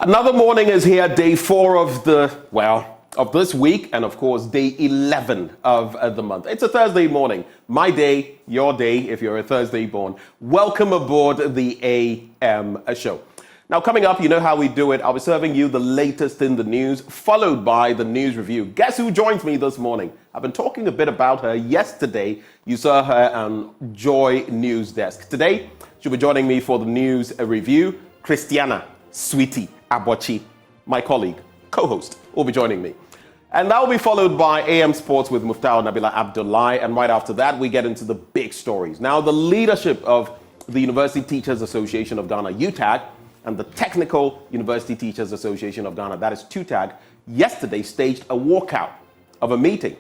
Another morning is here, day 4 of of this week, and of course, day 11 of the month. It's a Thursday morning. My day, your day, if you're a Thursday born. Welcome aboard the AM show. Now, coming up, you know how we do it. I'll be serving you the latest in the news, followed by the news review. Guess who joins me this morning? I've been talking a bit about her yesterday. You saw her on Joy News Desk. Today, she'll be joining me for the news review. Christiana Sweetie Abochi, my colleague, co-host, will be joining me. And that will be followed by AM Sports with Muftau Nabila Abdullahi. And right after that, we get into the big stories. Now, the leadership of the University Teachers Association of Ghana, UTAG, and the Technical University Teachers Association of Ghana, that is TUTAG, yesterday staged a walkout of a meeting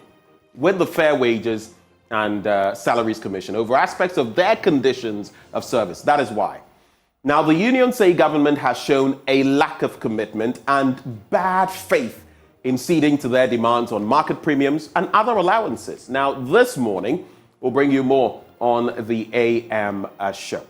with the Fair Wages and Salaries Commission over aspects of their conditions of service. That is why. Now, the unions say government has shown a lack of commitment and bad faith in ceding to their demands on market premiums and other allowances. Now, this morning, we'll bring you more on the AM show.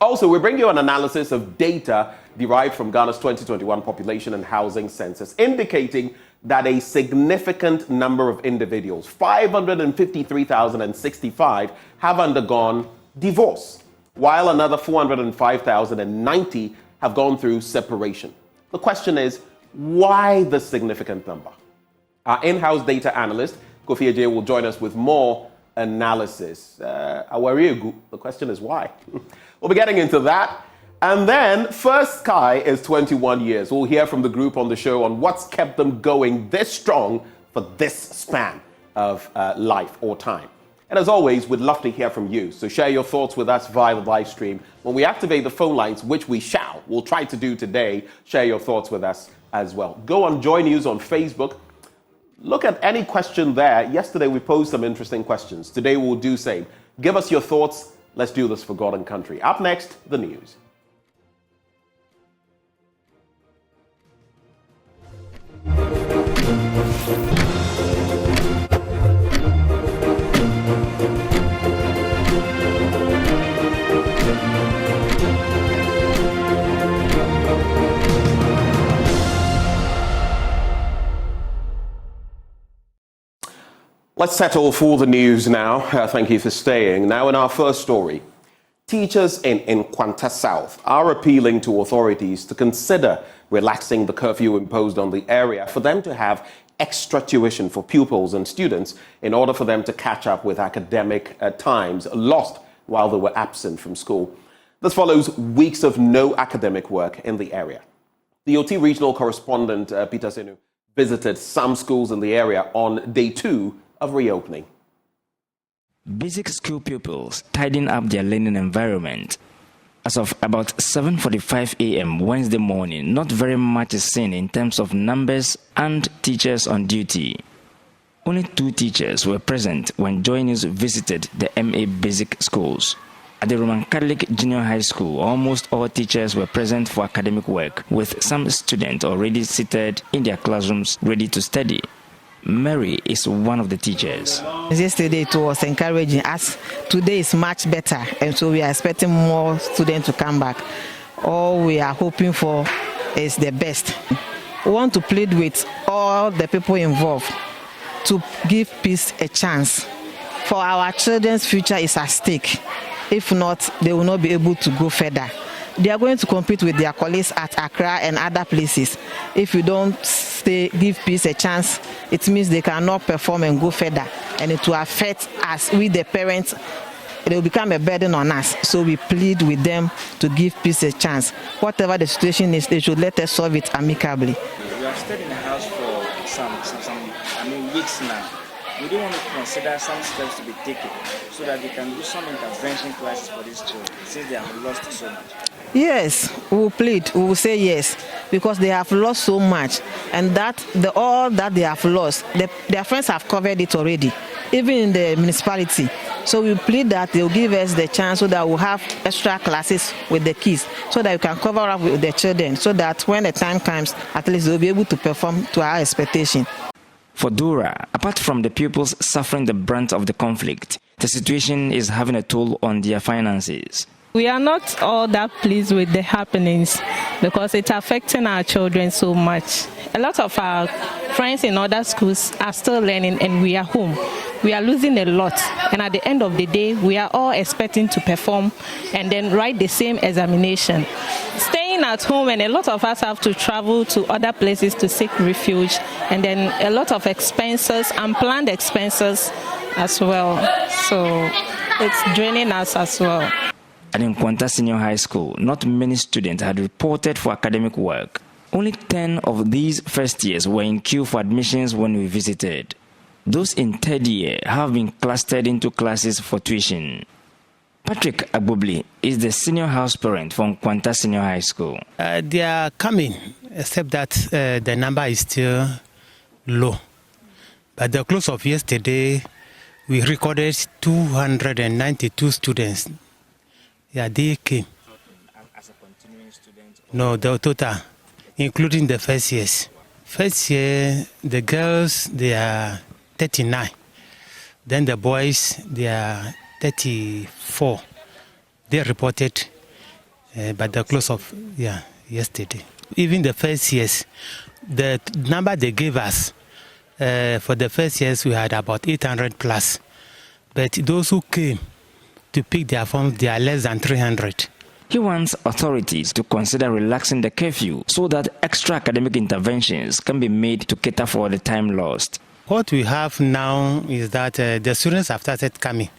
Also, we bring you an analysis of data derived from Ghana's 2021 population and housing census, indicating that a significant number of individuals, 553,065, have undergone divorce, while another 405,090 have gone through separation. The question is, why this significant number? Our in-house data analyst, Kofi J, will join us with more analysis. The question is why? We'll be getting into that. And then, First Sky is 21 years. We'll hear from the group on the show on what's kept them going this strong for this span of life or time. And as always, we'd love to hear from you. So share your thoughts with us via the live stream. When we activate the phone lines, which we'll try to do today, share your thoughts with us as well. Go on Joy News on Facebook. Look at any question there. Yesterday, we posed some interesting questions. Today, we'll do same. Give us your thoughts. Let's do this for God and country. Up next, the news. Let's settle for the news now. Thank you for staying. Now, in our first story, teachers in Kwanta South are appealing to authorities to consider relaxing the curfew imposed on the area for them to have extra tuition for pupils and students in order for them to catch up with academic times lost while they were absent from school. This follows weeks of no academic work in the area. The OT regional correspondent Peter Senu visited some schools in the area on day 2 of reopening. Basic school pupils tidying up their learning environment. As of about 7:45 a.m. Wednesday morning, not very much is seen in terms of numbers and teachers on duty. Only 2 teachers were present when Joy News visited the MA Basic schools. At the Roman Catholic Junior High School, almost all teachers were present for academic work, with some students already seated in their classrooms ready to study. Mary is one of the teachers. Yesterday it was encouraging us. Today is much better, and so we are expecting more students to come back. All we are hoping for is the best. We want to plead with all the people involved to give peace a chance. For our children's future is at stake. If not, they will not be able to go further. They are going to compete with their colleagues at Accra and other places. If you don't give peace a chance, it means they cannot perform and go further. And it will affect us, we the parents. It will become a burden on us. So we plead with them to give peace a chance. Whatever the situation is, they should let us solve it amicably. We have stayed in the house for some weeks now. We don't want to consider some steps to be taken so that they can do some intervention classes for these children since they have lost so much. Yes, we will plead. We will say yes, because they have lost so much, and all that they have lost, their friends have covered it already, even in the municipality. So we plead that they will give us the chance so that we'll have extra classes with the kids, so that we can cover up with the children, so that when the time comes, at least they'll be able to perform to our expectation. For Dora, apart from the pupils suffering the brunt of the conflict, the situation is having a toll on their finances. We are not all that pleased with the happenings because it's affecting our children so much. A lot of our friends in other schools are still learning and we are home. We are losing a lot, and at the end of the day, we are all expecting to perform and then write the same examination. Staying at home, and a lot of us have to travel to other places to seek refuge, and then a lot of expenses, unplanned expenses as well. So it's draining us as well. And in Kwanta Senior High School, not many students had reported for academic work. Only 10 of these first years were in queue for admissions when we visited. Those in third year have been clustered into classes for tuition. Patrick Agbobli is the senior house parent from Kwanta Senior High School. They are coming, except that the number is still low. By the close of yesterday, we recorded 292 students. Yeah, they came. As a continuing student? No, the total, including the first years. First year, the girls, they are 39. Then the boys, they are 34. They reported by the close of yesterday. Even the first years, the number they gave us for the first years, we had about 800 plus. But those who came to pick their forms, they are less than 300. He wants authorities to consider relaxing the curfew so that extra academic interventions can be made to cater for the time lost. What we have now is that the students have started coming,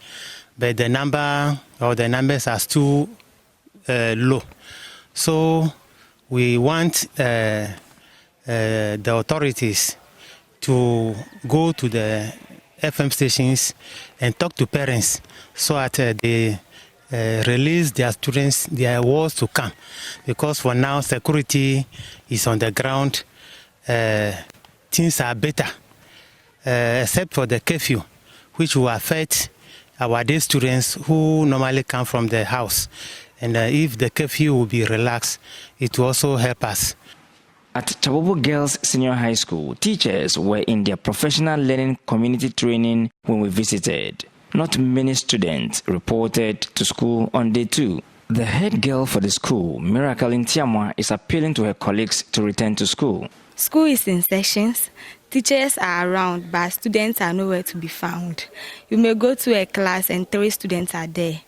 but the numbers are still low. So we want the authorities to go to the FM stations and talk to parents so that they release their students, their wards to come. Because for now, security is on the ground. Things are better, except for the curfew, which will affect our day students who normally come from the house. And if the curfew will be relaxed, it will also help us. At Chabobo Girls Senior High School, teachers were in their professional learning community training when we visited. Not many students reported to school on day 2. The head girl for the school, Miracle Intiamwa, is appealing to her colleagues to return to school. School is in sessions. Teachers are around, but students are nowhere to be found. You may go to a class and 3 students are there.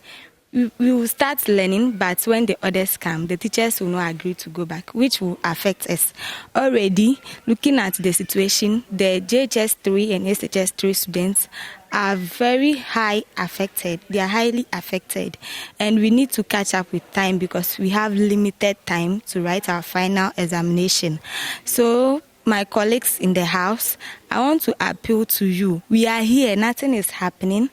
We will start learning, but when the others come, the teachers will not agree to go back, which will affect us. Already, looking at the situation, the JHS 3 and SHS 3 students are very highly affected. And we need to catch up with time because we have limited time to write our final examination. So, my colleagues in the house, I want to appeal to you. We are here, nothing is happening.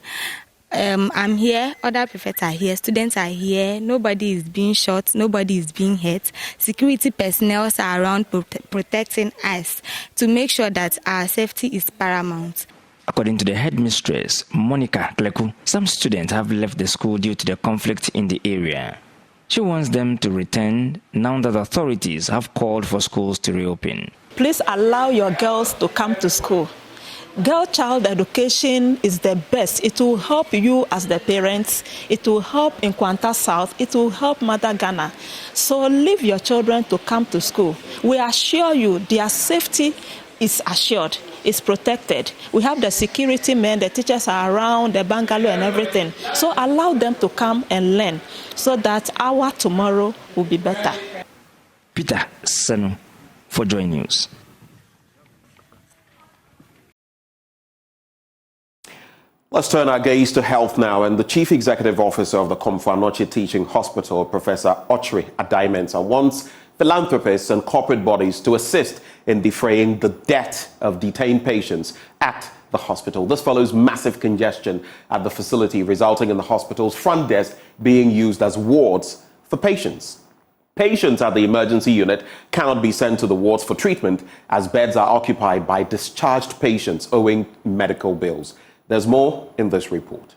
I'm here, other prefects are here, students are here, nobody is being shot, nobody is being hurt. Security personnel are around protecting us to make sure that our safety is paramount. According to the headmistress, Monica Kleku, some students have left the school due to the conflict in the area. She wants them to return now that authorities have called for schools to reopen. Please allow your girls to come to school. Girl child education is the best. It will help you as the parents. It will help in Kwanta South. It will help Mother Ghana. So leave your children to come to school. We assure you their safety is assured, is protected. We have the security men, the teachers are around, the bungalow and everything. So allow them to come and learn so that our tomorrow will be better. Peter Senu for Joy News. Let's turn our gaze to health now, and the Chief Executive Officer of the Komfo Teaching Hospital, Professor Ochre Adaimensa, wants philanthropists and corporate bodies to assist in defraying the debt of detained patients at the hospital. This follows massive congestion at the facility, resulting in the hospital's front desk being used as wards for patients. Patients at the emergency unit cannot be sent to the wards for treatment as beds are occupied by discharged patients owing medical bills. There's more in this report.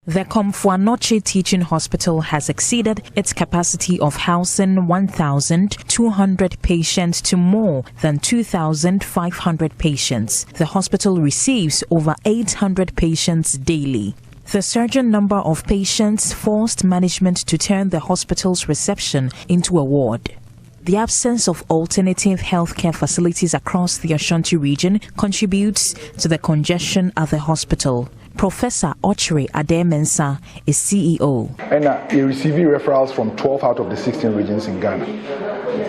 The Komfo Teaching Hospital has exceeded its capacity of housing 1,200 patients to more than 2,500 patients. The hospital receives over 800 patients daily. The surging number of patients forced management to turn the hospital's reception into a ward. The absence of alternative healthcare facilities across the Ashanti region contributes to the congestion at the hospital. Professor Ochre Ademensa is CEO. And we receive referrals from 12 out of the 16 regions in Ghana.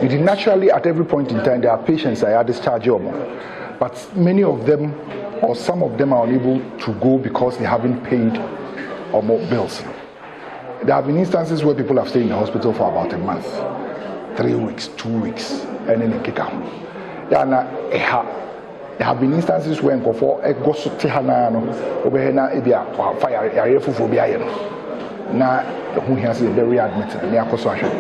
It is naturally at every point in time there are patients that are dischargeable, but many of them or some of them are unable to go because they haven't paid or more bills. There have been instances where people have stayed in the hospital for about a month, 3 weeks, 2 weeks, and then they kick out. There have been instances when for a gosu tihanano obehena ebia fire area fufu bia na who has a very admitted near Koswasha.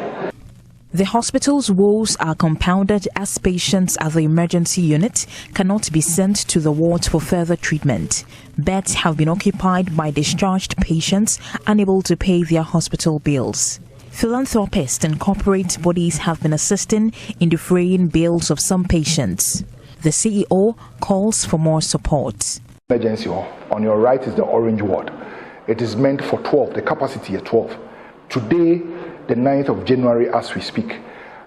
The hospital's woes are compounded as patients at the emergency unit cannot be sent to the wards for further treatment. Beds have been occupied by discharged patients unable to pay their hospital bills. Philanthropists and corporate bodies have been assisting in defraying bills of some patients. The CEO calls for more support. Emergency hall. On your right is the orange ward. It is meant for 12, the capacity is 12. Today, the 9th of January, as we speak,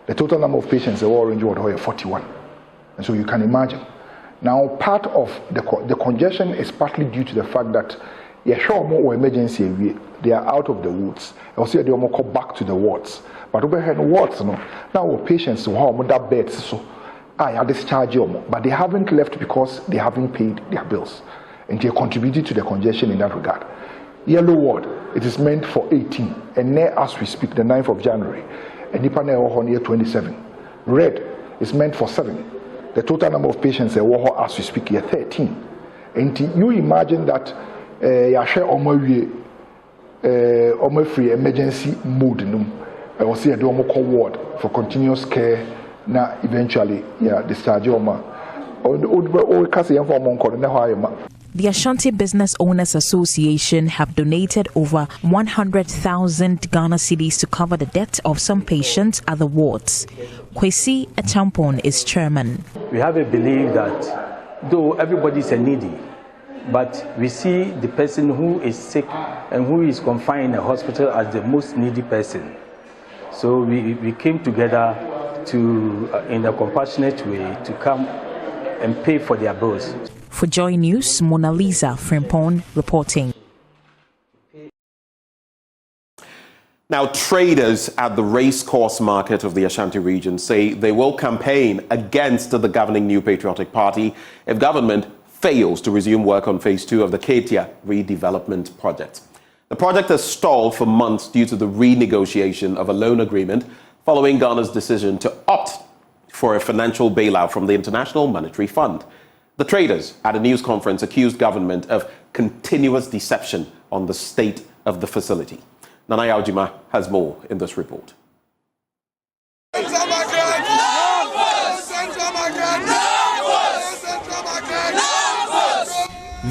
the total number of patients in the orange ward are 41. And so you can imagine. Now, part of the congestion is partly due to the fact that more emergency, they are out of the wards. Also, they will come back to the wards. But over here in the wards, now patients who have that beds, so I had discharged but they haven't left because they haven't paid their bills. And they contributed to the congestion in that regard. Yellow ward, it is meant for 18. And now, as we speak, the 9th of January, and Nipaneo here 27. Red is meant for 7. The total number of patients as we speak here 13. And you imagine that share free emergency mode or see a ward for continuous care na eventually discharge The Ashanti Business Owners Association have donated over 100,000 Ghana cedis to cover the debt of some patients at the wards. Kwesi Echampon is chairman. We have a belief that though everybody is a needy, but we see the person who is sick and who is confined in a hospital as the most needy person. So we came together to, in a compassionate way, to come and pay for their bills. For Joy News, Mona Lisa Frimpong reporting. Now, traders at the racecourse market of the Ashanti region say they will campaign against the governing New Patriotic Party if government fails to resume work on phase 2 of the Ketia redevelopment project. The project has stalled for months due to the renegotiation of a loan agreement following Ghana's decision to opt for a financial bailout from the International Monetary Fund. The traders at a news conference accused government of continuous deception on the state of the facility. Nana Yaujima has more in this report.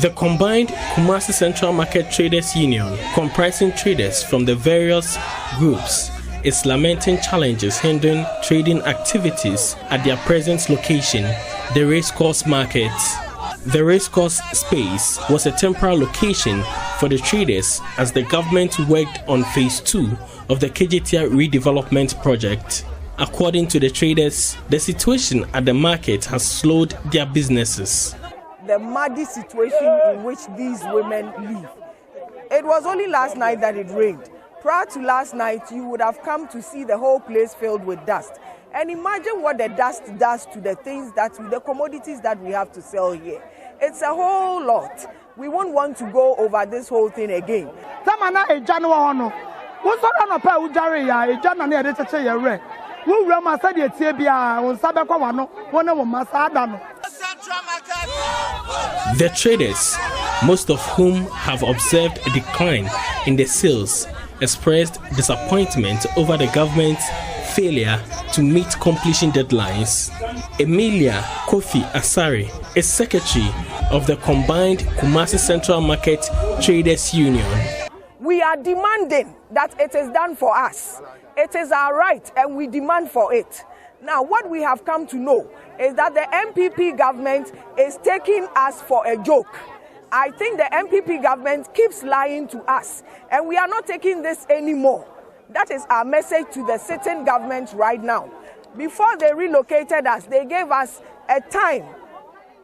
The combined Kumasi Central Market Traders Union, comprising traders from the various groups, is lamenting challenges hindering trading activities at their present location, the racecourse market. The racecourse space was a temporary location for the traders as the government worked on phase 2 of the Ketia redevelopment project. According to the traders, the situation at the market has slowed their businesses. The muddy situation in which these women live. It was only last night that it rained. Prior to last night, you would have come to see the whole place filled with dust. And imagine what the dust does to the things the commodities that we have to sell here. It's a whole lot. We won't want to go over this whole thing again. The traders, most of whom have observed a decline in the sales, expressed disappointment over the government's failure to meet completion deadlines. Emilia Kofi Asari is secretary of the combined Kumasi Central Market Traders Union. We are demanding that it is done for us. It is our right and we demand for it. Now, what we have come to know is that the MPP government is taking us for a joke. I think the MPP government keeps lying to us, and we are not taking this anymore. That is our message to the sitting government right now. Before they relocated us, they gave us a time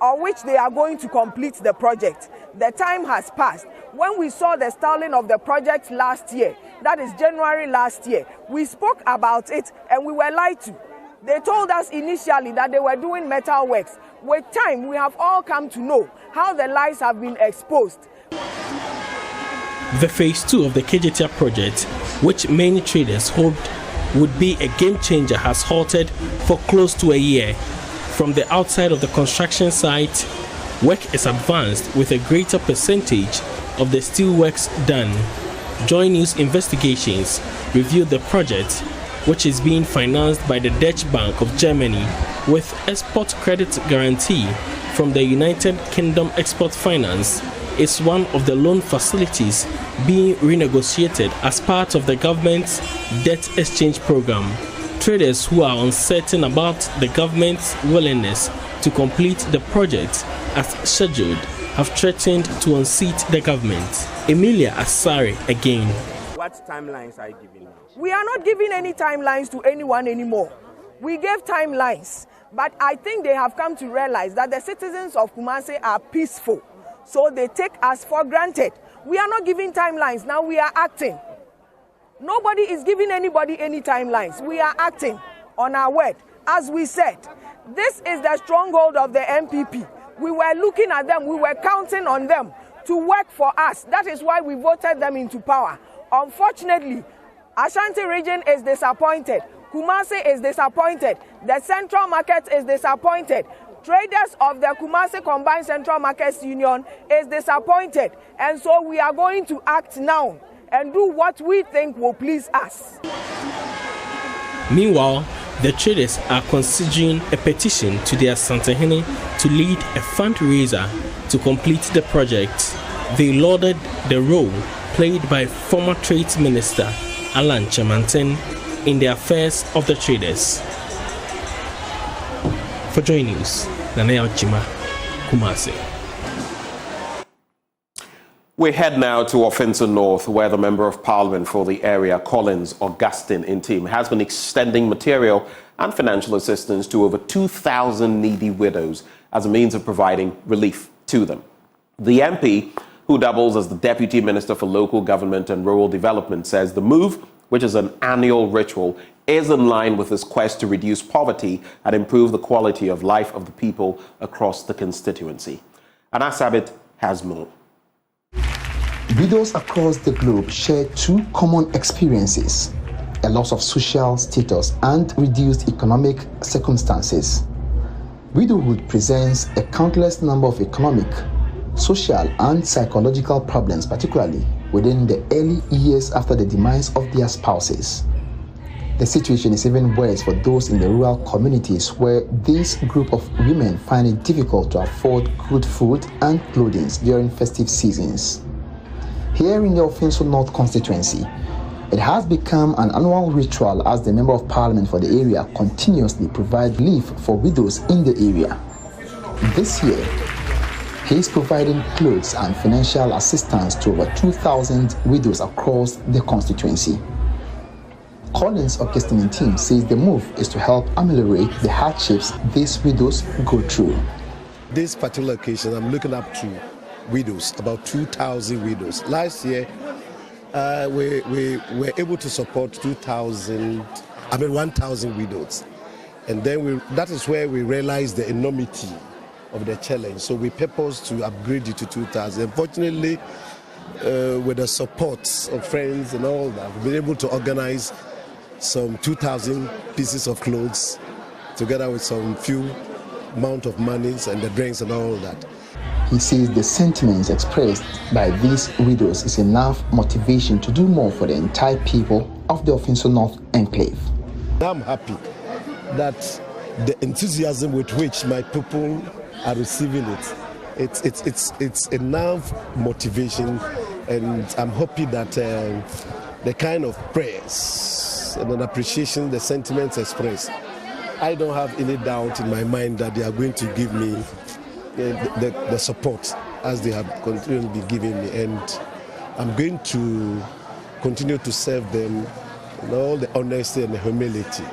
on which they are going to complete the project. The time has passed. When we saw the stalling of the project last year, that is January last year, we spoke about it and we were lied to. They told us initially that they were doing metal works. With time, we have all come to know how the lies have been exposed. The phase 2 of the KJTIA project, which many traders hoped would be a game changer, has halted for close to a year. From the outside of the construction site, work is advanced with a greater percentage of the steelworks done. Joy News investigations reviewed the project, which is being financed by the Dutch Bank of Germany with export credit guarantee from the United Kingdom Export Finance. Is one of the loan facilities being renegotiated as part of the government's debt exchange program. Traders who are uncertain about the government's willingness to complete the project as scheduled have threatened to unseat the government. Emilia Asari again. What timelines are you giving now? We are not giving any timelines to anyone anymore. We gave timelines, but I think they have come to realize that the citizens of Kumasi are peaceful. So they take us for granted. We are not giving timelines, now we are acting. Nobody is giving anybody any timelines. We are acting on our word. As we said, this is the stronghold of the MPP. We were looking at them, we were counting on them to work for us. That is why we voted them into power. Unfortunately, Ashanti region is disappointed. Kumasi is disappointed. The Central Market is disappointed. Traders of the Kumasi Combined Central Markets Union is disappointed, and so we are going to act now and do what we think will please us. Meanwhile, the traders are considering a petition to their Santahene to lead a fundraiser to complete the project. They lauded the role played by former Trade Minister Alan Chamanten in the affairs of the traders. For Joy News, Nanea Ochima, Kumasi. We head now to Ofinso North, where the Member of Parliament for the area, Collins Augustine Intim, has been extending material and financial assistance to over 2,000 needy widows as a means of providing relief to them. The MP, who doubles as the Deputy Minister for Local Government and Rural Development, says the move, which is an annual ritual, is in line with his quest to reduce poverty and improve the quality of life of the people across the constituency. Anas Abit has more. Widows across the globe share two common experiences: a loss of social status and reduced economic circumstances. Widowhood presents a countless number of economic, social and psychological problems, particularly within the early years after the demise of their spouses. The situation is even worse for those in the rural communities where this group of women find it difficult to afford good food and clothing during festive seasons. Here in the Ofinso North constituency, it has become an annual ritual as the Member of Parliament for the area continuously provides relief for widows in the area. This year, he is providing clothes and financial assistance to over 2,000 widows across the constituency. Collins Augustine Intim says the move is to help ameliorate the hardships these widows go through. This particular occasion, I'm looking up to widows, about 2,000 widows. Last year, we were able to support 1,000 widows. And then that is where we realized the enormity of the challenge. So we purposed to upgrade it to 2,000. Unfortunately, with the support of friends and all that, we've been able to organize some 2,000 pieces of clothes together with some few amount of monies and the drinks and all that. He says the sentiments expressed by these widows is enough motivation to do more for the entire people of the Ofinso North enclave. I'm happy that the enthusiasm with which my people are receiving it's enough motivation, and I'm happy that the kind of prayers and an appreciation, the sentiments expressed, I don't have any doubt in my mind that they are going to give me the support as they have continually been giving me, and I'm going to continue to serve them in all the honesty and the humility.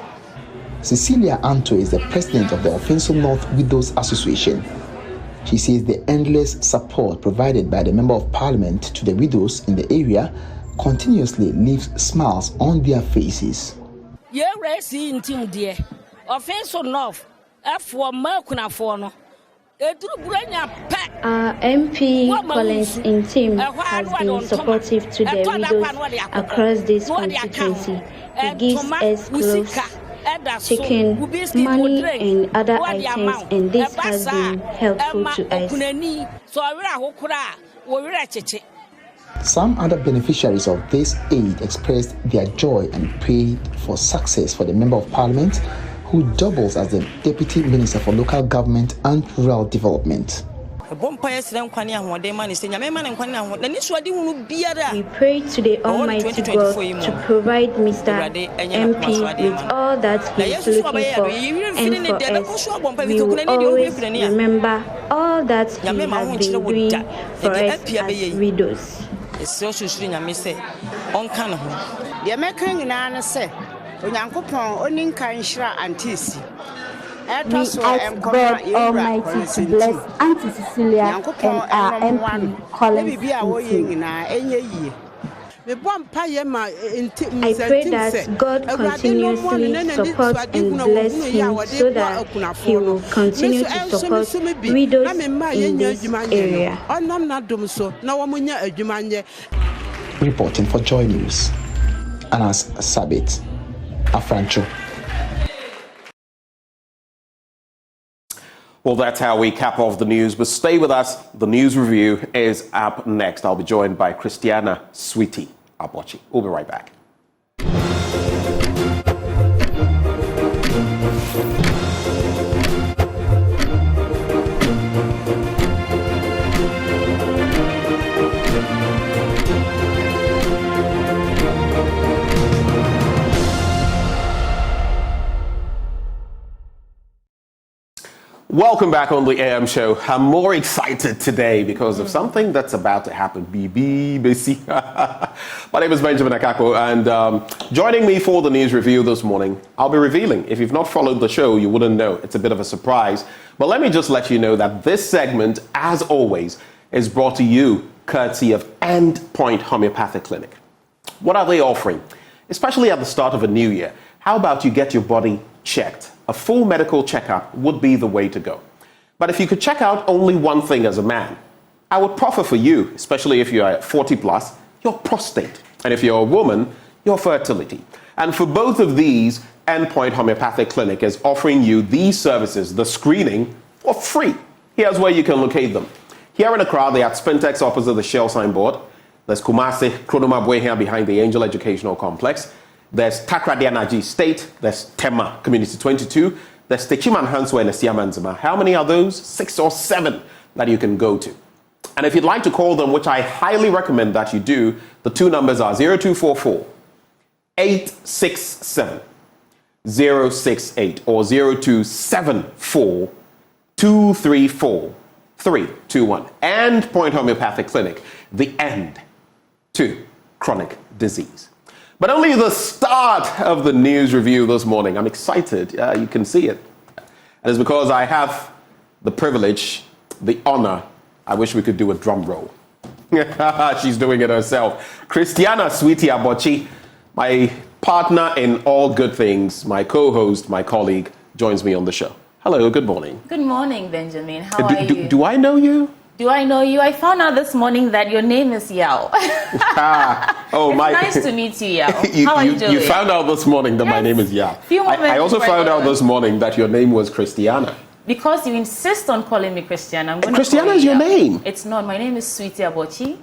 Cecilia Anto is the president of the Offenso North Widows Association. She says the endless support provided by the Member of Parliament to the widows in the area continuously leaves smiles on their faces. Offenso North, Our MP Collins in team has been supportive to the widows across this constituency. He gives us clothes, chicken, money and other items, and this has been helpful to us. Some other beneficiaries of this aid expressed their joy and prayed for success for the Member of Parliament, who doubles as the Deputy Minister for Local Government and Rural Development. We pray to the Almighty God to provide Mr. MP with all that he is looking for, and for us, we will always remember all that he has been doing for us as widows. We ask God Almighty to bless Auntie Cecilia and our MP Collins. I pray that God continuously supports and bless him so that he will continue to support widows in this area. Reporting for Joy News, Anas Sabit, Afrancho. Well, that's how we cap off the news, but stay with us. The news review is up next. I'll be joined by Christiana Sweetie Abochi. We'll be right back. Welcome back on the AM show. I'm more excited today because of something that's about to happen. BBC. My name is Benjamin Akako, and joining me for the news review this morning, I'll be revealing. If you've not followed the show, you wouldn't know. It's a bit of a surprise. But let me just let you know that this segment, as always, is brought to you courtesy of Endpoint Homeopathic Clinic. What are they offering? Especially at the start of a new year, how about you get your body checked? A full medical checkup would be the way to go. But if you could check out only one thing as a man, I would proffer for you, especially if you are 40 plus, your prostate. And if you're a woman, your fertility. And for both of these, Endpoint Homeopathic Clinic is offering you these services, the screening, for free. Here's where you can locate them. Here in Accra, they are at Spintex opposite the Shell signboard. There's Kumasi, Kronoma here behind the Angel Educational Complex. There's Takradianaji State, there's Tema Community 22, there's Techiman Hanswa and Siamanzima. How many are those? 6 or 7 that you can go to. And if you'd like to call them, which I highly recommend that you do, the two numbers are 0244 867 068 or 0274 234 321. Endpoint Homeopathic Clinic, the end to chronic disease. But only the start of the news review this morning. I'm excited. You can see it. And it's because I have the privilege, the honor. I wish we could do a drum roll. She's doing it herself. Christiana Sweetie Abochi, my partner in all good things, my co-host, my colleague, joins me on the show. Hello, good morning. Good morning, Benjamin. How are you? Do I know you? Do I know you? I found out this morning that your name is Yao. Nice to meet you, Yao. How are you doing? You found out this morning that my name is Yao. I also found out this morning that your name was Christiana. Because you insist on calling me Christiana, I'm going Christiana is your name. It's not. My name is Sweetie Abochi.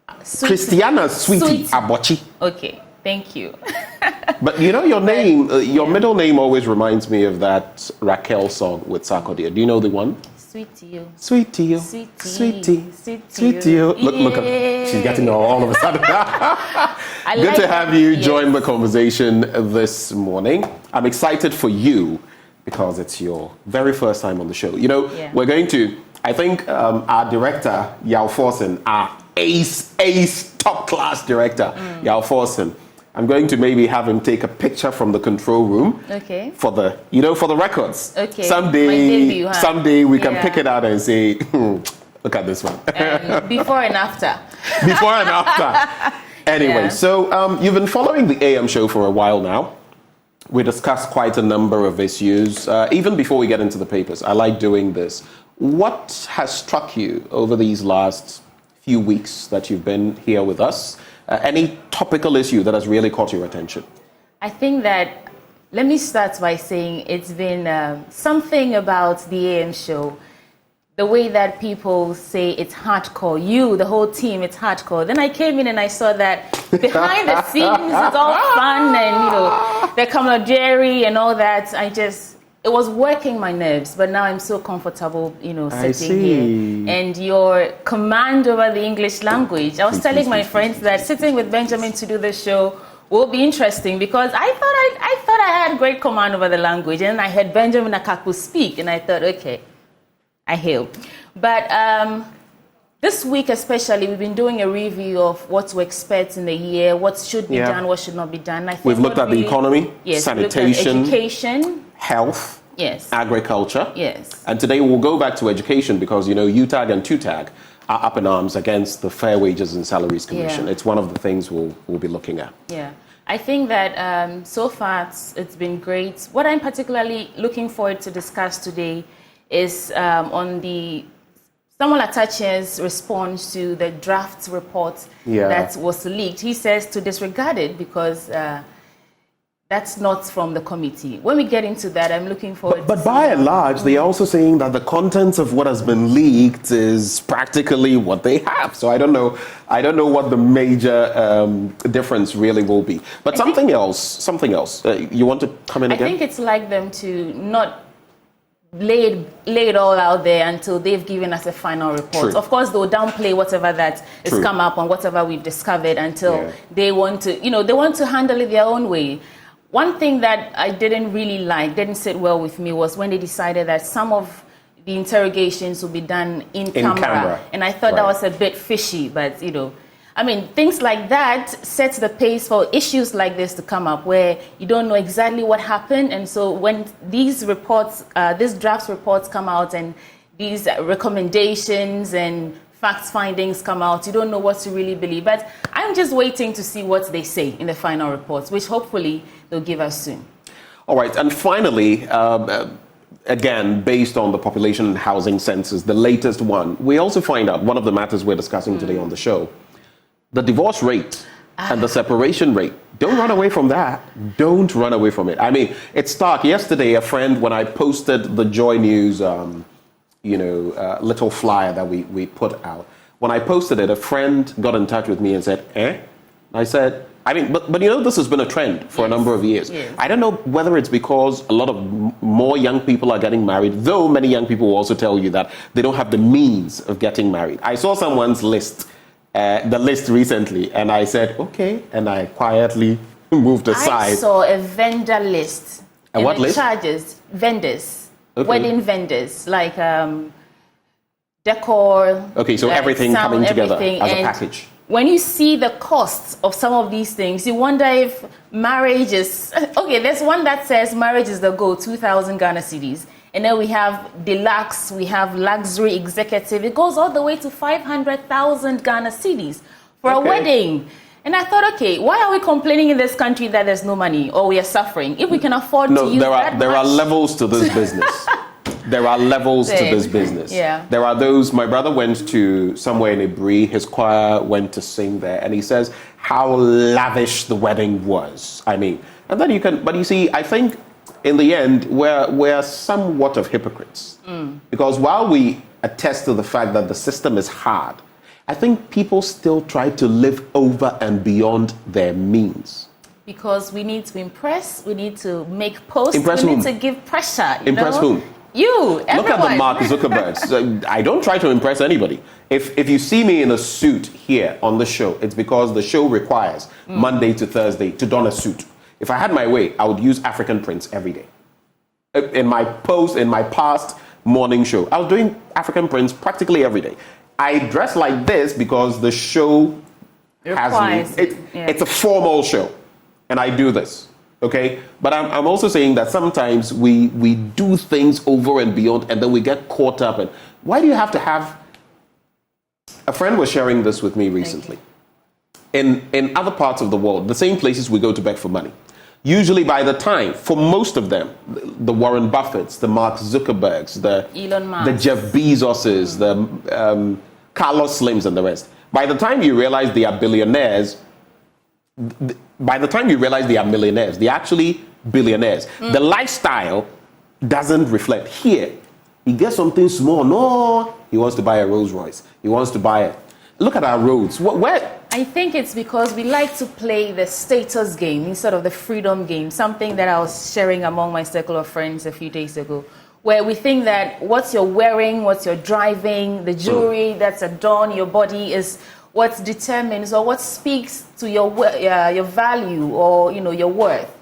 Christiana Sweetie Abochi. Okay, thank you. But you know your name, your middle name always reminds me of that Raquel song with Sarkodie. Do you know the one? Sweet to you. Sweet to you. Sweetie. Sweet to you. Look at her. She's getting all of a sudden. Good to have you join the conversation this morning. I'm excited for you because it's your very first time on the show. You know, we're going to I think our director, Yao Forsen, our ace, top-class director, Yao Forsen, I'm going to maybe have him take a picture from the control room for the, for the records. Okay. Someday we can pick it out and say, look at this one. Before and after. Before and after. Anyway, so you've been following the AM show for a while now. We discussed quite a number of issues, even before we get into the papers. I like doing this. What has struck you over these last few weeks that you've been here with us? Any topical issue that has really caught your attention? I think that, let me start by saying it's been something about the AM show. The way that people say it's hardcore, the whole team, it's hardcore. Then I came in and I saw that behind the scenes, it's all fun and, the camaraderie and all that. It was working my nerves, but now I'm so comfortable, sitting here. And your command over the English language. I was telling my friends that sitting with Benjamin to do the show will be interesting because I thought I had great command over the language. And I heard Benjamin Akaku speak and I thought, okay, I hail. But this week especially, we've been doing a review of what to expect in the year, what should be done, what should not be done. I think we've looked at the economy, sanitation, education, health, agriculture. Yes. And today we'll go back to education because, UTAG and TUTAG are up in arms against the Fair Wages and Salaries Commission. It's one of the things we'll be looking at. Yeah. I think that so far it's been great. What I'm particularly looking forward to discuss today is on the Samuel Atache's response to the draft report that was leaked. He says to disregard it because that's not from the committee. When we get into that, I'm looking forward But by and large, they are also saying that the contents of what has been leaked is practically what they have. So I don't know what the major difference really will be. But something else. You want to come in again? I think it's like them to not lay it all out there until they've given us a final report. True. Of course, they'll downplay whatever that has come up on whatever we've discovered until they want to, they want to handle it their own way. One thing that I didn't sit well with me was when they decided that some of the interrogations will be done in camera. And I thought that was a bit fishy, but things like that sets the pace for issues like this to come up where you don't know exactly what happened. And so when these reports, these draft reports come out and these recommendations and facts findings come out, you don't know what to really believe. But I'm just waiting to see what they say in the final reports, which hopefully they'll give us soon. All right. And finally, again, based on the population and housing census, the latest one, we also find out one of the matters we're discussing today on the show. The divorce rate and the separation rate. Don't run away from that. Don't run away from it. It's stark. Yesterday, a friend, when I posted the Joy News, little flyer that we put out, when I posted it, a friend got in touch with me and said, I said, but this has been a trend for a number of years. Yes. I don't know whether it's because a lot of more young people are getting married, though many young people will also tell you that they don't have the means of getting married. I saw someone's list. The list recently, and I said, okay, and I quietly moved aside. I saw a vendor list. And what list? Charges, vendors, wedding vendors, like decor. Okay, so everything sound, coming together everything. as a And package. When you see the costs of some of these things, you wonder if marriage is... Okay, there's one that says marriage is the goal, 2,000 Ghana cedis. And then we have deluxe, we have luxury executive. It goes all the way to 500,000 Ghana cedis for a wedding. And I thought, okay, why are we complaining in this country that there's no money or we are suffering? If we can afford to use that there are levels to this business. There are levels to this business. Yeah. There are those, my brother went to somewhere in Ibri, his choir went to sing there, and he says how lavish the wedding was. And then but you see, I think, in the end, we're somewhat of hypocrites. Because while we attest to the fact that the system is hard, I think people still try to live over and beyond their means. Because we need to impress, we need to make posts, Impress we whom? need to give pressure. Impress whom? You, everyone. Look at the Mark Zuckerbergs. I don't try to impress anybody. If you see me in a suit here on the show, it's because the show requires Monday to Thursday to don a suit. If I had my way, I would use African prints every day. In my past, morning show. I was doing African Prince practically every day. I dress like this because the show has me. It's a formal show, and I do this. Okay, but I'm also saying that sometimes we do things over and beyond, and then we get caught up. And why do you have to have? A friend was sharing this with me recently. In other parts of the world, the same places we go to beg for money. Usually, by the time, for most of them, the Warren Buffetts, the Mark Zuckerbergs, the Elon Musk, the Jeff Bezoses, the Carlos Slims, and the rest. By the time you realize they are billionaires. By the time you realize they are millionaires, they're actually billionaires. The lifestyle doesn't reflect. Here, he gets something small. No, he wants to buy a Rolls Royce. He wants to buy it. Look at our roads. Where? I think it's because we like to play the status game instead of the freedom game, something that I was sharing among my circle of friends a few days ago, where we think that what you're wearing, what you're driving, the jewelry that's adorned your body is what determines or what speaks to your value or your worth,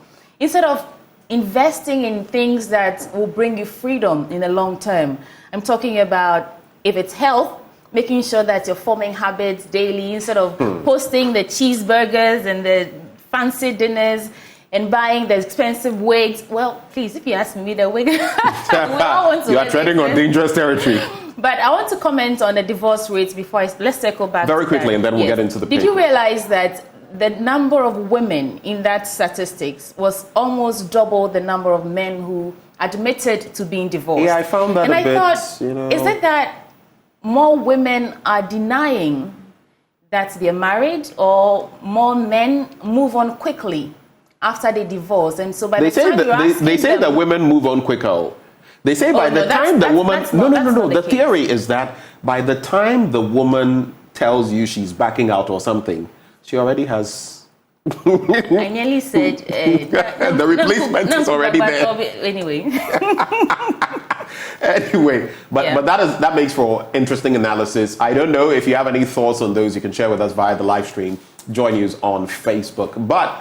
instead of investing in things that will bring you freedom in the long term. I'm talking about, if it's health, making sure that you're forming habits daily instead of posting the cheeseburgers and the fancy dinners and buying the expensive wigs. Well, please, if you ask me, the wig. We all want to you are treading on dangerous territory. But I want to comment on the divorce rates before let's circle back very quickly, and then we'll get into the Did you realize that the number of women in that statistics was almost double the number of men who admitted to being divorced? Yeah, I found that and a bit, I thought, is it that more women are denying that they're married, or more men move on quickly after they divorce? And so by the time they say that women move on quicker. They say by the time the woman... No. The theory is that by the time the woman tells you she's backing out or something, she already has... I nearly said... the replacement is already there. Anyway. But that makes for interesting analysis. I don't know if you have any thoughts on those. You can share with us via the live stream. Join us on Facebook. But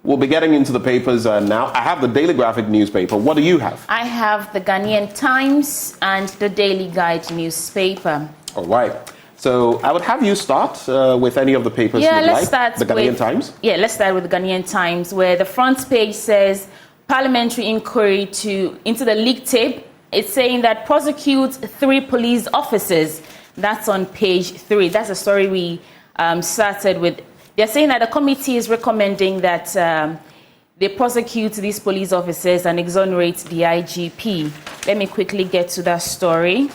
we'll be getting into the papers now. I have the Daily Graphic newspaper. What do you have? I have the Ghanaian Times and the Daily Guide newspaper. All right. So I would have you start with any of the papers you'd like. Start the Ghanaian Times? Yeah, let's start with the Ghanaian Times, where the front page says Parliamentary inquiry into the leak tape. It's saying that prosecute 3 police officers. That's on page 3. That's the story we started with. They're saying that the committee is recommending that they prosecute these police officers and exonerate the IGP. Let me quickly get to that story.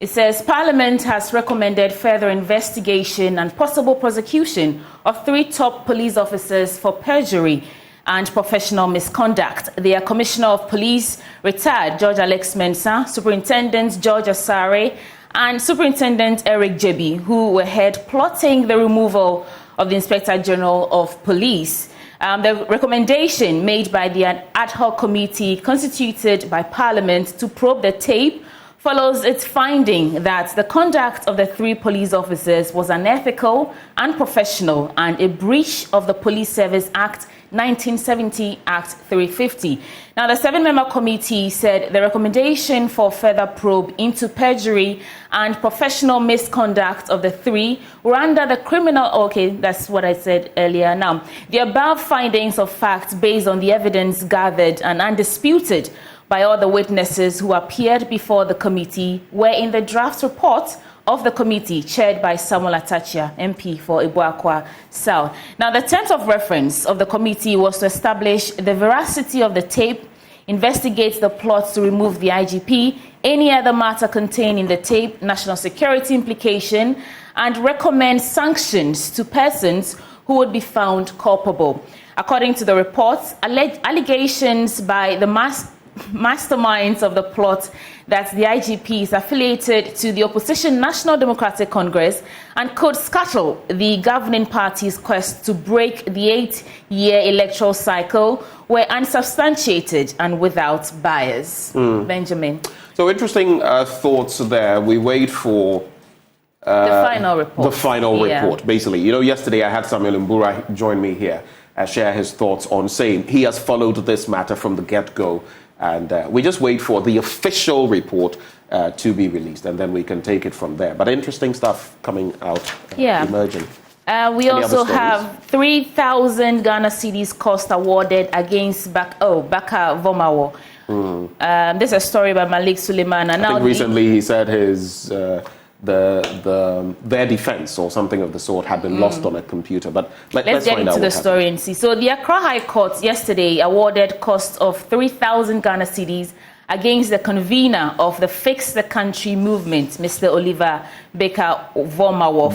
It says Parliament has recommended further investigation and possible prosecution of 3 top police officers for perjury and professional misconduct. They are Commissioner of Police, retired George Alex Mensah, Superintendent George Asare, and Superintendent Eric Jebi, who were heard plotting the removal of the Inspector General of Police. The recommendation made by the ad hoc committee constituted by Parliament to probe the tape follows its finding that the conduct of the 3 police officers was unethical, unprofessional, and a breach of the Police Service Act 1970 Act 350. Now, the 7-member committee said the recommendation for further probe into perjury and professional misconduct of the 3 were under the criminal... Okay, that's what I said earlier. Now, the above findings of fact based on the evidence gathered and undisputed by all the witnesses who appeared before the committee were in the draft report of the committee chaired by Samuel Atachia, MP for Ibuakwa South. Now, the terms of reference of the committee was to establish the veracity of the tape, investigate the plot to remove the IGP, any other matter contained in the tape, national security implication, and recommend sanctions to persons who would be found culpable. According to the reports, allegations by the masterminds of the plot that the IGP is affiliated to the opposition National Democratic Congress and could scuttle the governing party's quest to break the 8-year electoral cycle were unsubstantiated and without bias. Benjamin. So interesting thoughts there. We wait for the final report. The final report, basically. You know, yesterday I had Samuel Mbura join me here, share his thoughts on saying he has followed this matter from the get-go. And we just wait for the official report to be released, and then we can take it from there. But interesting stuff coming out, emerging. We also have 3,000 Ghana cedis cost awarded against Baka Vomawo. This is a story by Malik Suleiman. And I think recently he said his their defense or something of the sort had been lost on a computer. But let's get into the story and see. So the Accra High Court yesterday awarded cost of 3,000 Ghana cedis against the convener of the Fix the Country movement, Mr. Oliver Baka Vomawo.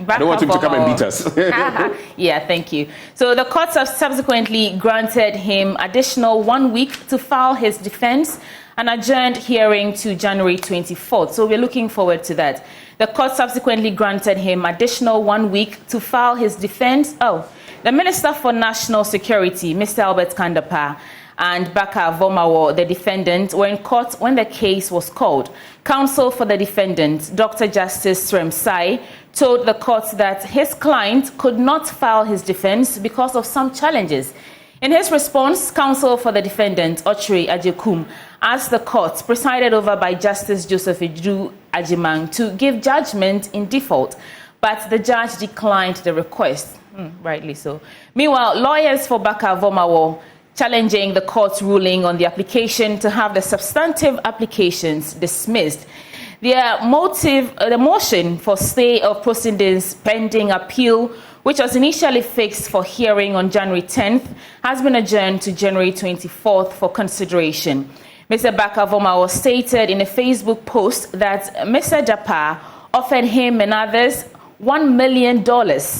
I don't want him to come and beat us. Yeah, thank you. So the courts have subsequently granted him additional 1 week to file his defense and adjourned hearing to January 24th. So we're looking forward to that. The court subsequently granted him additional 1 week to file his defense. The Minister for National Security, Mr. Albert Kandapa, and Baka Vomawo, the defendant, were in court when the case was called. Counsel for the defendant, Dr. Justice Sremsai, told the court that his client could not file his defense because of some challenges. In his response, counsel for the defendant, Ochre Ajekum, asked the court, presided over by Justice Joseph Edu Ajimang, to give judgment in default, but the judge declined the request. Rightly so. Meanwhile, lawyers for Baka Vomawo challenging the court's ruling on the application to have the substantive applications dismissed. The motion for stay of proceedings pending appeal, which was initially fixed for hearing on January 10th, has been adjourned to January 24th for consideration. Mr. Baka Vomawo stated in a Facebook post that Mr. Dapa offered him and others $1 million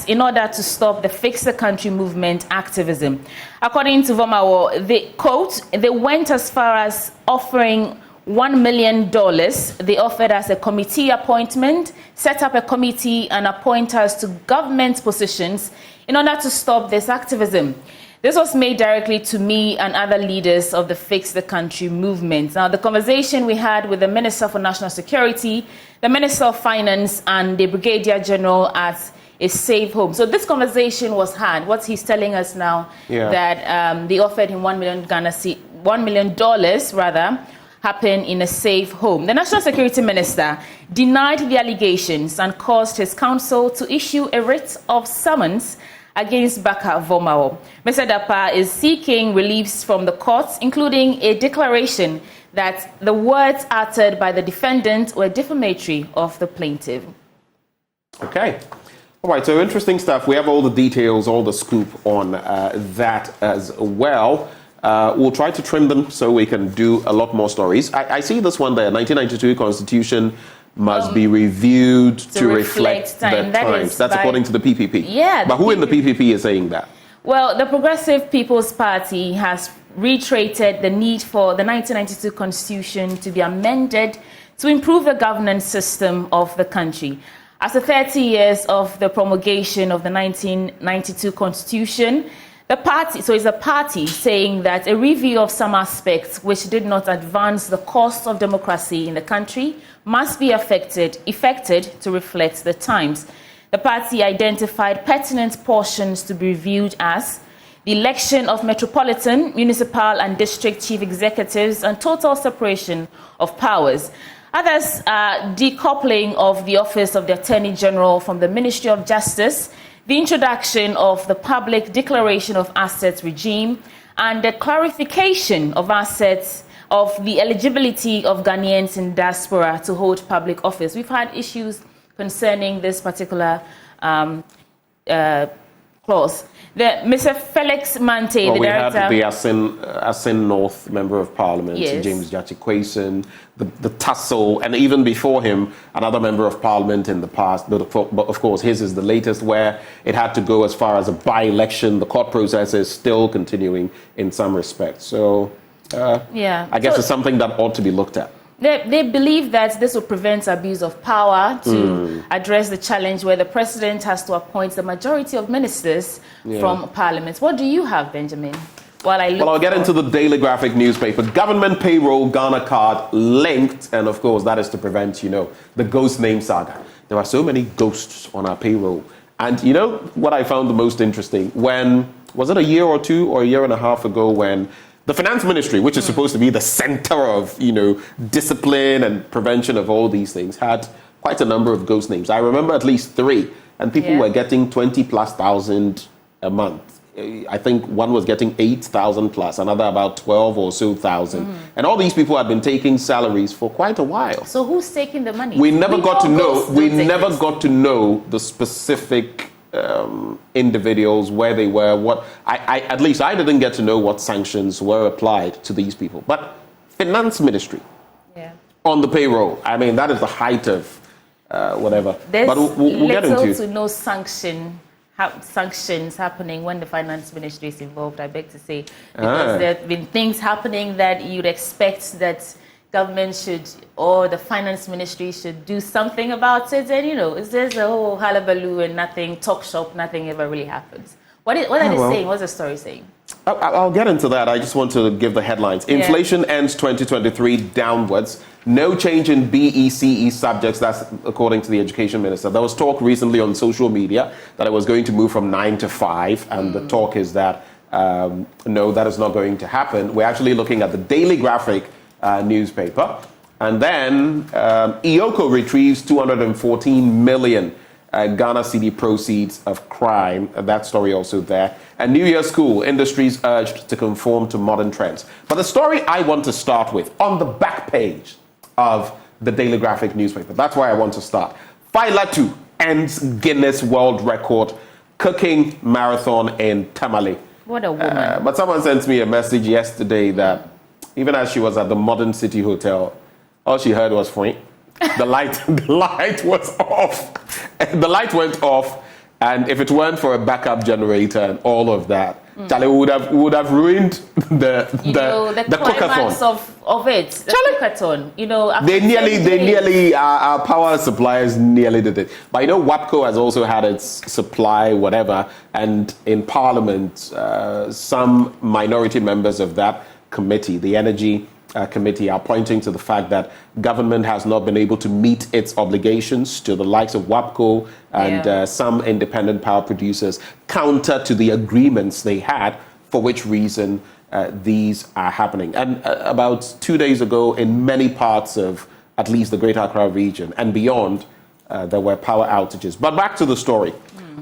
in order to stop the Fix the Country movement activism. According to Vomawo, they went as far as offering $1 million. They offered us a committee appointment, set up a committee, and appoint us to government positions in order to stop this activism. This was made directly to me and other leaders of the Fix the Country movement. Now, the conversation we had with the Minister for National Security, the Minister of Finance, and the Brigadier General at a safe home. So this conversation was had. What he's telling us now, that they offered him $1 million happened in a safe home. The National Security Minister denied the allegations and caused his counsel to issue a writ of summons against Baka Vomawo. Mr. Dapa is seeking reliefs from the courts, including a declaration that the words uttered by the defendant were defamatory of the plaintiff. Okay. All right, so interesting stuff. We have all the details, all the scoop on that as well. We'll try to trim them so we can do a lot more stories. I see this one there, 1992 Constitution must be reviewed to reflect the times. That's according to the PPP. Yeah. But who in the PPP is saying that? Well, the Progressive People's Party has reiterated the need for the 1992 Constitution to be amended to improve the governance system of the country. After 30 years of the promulgation of the 1992 Constitution, the party, so it's a party saying that a review of some aspects which did not advance the cause of democracy in the country must be effected to reflect the times. The party identified pertinent portions to be reviewed as the election of metropolitan, municipal and district chief executives and total separation of powers. Others are decoupling of the office of the Attorney General from the Ministry of Justice, the introduction of the public declaration of assets regime, and the clarification of assets of the eligibility of Ghanaians in diaspora to hold public office. We've had issues concerning this particular clause. Mr. Felix Mante, the director... We had the Asin North Member of Parliament, James Jachikwason, the tussle, and even before him, another Member of Parliament in the past, but of course his is the latest, where it had to go as far as a by-election. The court process is still continuing in some respects. So, I guess it's something that ought to be looked at. They believe that this will prevent abuse of power to address the challenge where the president has to appoint the majority of ministers from parliament. What do you have, Benjamin? I'll get into the Daily Graphic newspaper. Government payroll Ghana card linked, and of course that is to prevent, the ghost name saga. There are so many ghosts on our payroll. And you know what I found the most interesting? Was it a year or two or a year and a half ago when The finance ministry, which is supposed to be the center of, discipline and prevention of all these things, had quite a number of ghost names. I remember at least 3, and people were getting 20,000+ a month. I think one was getting 8,000 plus, another about 12 or so thousand. And all these people had been taking salaries for quite a while. So who's taking the money? We never got to know the specific individuals, where they were, what at least I didn't get to know what sanctions were applied to these people. But finance ministry on the payroll, I mean, that is the height of whatever. There's but we'll get into to no sanctions happening when the finance ministry is involved, I beg to say, because there have been things happening that you'd expect that government should, or the finance ministry should do something about it, and there's a whole hullabaloo and nothing, talk shop, nothing ever really happens. What are they saying? What's the story saying? I'll get into that. I just want to give the headlines. Inflation ends 2023 downwards. No change in BECE subjects. That's according to the education minister. There was talk recently on social media that it was going to move from 9 to 5. And the talk is that, no, that is not going to happen. We're actually looking at the Daily Graphic newspaper. And then EOCO retrieves 214 million Ghana cedi proceeds of crime. That story also there. And New Year school, industries urged to conform to modern trends. But the story I want to start with, on the back page of the Daily Graphic newspaper, that's where I want to start. Failatu ends Guinness World Record cooking marathon in Tamale. What a woman. But someone sent me a message yesterday that even as she was at the Modern City Hotel, all she heard was "Fwing." The light was off. The light went off, and if it weren't for a backup generator and all of that, Charlie would have ruined the climax of it. The cookathon. They nearly our power suppliers nearly did it. But WAPCO has also had its supply, whatever, and in Parliament, some minority members of that committee, the Energy Committee, are pointing to the fact that government has not been able to meet its obligations to the likes of WAPCO and some independent power producers, counter to the agreements they had, for which reason these are happening. And about 2 days ago, in many parts of at least the Greater Accra region and beyond, there were power outages. But back to the story.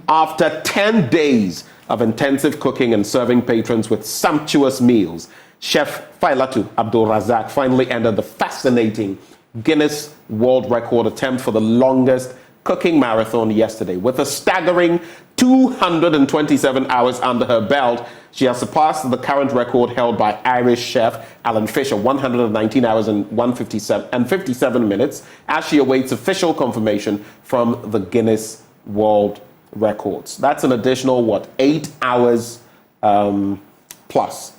After 10 days of intensive cooking and serving patrons with sumptuous meals, Chef Failatu Abdul Razak finally ended the fascinating Guinness World Record attempt for the longest cooking marathon yesterday. With a staggering 227 hours under her belt, she has surpassed the current record held by Irish chef Alan Fisher, 119 hours and 57 minutes, as she awaits official confirmation from the Guinness World Records. That's an additional, 8 hours plus.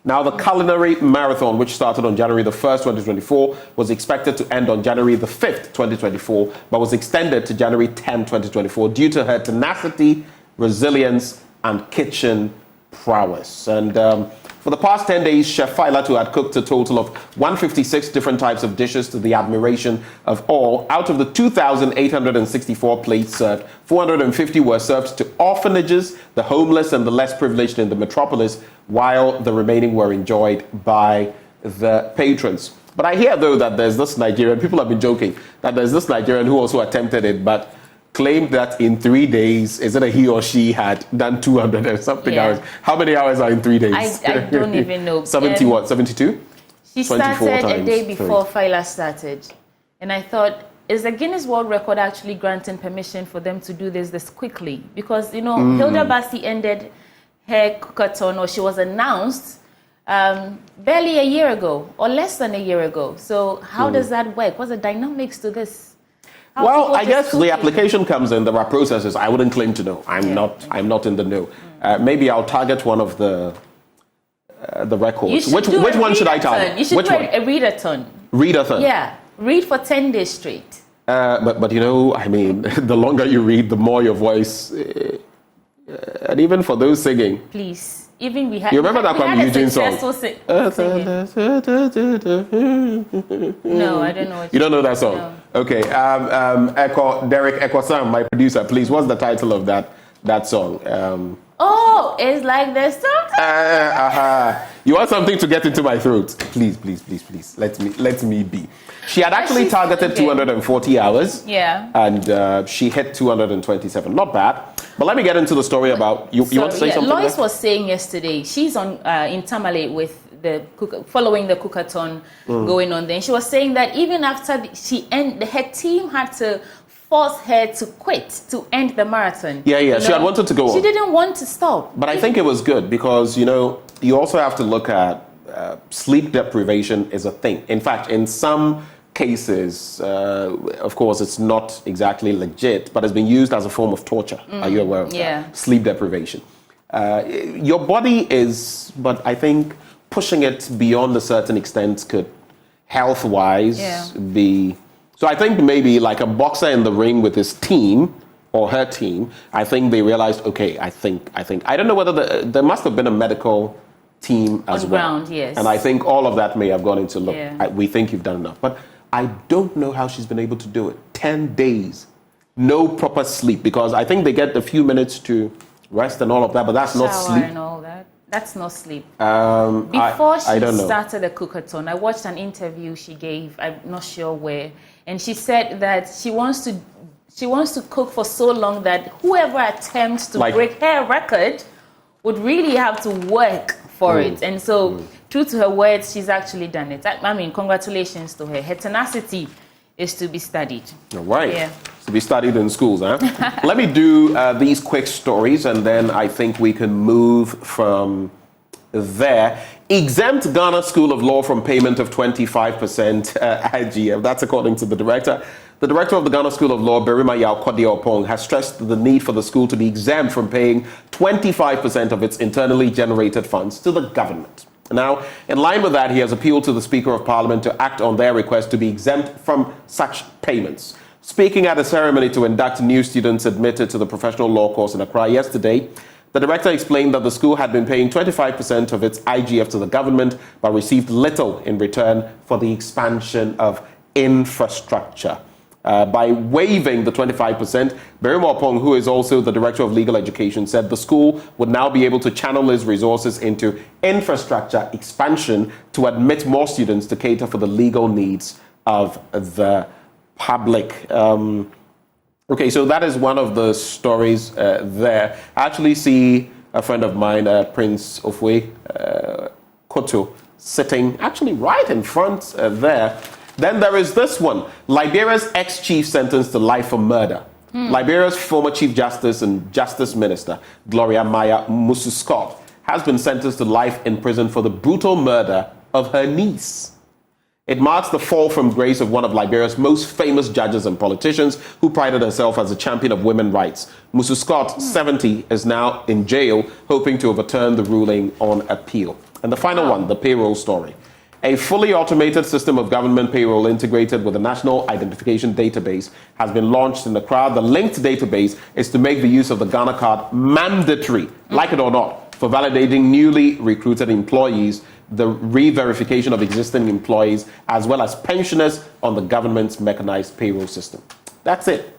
Now, the culinary marathon, which started on January the 1st, 2024, was expected to end on January the 5th, 2024, but was extended to January 10, 2024, due to her tenacity, resilience, and kitchen prowess. And for the past 10 days, Chef Failatu had cooked a total of 156 different types of dishes to the admiration of all. Out of the 2,864 plates served, 450 were served to orphanages, the homeless, and the less privileged in the metropolis, while the remaining were enjoyed by the patrons. But I hear, though, that there's this Nigerian, people have been joking, that there's this Nigerian who also attempted it, but claimed that in 3 days, is it a he or she had done 200 and something hours? How many hours are in 3 days? I don't even know. 72? She started a day before Faila started. And I thought, is the Guinness World Record actually granting permission for them to do this quickly? Because, Hilda Basi ended her cookathon, or she was announced barely a year ago, or less than a year ago. So how does that work? What's the dynamics to this? Well, I guess the application comes in. There are processes. I wouldn't claim to know. I'm not in the know. Maybe I'll target one of the records. Which one should I target? You should do a readathon. Readathon. Yeah, read for 10 days straight. But the longer you read, the more your voice, and even for those singing. Please. Even we had. You remember that Kwam Eugene song? No, I don't know. You don't know that song? No. Okay. Derek Ekwasam, my producer, please. What's the title of that that song. Oh, it's like the song. You want something to get into my throat? Please. Let me be. She had actually targeted 240 hours. Yeah. And she hit 227. Not bad. But let me get into the story about you. You want to say something? Lois was saying yesterday she's on in Tamale with following the cookathon going on there. And she was saying that even after her team had to force her to quit to end the marathon. Yeah. She had wanted to go on. She didn't want to stop. But I think it was good because, you also have to look at sleep deprivation is a thing. In fact, in some cases, of course, it's not exactly legit, but it's been used as a form of torture. Are you aware of that? Sleep deprivation. Your body is, but I think pushing it beyond a certain extent could, health-wise, be... So I think maybe like a boxer in the ring with his team or her team, I think they realized, okay, I think. I don't know whether there must have been a medical team as well. On ground, yes. And I think all of that may have gone into, look, Yeah. we think you've done enough. But I don't know how she's been able to do it. 10 days, no proper sleep, because I think they get a few minutes to rest and all of that, but that's not Shower sleep. and all that. That's not sleep. I Before she don't know. started the cookathon, I watched an interview she gave, I'm not sure where, and she said that she wants to cook for so long that whoever attempts to break her record would really have to work for it. And so, true to her words, she's actually done it. I mean, congratulations to her. Her tenacity is to be studied. All right. Yeah. To be studied in schools, huh? Let me do these quick stories, and then I think we can move from there. Exempt Ghana School of Law from payment of 25% IGF. That's according to the director. The director of the Ghana School of Law, Berima Yaw-Kwadi-Opong, has stressed the need for the school to be exempt from paying 25% of its internally generated funds to the government. Now, in line with that, he has appealed to the Speaker of Parliament to act on their request to be exempt from such payments. Speaking at a ceremony to induct new students admitted to the professional law course in Accra yesterday, the director explained that the school had been paying 25% of its IGF to the government, but received little in return for the expansion of infrastructure. By waiving the 25%, Berima Opong, who is also the Director of Legal Education, said the school would now be able to channel its resources into infrastructure expansion to admit more students to cater for the legal needs of the public. Okay, so that is one of the stories there. I actually see a friend of mine, Prince Ofwe Koto, sitting actually right in front there. Then there is this one. Liberia's ex-chief sentenced to life for murder. Liberia's former Chief Justice and Justice Minister, Gloria Maya Musu-Scott, has been sentenced to life in prison for the brutal murder of her niece. It marks the fall from grace of one of Liberia's most famous judges and politicians who prided herself as a champion of women's rights. Musu-Scott, 70, is now in jail, hoping to overturn the ruling on appeal. And the final one, the payroll story. A fully automated system of government payroll integrated with a national identification database has been launched in Accra. The linked database is to make the use of the Ghana card mandatory, like it or not, for validating newly recruited employees, the re-verification of existing employees, as well as pensioners on the government's mechanized payroll system. That's it.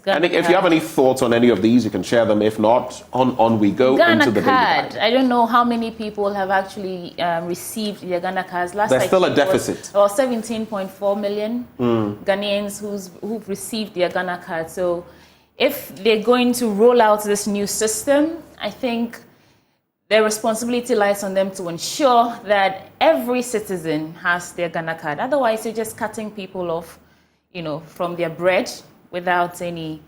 And if you have any thoughts on any of these, you can share them. If not, on we go Ghana into the card. daily. I don't know how many people have actually received their Ghana cards. There's still a deficit. Or 17.4 million Ghanaians who've received their Ghana card. So if they're going to roll out this new system, I think their responsibility lies on them to ensure that every citizen has their Ghana card. Otherwise, you're just cutting people off, from their bread without any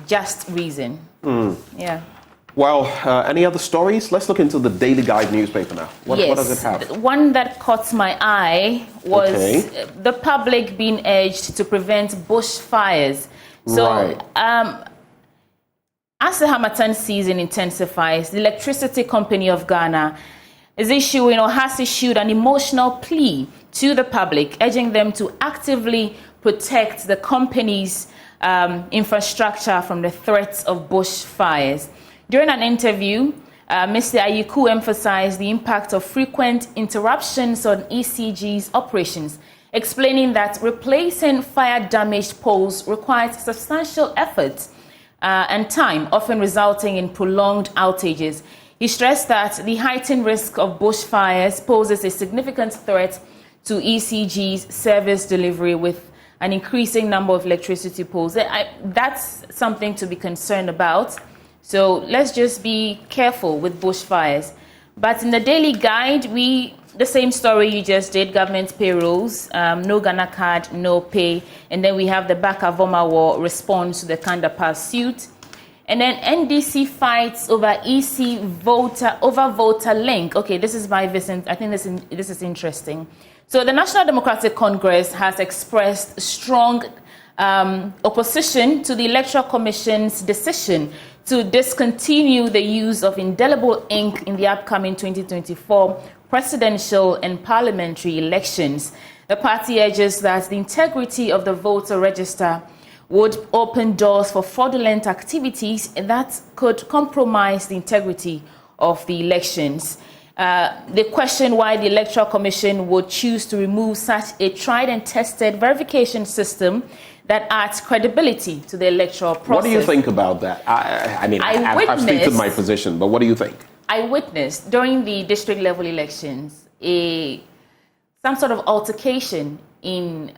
just reason. Yeah. Well, any other stories? Let's look into the Daily Guide newspaper now. What does it have? One that caught my eye was the public being urged to prevent bushfires. So, as the Harmattan season intensifies, the Electricity Company of Ghana has issued an emotional plea to the public, urging them to actively protect the company's infrastructure from the threats of bushfires. During an interview, Mr. Ayiku emphasized the impact of frequent interruptions on ECG's operations, explaining that replacing fire-damaged poles requires substantial effort and time, often resulting in prolonged outages. He stressed that the heightened risk of bushfires poses a significant threat to ECG's service delivery with an increasing number of electricity poles. That's something to be concerned about. So let's just be careful with bushfires. But in the daily guide, the same story you just did, government payrolls, no Ghana card, no pay. And then we have the Baka Voma War response to the Kanda Pass suit. And then NDC fights over EC voter link. Okay, this is my vision. I think this is interesting. So the National Democratic Congress has expressed strong opposition to the Electoral Commission's decision to discontinue the use of indelible ink in the upcoming 2024 presidential and parliamentary elections. The party urges that the integrity of the voter register would open doors for fraudulent activities that could compromise the integrity of the elections. They question why the Electoral Commission would choose to remove such a tried and tested verification system that adds credibility to the electoral process. What do you think about that? I've stated my position, but what do you think? I witnessed during the district level elections some sort of altercation in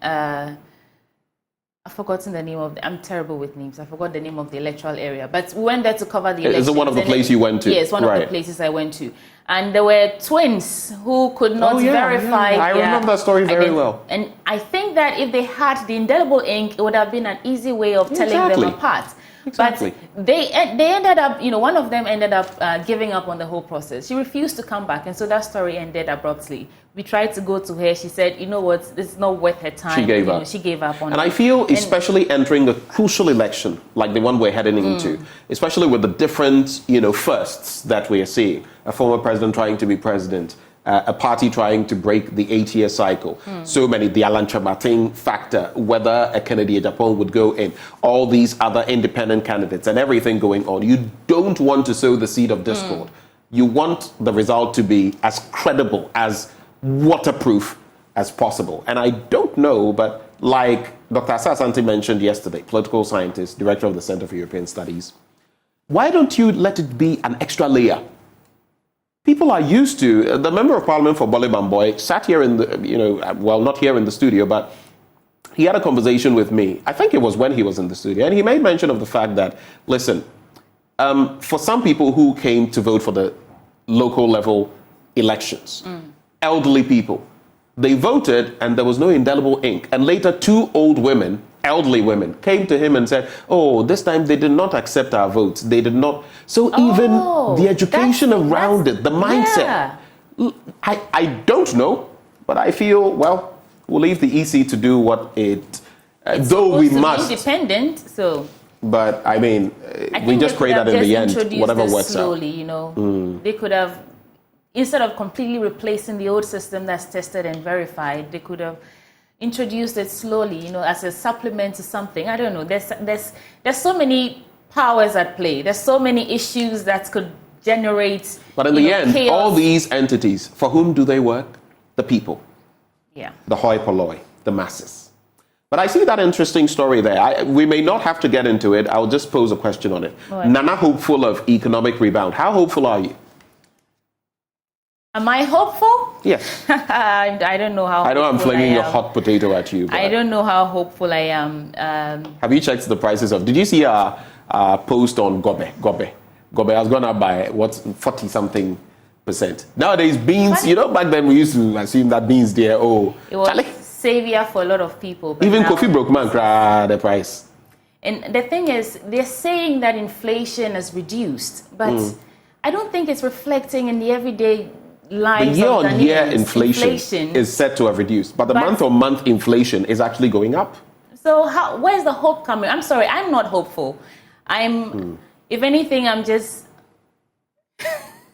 I've forgotten the name of I'm terrible with names. I forgot the name of the electoral area. But we went there to cover the elections. Is it one of the places you went to? Yes, one of the places I went to. And there were twins who could not verify. I remember that story very well. And I think that if they had the indelible ink, it would have been an easy way of telling them apart. Exactly. But they ended up, one of them ended up giving up on the whole process. She refused to come back. And so that story ended abruptly. We tried to go to her. She said, you know what, it's not worth her time. She gave up. She gave up on it. And I feel, especially entering a crucial election, like the one we're heading into, especially with the different, firsts that we are seeing, a former president trying to be president, a party trying to break the 8-year cycle. So many, the Alan Chamating factor, whether a Kennedy Japan would go in, all these other independent candidates and everything going on. You don't want to sow the seed of discord. You want the result to be as credible, as waterproof as possible. And I don't know, but like Dr. Asante mentioned yesterday, political scientist, director of the Center for European Studies, why don't you let it be an extra layer? People are used to, the Member of Parliament for Bole Bamboy sat here in the, not here in the studio, but he had a conversation with me. I think it was when he was in the studio. And he made mention of the fact that, listen, for some people who came to vote for the local level elections, elderly people, they voted and there was no indelible ink. And later, two old women, elderly women, came to him and said, oh, this time they did not accept our votes. They did not. So even the education around it, the mindset, I don't know, but I feel, well, we'll leave the EC to do what it, though we must. Independent, so. But I mean, we just pray that in the end, whatever works slowly, they could have, instead of completely replacing the old system that's tested and verified, they could have introduced it slowly, as a supplement to something. I don't know. There's so many powers at play. There's so many issues that could generate. But in the end, chaos. All these entities, for whom do they work? The people. Yeah. The hoi polloi, the masses. But I see that interesting story there. We may not have to get into it. I'll just pose a question on it. Right. Nana hopeful of economic rebound. How hopeful are you? Am I hopeful? Yes. I don't know how. I know I'm flinging a hot potato at you. I don't know how hopeful I am. Have you checked the prices of? Did you see our post on Gobe? Gobe has gone up by 40-something%. Nowadays, beans. Back then we used to assume that beans there. Oh, it was savior for a lot of people. But even coffee broke man the price. And the thing is, they're saying that inflation has reduced, but I don't think it's reflecting in the everyday lives. The year-on-year inflation is said to have reduced, but the month-on-month inflation is actually going up. So where's the hope coming? I'm sorry, I'm not hopeful. If anything, I'm just...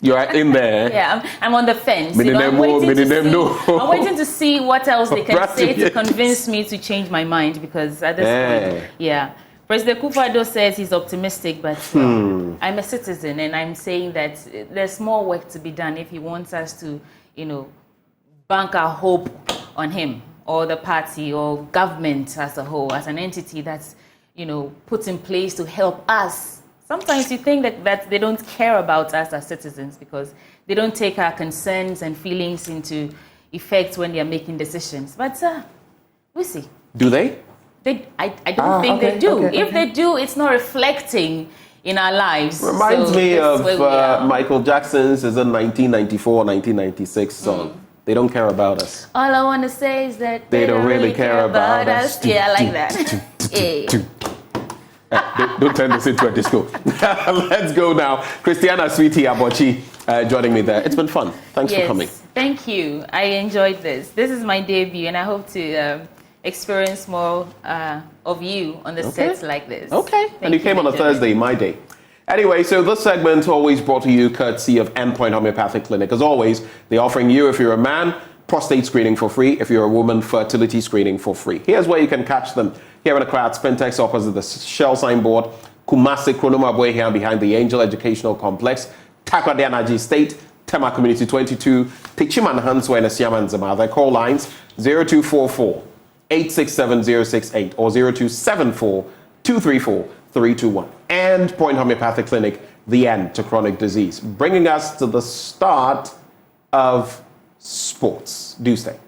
You're in there. Yeah, I'm on the fence. I'm waiting to see what else they can say to convince me to change my mind, because at this point, President Kufuor says he's optimistic, but I'm a citizen and I'm saying that there's more work to be done if he wants us to, bank our hope on him or the party or government as a whole, as an entity that's, put in place to help us. Sometimes you think that they don't care about us as citizens because they don't take our concerns and feelings into effect when they are making decisions. But we'll see. Do they? I don't think they do. If they do, it's not reflecting in our lives. Reminds me of Michael Jackson's 1994, 1996 song. They don't care about us. All I want to say is that they don't really care about us. Yeah, I like that. Don't turn this into a disco. Let's go now. Christiana Sweetie Abochi joining me there. It's been fun. Thanks for coming. Thank you. I enjoyed this. This is my debut, and I hope to experience more of you on the sets like this. Okay. And you came on a Thursday, my day. Anyway, so this segment always brought to you courtesy of Endpoint Homeopathic Clinic. As always, they're offering you, if you're a man, prostate screening for free. If you're a woman, fertility screening for free. Here's where you can catch them. Here in Accra at Spintex opposite the Shell signboard, Kumasi Kronoma Boy here behind the Angel Educational Complex, Takrady Energy State, Tema Community 22, Pichiman Hanswa and Asiaman Zama. Their call lines 0244 867 068 or 0274 234 321. Endpoint Homeopathic Clinic, the end to chronic disease. Bringing us to the start of sports. Do stay.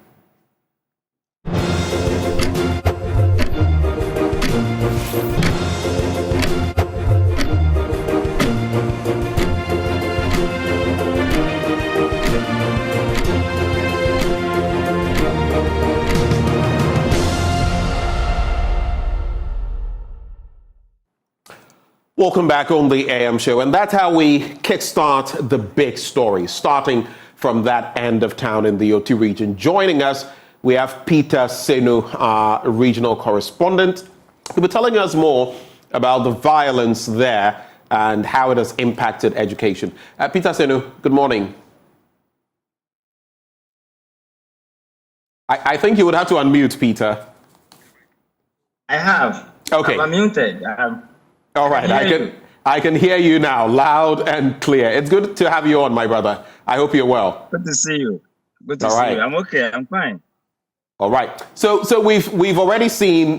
Welcome back on the AM show, and that's how we kickstart the big story, starting from that end of town in the OT region. Joining us, we have Peter Senu, our regional correspondent. He'll be telling us more about the violence there and how it has impacted education. Peter Senu, good morning. I think you would have to unmute, Peter. I have. Okay. I'm unmuted. All right, I can hear you now, loud and clear. It's good to have you on, my brother. I hope you're well. Good to see you. Good to see you. I'm okay. I'm fine. All right. So we've already seen,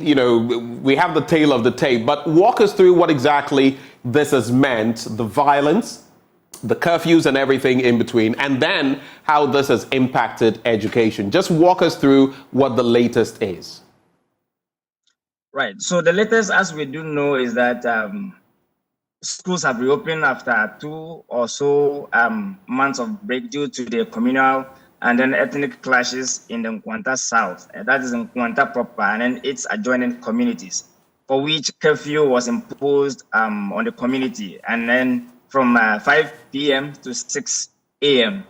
we have the tale of the tape, but walk us through what exactly this has meant, the violence, the curfews and everything in between, and then how this has impacted education. Just walk us through what the latest is. Right. So the latest, as we do know, is that schools have reopened after 2 or so months of break due to the communal and then ethnic clashes in the Kwanta South. That is in Kwanta proper and then its adjoining communities, for which curfew was imposed on the community, and then from 5 p.m. to 6 a.m.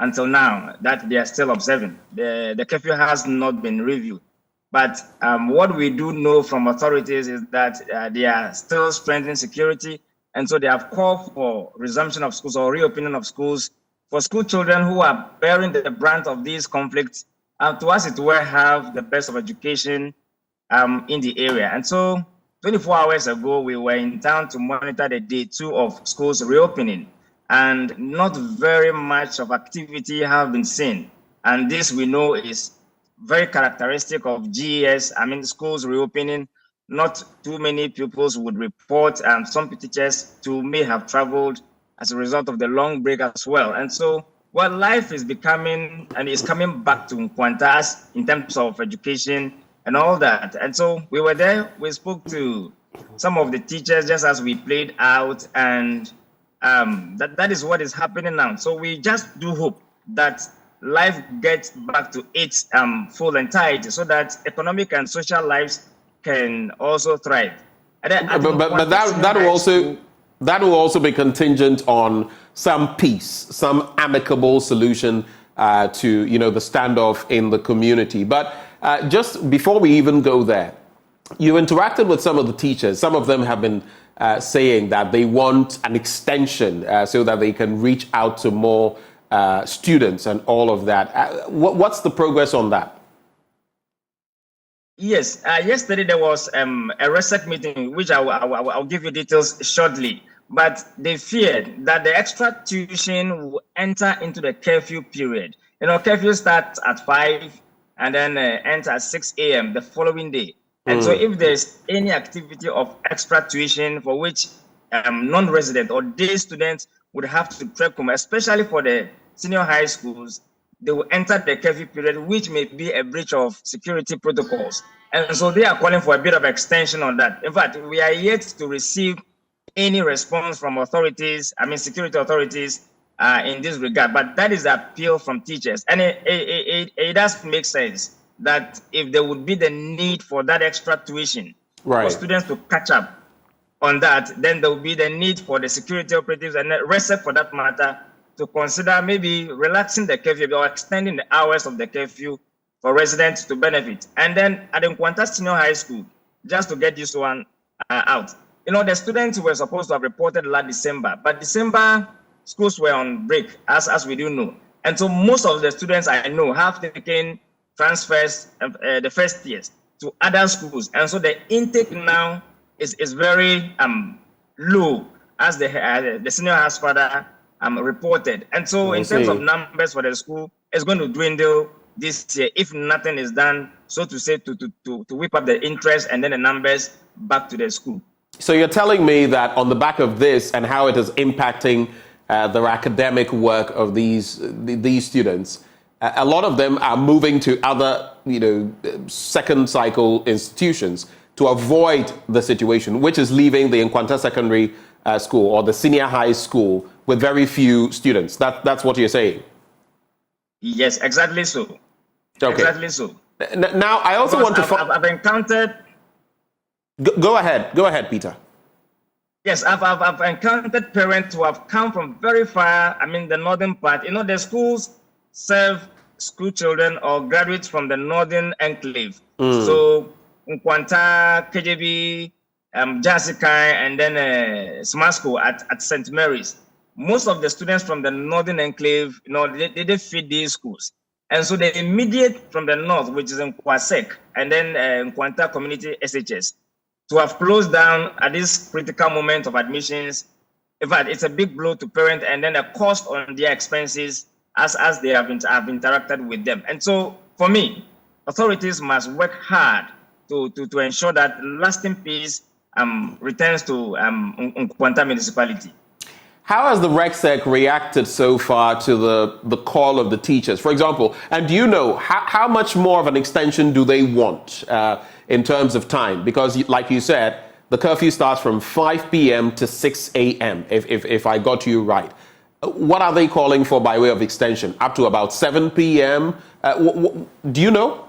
until now that they are still observing. The curfew has not been reviewed. But what we do know from authorities is that they are still strengthening security. And so they have called for resumption of schools or reopening of schools for school children who are bearing the brunt of these conflicts. To us, it will have the best of education in the area. And so 24 hours ago, we were in town to monitor the day 2 of schools reopening. And not very much of activity have been seen. And this we know is very characteristic of GES. Schools reopening, not too many pupils would report, and some teachers too may have traveled as a result of the long break as well. And so, life is becoming and is coming back to Kwanta in terms of education and all that. And so we were there, we spoke to some of the teachers just as we played out, and that is what is happening now. So we just do hope that life gets back to its full entirety so that economic and social lives can also thrive. But that will also be contingent on some peace, some amicable solution to the standoff in the community. But just before we even go there, you interacted with some of the teachers. Some of them have been saying that they want an extension so that they can reach out to more students and all of that. What's the progress on that? Yes, yesterday there was a RESEC meeting, which I'll give you details shortly. But they feared that the extra tuition will enter into the curfew period. Curfew starts at 5 and then ends at 6 a.m. the following day. And so if there's any activity of extra tuition for which non-resident or day students would have to trek home, especially for the senior high schools, they will enter the curfew period, which may be a breach of security protocols. And so they are calling for a bit of extension on that. In fact, we are yet to receive any response from authorities, security authorities, in this regard. But that is the appeal from teachers. And it does make sense that if there would be the need for that extra tuition for students to catch up on that, then there will be the need for the security operatives and the RESEC, for that matter, to consider maybe relaxing the curfew or extending the hours of the curfew for residents to benefit. And then at the Kwanta Senior High School, just to get this one out, the students were supposed to have reported last December, but December schools were on break, as we do know. And so most of the students I know have taken transfers the first years to other schools. And so the intake now is very low, as the senior house father reported. And so in terms of numbers for the school, it's going to dwindle this year if nothing is done, so to say, to whip up the interest and then the numbers back to the school. So you're telling me that on the back of this and how it is impacting the academic work of these students, a lot of them are moving to other, second cycle institutions to avoid the situation, which is leaving the Kwanta Secondary School or the senior high school with very few students. That's what you're saying? Yes, exactly so. Okay. Exactly so. Now, I also want to... I've encountered... Go ahead, Peter. Yes, I've encountered parents who have come from very far, the northern part. The schools serve school children or graduates from the northern enclave. So, Kwanta, KJB, Jasikai, and then Smart School at St. Mary's. Most of the students from the northern enclave, they feed these schools. And so the immediate from the north, which is in Kwasek, and then Kwanta Community SHS, to have closed down at this critical moment of admissions, in fact, it's a big blow to parents and then a cost on their expenses as they have interacted with them. And so, for me, authorities must work hard to ensure that lasting peace returns to Kwanta municipality. How has the RESEC reacted so far to the call of the teachers? For example, and do you know how much more of an extension do they want in terms of time? Because like you said, the curfew starts from 5 p.m. to 6 a.m., if I got you right. What are they calling for by way of extension? Up to about 7 p.m.? Do you know?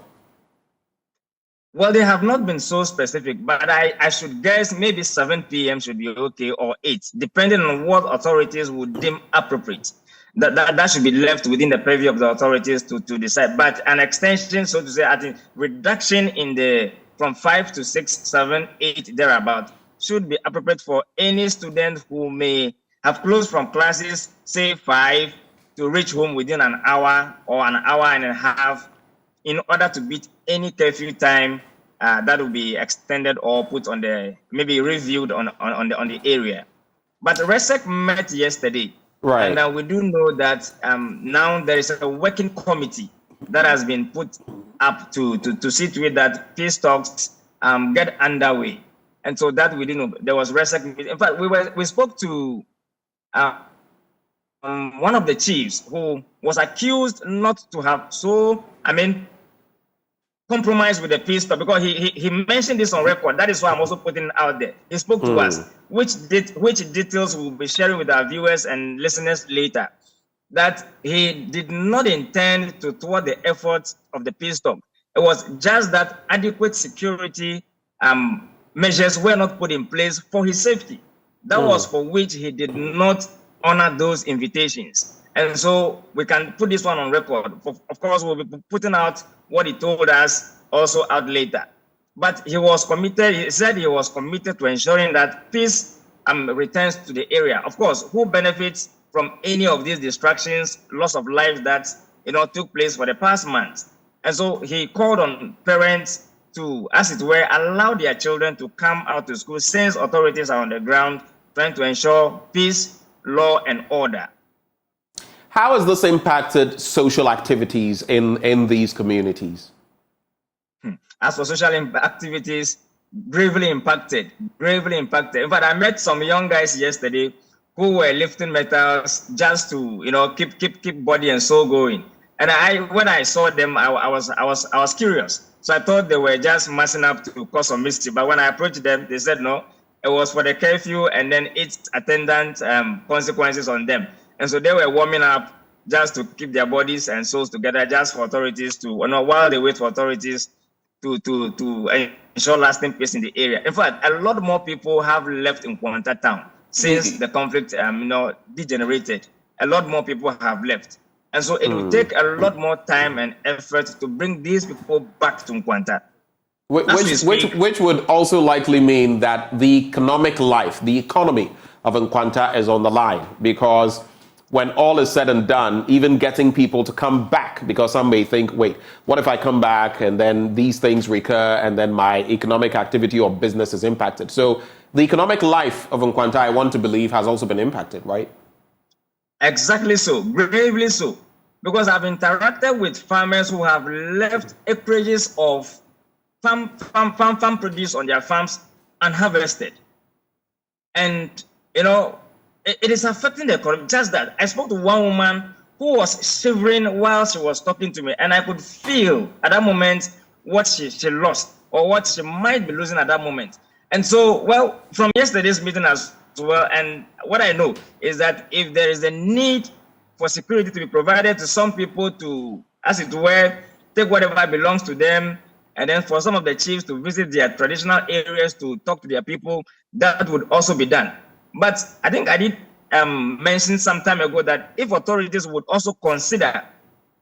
Well, they have not been so specific, but I should guess maybe 7 p.m. should be okay, or 8, depending on what authorities would deem appropriate. That should be left within the purview of the authorities to decide. But an extension, so to say, I think reduction in from 5 to 6, 7, 8, thereabout, should be appropriate for any student who may have closed from classes, say 5, to reach home within an hour or an hour and a half, in order to beat any curfew time that will be extended or put on maybe reviewed on the area. But RESEC met yesterday, right? And we do know that now there is a working committee that has been put up to see to it that peace talks get underway. And so that we didn't know. There was RESEC meeting. In fact, we spoke to one of the chiefs who was accused not to have compromised with the peace talk, because he mentioned this on record. That is why I'm also putting it out there. He spoke to us, which details we'll be sharing with our viewers and listeners later, that he did not intend to thwart the efforts of the peace talk. It was just that adequate security measures were not put in place for his safety. That was for which he did not honor those invitations. And so we can put this one on record. Of course, we'll be putting out what he told us also out later. But he was committed, he said he was committed to ensuring that peace returns to the area. Of course, who benefits from any of these distractions, loss of life that took place for the past months? And so he called on parents to, as it were, allow their children to come out to school since authorities are on the ground trying to ensure peace, law, and order. How has this impacted social activities in these communities? As for social activities, gravely impacted. In fact, I met some young guys yesterday who were lifting metals just to, keep body and soul going. And when I saw them, I was curious. So I thought they were just massing up to cause some mischief. But when I approached them, they said no, it was for the curfew and then its attendant consequences on them. And so they were warming up just to keep their bodies and souls together, just for authorities to, while they wait for authorities to ensure lasting peace in the area. In fact, a lot more people have left in Kwanta town since the conflict, degenerated. A lot more people have left. And so it will take a lot more time and effort to bring these people back to Kwanta. Which would also likely mean that the economic life, the economy of Kwanta is on the line, because when all is said and done, even getting people to come back, because some may think, wait, what if I come back and then these things recur and then my economic activity or business is impacted? So the economic life of Kwanta, I want to believe, has also been impacted, right? Exactly so, gravely so. Because I've interacted with farmers who have left acreages of farm produce on their farms unharvested. And, it is affecting the economy. Just that. I spoke to one woman who was shivering while she was talking to me, and I could feel at that moment what she lost or what she might be losing at that moment. And so, well, from yesterday's meeting as well, and what I know is that if there is a need for security to be provided to some people to, as it were, take whatever belongs to them, and then for some of the chiefs to visit their traditional areas to talk to their people, that would also be done. But I think I did mention some time ago that if authorities would also consider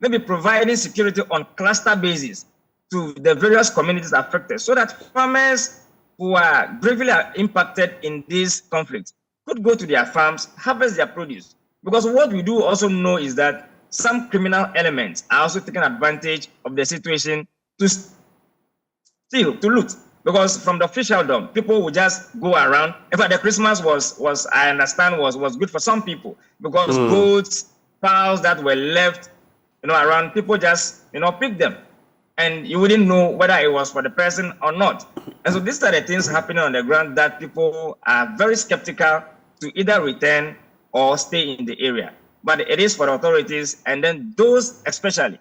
maybe providing security on cluster basis to the various communities affected, so that farmers who are gravely impacted in these conflicts could go to their farms, harvest their produce. Because what we do also know is that some criminal elements are also taking advantage of the situation to steal, to loot. Because from the officialdom, people would just go around. In fact, the Christmas was I understand, was good for some people, because goats, fowls that were left, around, people just, pick them. And you wouldn't know whether it was for the person or not. And so these are the things happening on the ground that people are very skeptical to either return or stay in the area. But it is for the authorities and then those especially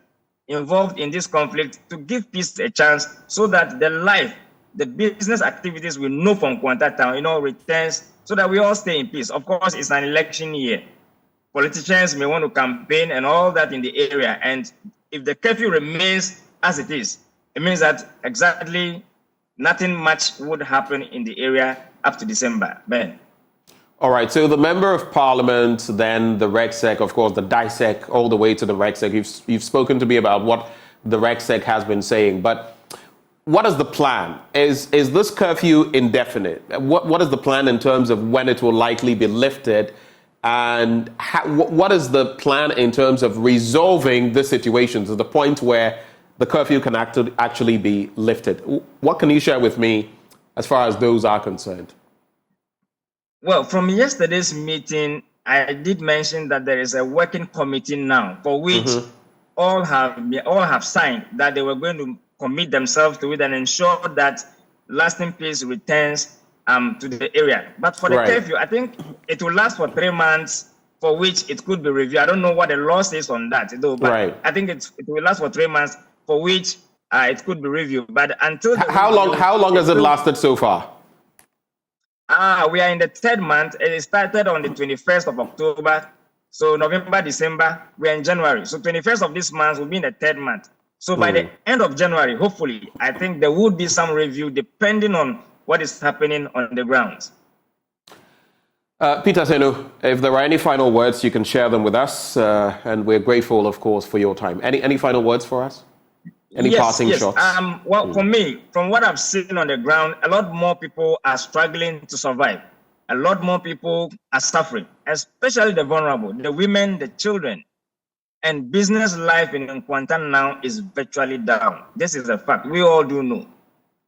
involved in this conflict to give peace a chance, so that the business activities we know from Kwanta town, returns, so that we all stay in peace. Of course, it's an election year. Politicians may want to campaign and all that in the area. And if the curfew remains as it is, it means that exactly nothing much would happen in the area up to December. Ben. All right, so the Member of Parliament, then the RegSec, of course, the DISEC, all the way to the RegSec. You've spoken to me about what the RegSec has been saying, but what is the plan? Is this curfew indefinite? What is the plan in terms of when it will likely be lifted? And what is the plan in terms of resolving this situation to the point where the curfew can actually be lifted? What can you share with me as far as those are concerned? Well, from yesterday's meeting, I did mention that there is a working committee now for which all have signed that they were going to commit themselves to it and ensure that lasting peace returns to the area. But for the curfew, I think it will last for 3 months, for which it could be reviewed. I don't know what the law says on that, though, but I think it will last for 3 months, for which it could be reviewed. But until how long has it lasted so far? We are in the 3rd month. It started on the 21st of October. So November, December, we are in January. So 21st of this month will be in the 3rd month. So by the end of January, hopefully, I think there would be some review depending on what is happening on the ground. Peter Senu, if there are any final words, you can share them with us. And we're grateful, of course, for your time. Any final words for us? Any passing shots? Well, for me, from what I've seen on the ground, a lot more people are struggling to survive. A lot more people are suffering, especially the vulnerable, the women, the children. And business life in Kwanta now is virtually down. This is a fact. We all do know.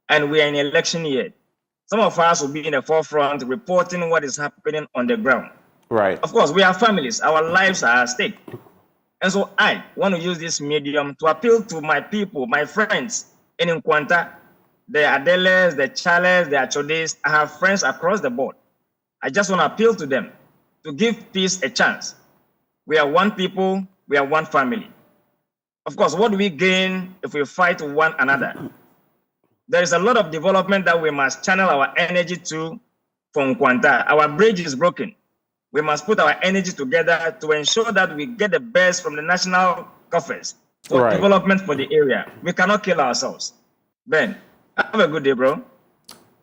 And we are in election year. Some of us will be in the forefront reporting what is happening on the ground. Right. Of course, we are families. Our lives are at stake. And so I want to use this medium to appeal to my people, my friends, And in Kwanta, the Adeles, the Charles, the Achodes, I have friends across the board. I just want to appeal to them to give peace a chance. We are one people, we are one family. Of course, what do we gain if we fight one another? There is a lot of development that we must channel our energy to from Kwanta. Our bridge is broken. We must put our energy together to ensure that we get the best from the national coffers for development for the area. We cannot kill ourselves. Ben, have a good day, bro.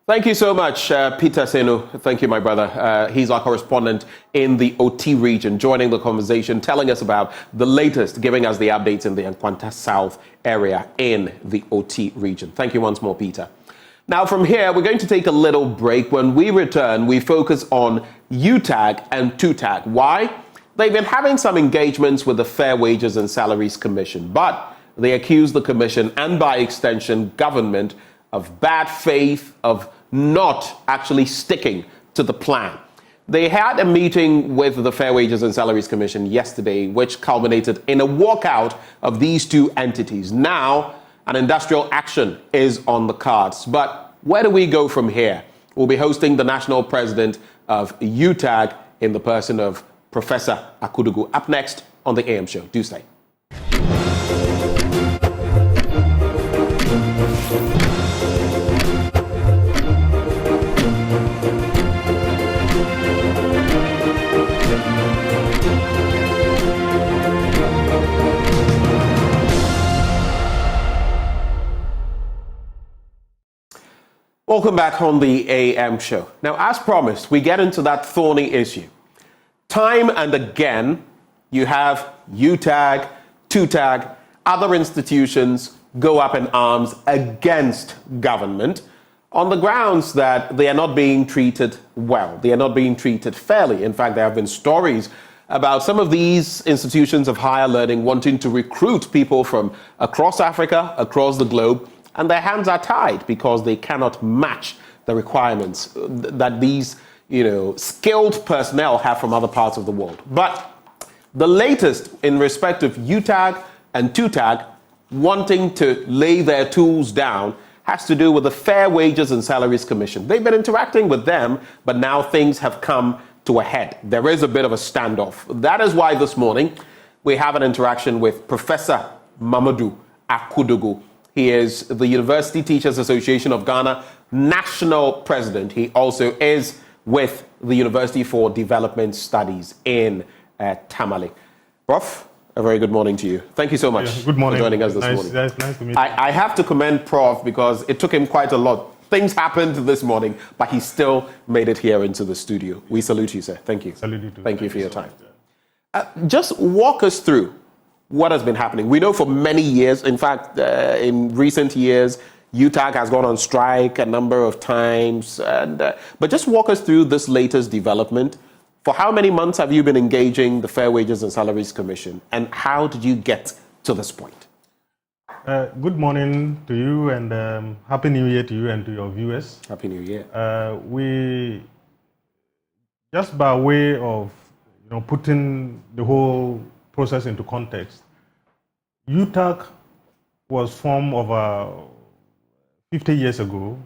Thank you so much, Peter Senu. Thank you, my brother. He's our correspondent in the OT region, joining the conversation, telling us about the latest, giving us the updates in the Kwanta South area in the OT region. Thank you once more, Peter. Now, from here, we're going to take a little break. When we return, we focus on UTAG and TUTAG. Why? They've been having some engagements with the Fair Wages and Salaries Commission, but they accuse the commission and, by extension, government of bad faith, of not actually sticking to the plan. They had a meeting with the Fair Wages and Salaries Commission yesterday, which culminated in a walkout of these two entities. Now, an industrial action is on the cards. But where do we go from here? We'll be hosting the national president of UTAG in the person of Professor Akudugu. Up next on the AM show. Do stay. Welcome back on the AM show. Now, as promised, we get into that thorny issue. Time and again, you have UTAG, TUTAG, other institutions go up in arms against government on the grounds that they are not being treated well. They are not being treated fairly. In fact, there have been stories about some of these institutions of higher learning wanting to recruit people from across Africa, across the globe, and their hands are tied because they cannot match the requirements that these, skilled personnel have from other parts of the world. But the latest in respect of UTAG and TUTAG wanting to lay their tools down has to do with the Fair Wages and Salaries Commission. They've been interacting with them, but now things have come to a head. There is a bit of a standoff. That is why this morning we have an interaction with Professor Mamadou Akudugu. He is the University Teachers Association of Ghana national president. He also is with the University for Development Studies in Tamale. Prof, a very good morning to you. Thank you so much good morning. For joining us this morning. Nice to meet you. I have to commend Prof because it took him quite a lot. Things happened this morning, but he still made it here into the studio. We salute you, sir. Thank you. Salute you too. Thank you for your time. Just walk us through what has been happening. We know for many years, in fact, in recent years, UTAG has gone on strike a number of times. But just walk us through this latest development. For how many months have you been engaging the Fair Wages and Salaries Commission? And how did you get to this point? Good morning to you and Happy New Year to you and to your viewers. Happy New Year. We, just by way of putting the whole process into context, UTAG was formed over 50 years ago,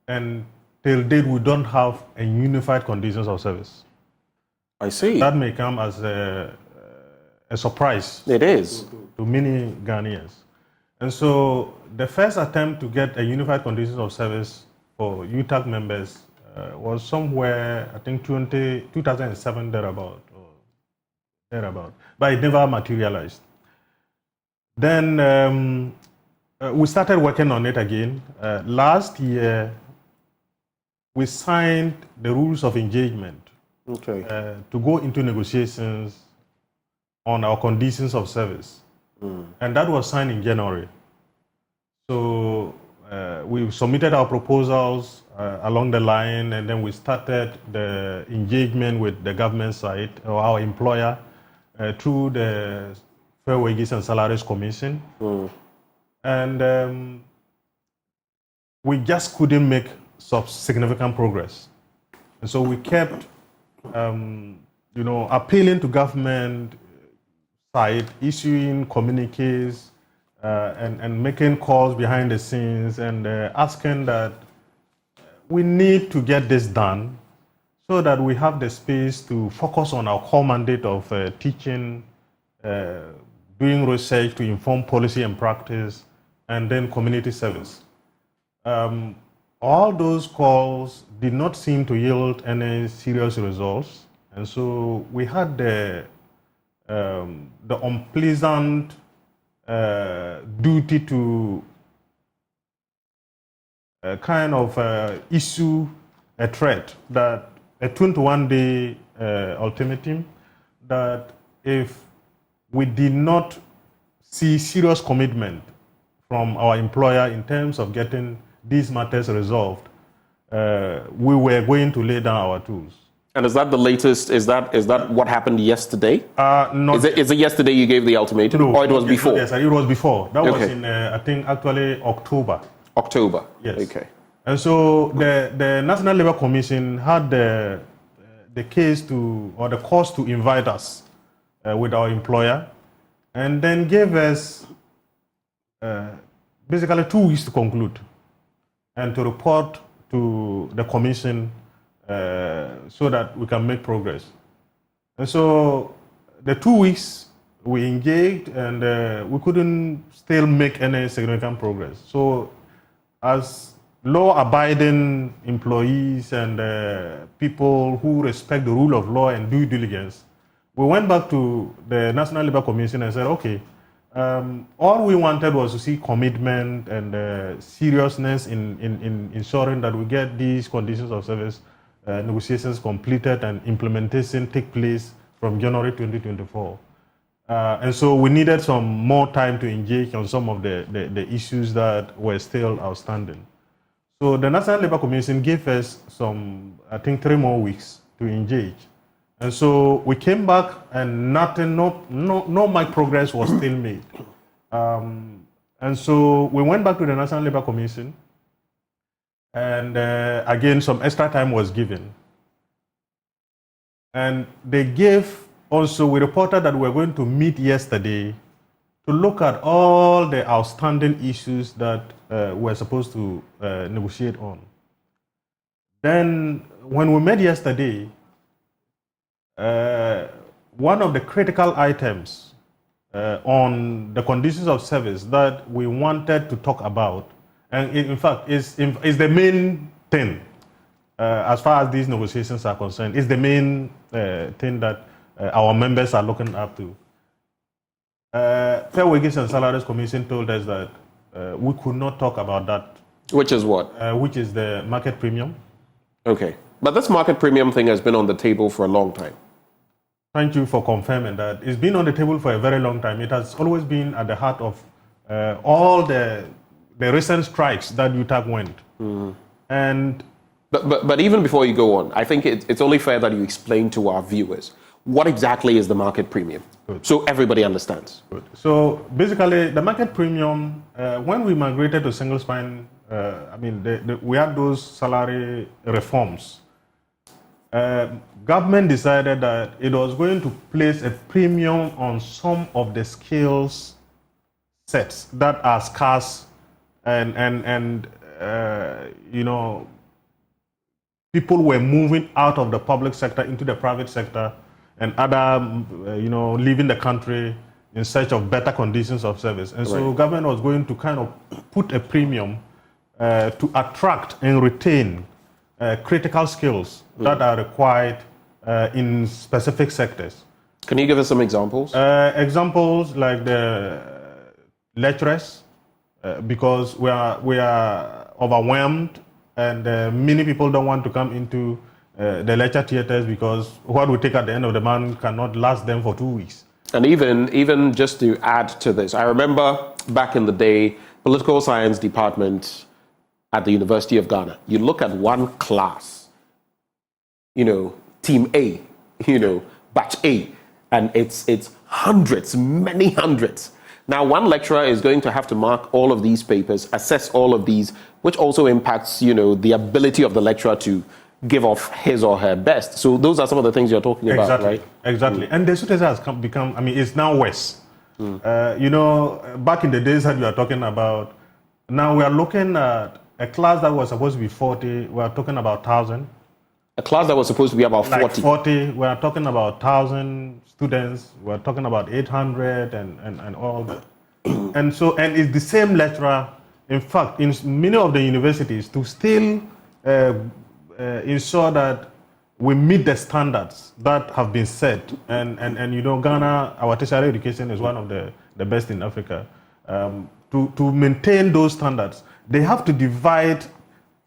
and till date we don't have a unified conditions of service. I see. That may come as a surprise. It is. To many Ghanaians. And so the first attempt to get a unified conditions of service for UTAG members was somewhere, I think 2007 thereabout. But it never materialized. Then we started working on it again. Last year, we signed the rules of engagement to go into negotiations on our conditions of service. And that was signed in January. So we submitted our proposals along the line, and then we started the engagement with the government side or our employer through the Fair Wages and Salaries Commission. And we just couldn't make significant progress. And so we kept, appealing to government side, issuing communiques, and making calls behind the scenes and asking that we need to get this done so that we have the space to focus on our core mandate of teaching, doing research to inform policy and practice, and then community service. All those calls did not seem to yield any serious results, and so we had the unpleasant duty to kind of issue a threat, that a 21-day ultimatum, that if we did not see serious commitment from our employer in terms of getting these matters resolved, we were going to lay down our tools. And is that the latest? Is that what happened yesterday? Not is it yesterday you gave the ultimatum, no, or it was before? Yes, it was before. That Okay. was in, I think, actually October. October. Yes. Okay. And so the National Labour Commission had the case to, or the cause to invite us with our employer, and then gave us basically 2 weeks to conclude and to report to the commission so that we can make progress. And so the 2 weeks we engaged, and we couldn't still make any significant progress. So as law-abiding employees and people who respect the rule of law and due diligence, we went back to the National Labour Commission and said, okay, all we wanted was to see commitment and seriousness in ensuring that we get these conditions of service negotiations completed and implementation take place from January 2024. And so we needed some more time to engage on some of the issues that were still outstanding. So the National Labour Commission gave us some, I think, 3 more weeks to engage. And so we came back and nothing, no much progress was still made. And so we went back to the National Labour Commission, and again, some extra time was given. And they gave also, we reported that we were going to meet yesterday to look at all the outstanding issues that we're supposed to negotiate on. Then, when we met yesterday, one of the critical items on the conditions of service that we wanted to talk about, and in fact is the main thing as far as these negotiations are concerned, is the main thing that our members are looking up to. Fair Wages and Salaries Commission told us that we could not talk about that. Which is what? Which is the market premium. Okay. But this market premium thing has been on the table for a long time. Thank you for confirming that. It's been on the table for a very long time. It has always been at the heart of all the recent strikes that UTAG went. Mm. And but even before you go on, I think it's only fair that you explain to our viewers what exactly is the market premium. Good. So everybody understands. Good. So basically, the market premium, when we migrated to single spine, we had those salary reforms. Government decided that it was going to place a premium on some of the skills sets that are scarce and people were moving out of the public sector into the private sector, and other, leaving the country in search of better conditions of service. And so government was going to kind of put a premium to attract and retain critical skills that are required in specific sectors. Can you give us some examples? Examples like the lecturers, because we are overwhelmed, and many people don't want to come into the lecture theaters because what we take at the end of the month cannot last them for 2 weeks. And even just to add to this, I remember back in the day, political science department at the University of Ghana, you look at one class, team A, batch A, and it's hundreds, many hundreds. Now, one lecturer is going to have to mark all of these papers, assess all of these, which also impacts, the ability of the lecturer to give off his or her best. So those are some of the things you're talking about, right? Exactly. And the situation has become, it's now worse. You know, back in the days that you are talking about, now we are looking at a class that was supposed to be 40, we are talking about 1,000. A class that was supposed to be about 40. Like 40, we are talking about 1,000 students, we are talking about 800 and all that. And it's the same lecturer. In fact, in many of the universities, to still ensure that we meet the standards that have been set. And you know, Ghana, our tertiary education is one of the best in Africa. To maintain those standards, they have to divide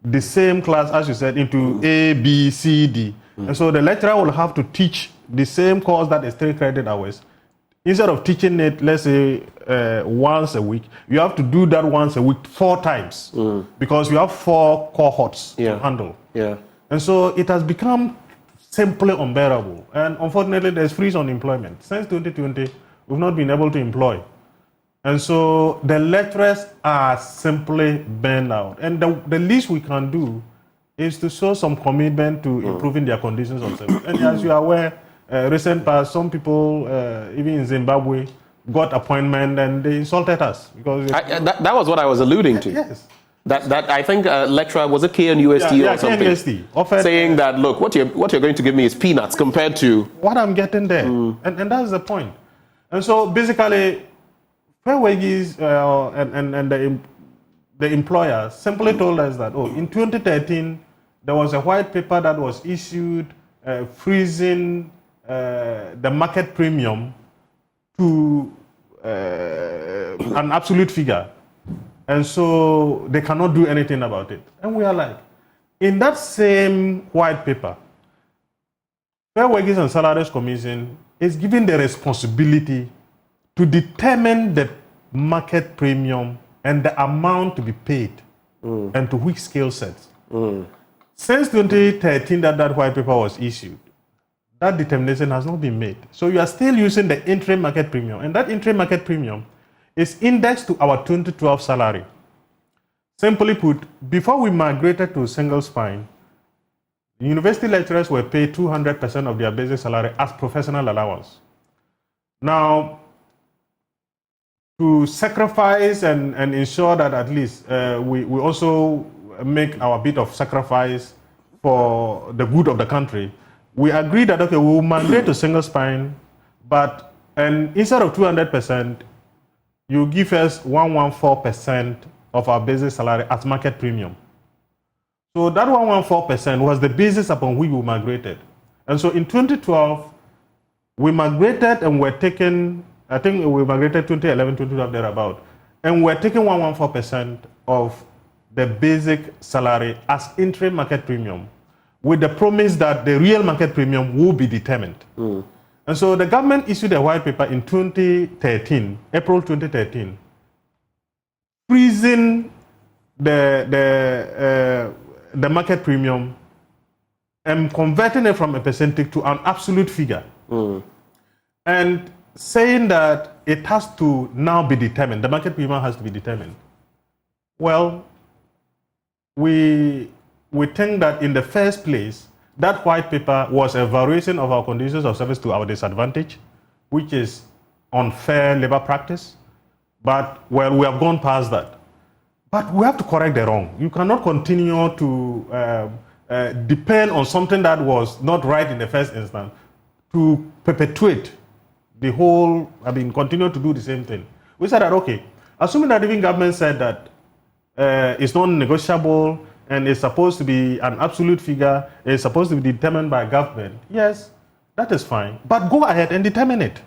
the same class, as you said, into A, B, C, D. And so the lecturer will have to teach the same course that is 3 credit hours. Instead of teaching it, let's say, once a week, you have to do that once a week 4 times because you have 4 cohorts to handle. And so it has become simply unbearable. And unfortunately, there's freeze on employment. Since 2020, we've not been able to employ. And so the lecturers are simply burned out. And the least we can do is to show some commitment to improving their conditions of service. And as you are aware, recent past, some people, even in Zimbabwe, got appointment and they insulted us. Because that was what I was alluding to. Yes. That I think lecturer, was it KNUST or something? KNUST offered, saying that, look, what you're going to give me is peanuts compared to what I'm getting there. And that's the point. And so basically, fair wages and the employer simply told us that, in 2013, there was a white paper that was issued freezing the market premium to an absolute figure. And so they cannot do anything about it. And we are like, in that same white paper, Fair Wages and Salaries Commission is given the responsibility to determine the market premium and the amount to be paid and to which skill sets. Since 2013 that white paper was issued, that determination has not been made. So you are still using the interim market premium, and that interim market premium is indexed to our 2012 salary. Simply put, before we migrated to single spine, university lecturers were paid 200% of their basic salary as professional allowance. Now, to sacrifice and ensure that at least we also make our bit of sacrifice for the good of the country, we agreed that, okay, we will migrate to single spine, and instead of 200%, you give us 114% of our basic salary as market premium. So that 114% was the basis upon which we migrated. And so in 2012, we migrated and were taking, I think we migrated 2011, 2012, thereabout, and we're taking 114% of the basic salary as interim market premium, with the promise that the real market premium will be determined. And so the government issued a white paper in 2013, April 2013, freezing the market premium and converting it from a percentage to an absolute figure. And saying that it has to now be determined, the market premium has to be determined. Well, we think that in the first place, that white paper was a variation of our conditions of service to our disadvantage, which is unfair labor practice. But, well, we have gone past that. But we have to correct the wrong. You cannot continue to depend on something that was not right in the first instance to perpetuate the whole, continue to do the same thing. We said that, okay, assuming that even government said that it's not negotiable, and it's supposed to be an absolute figure, it's supposed to be determined by government. Yes, that is fine. But go ahead and determine it.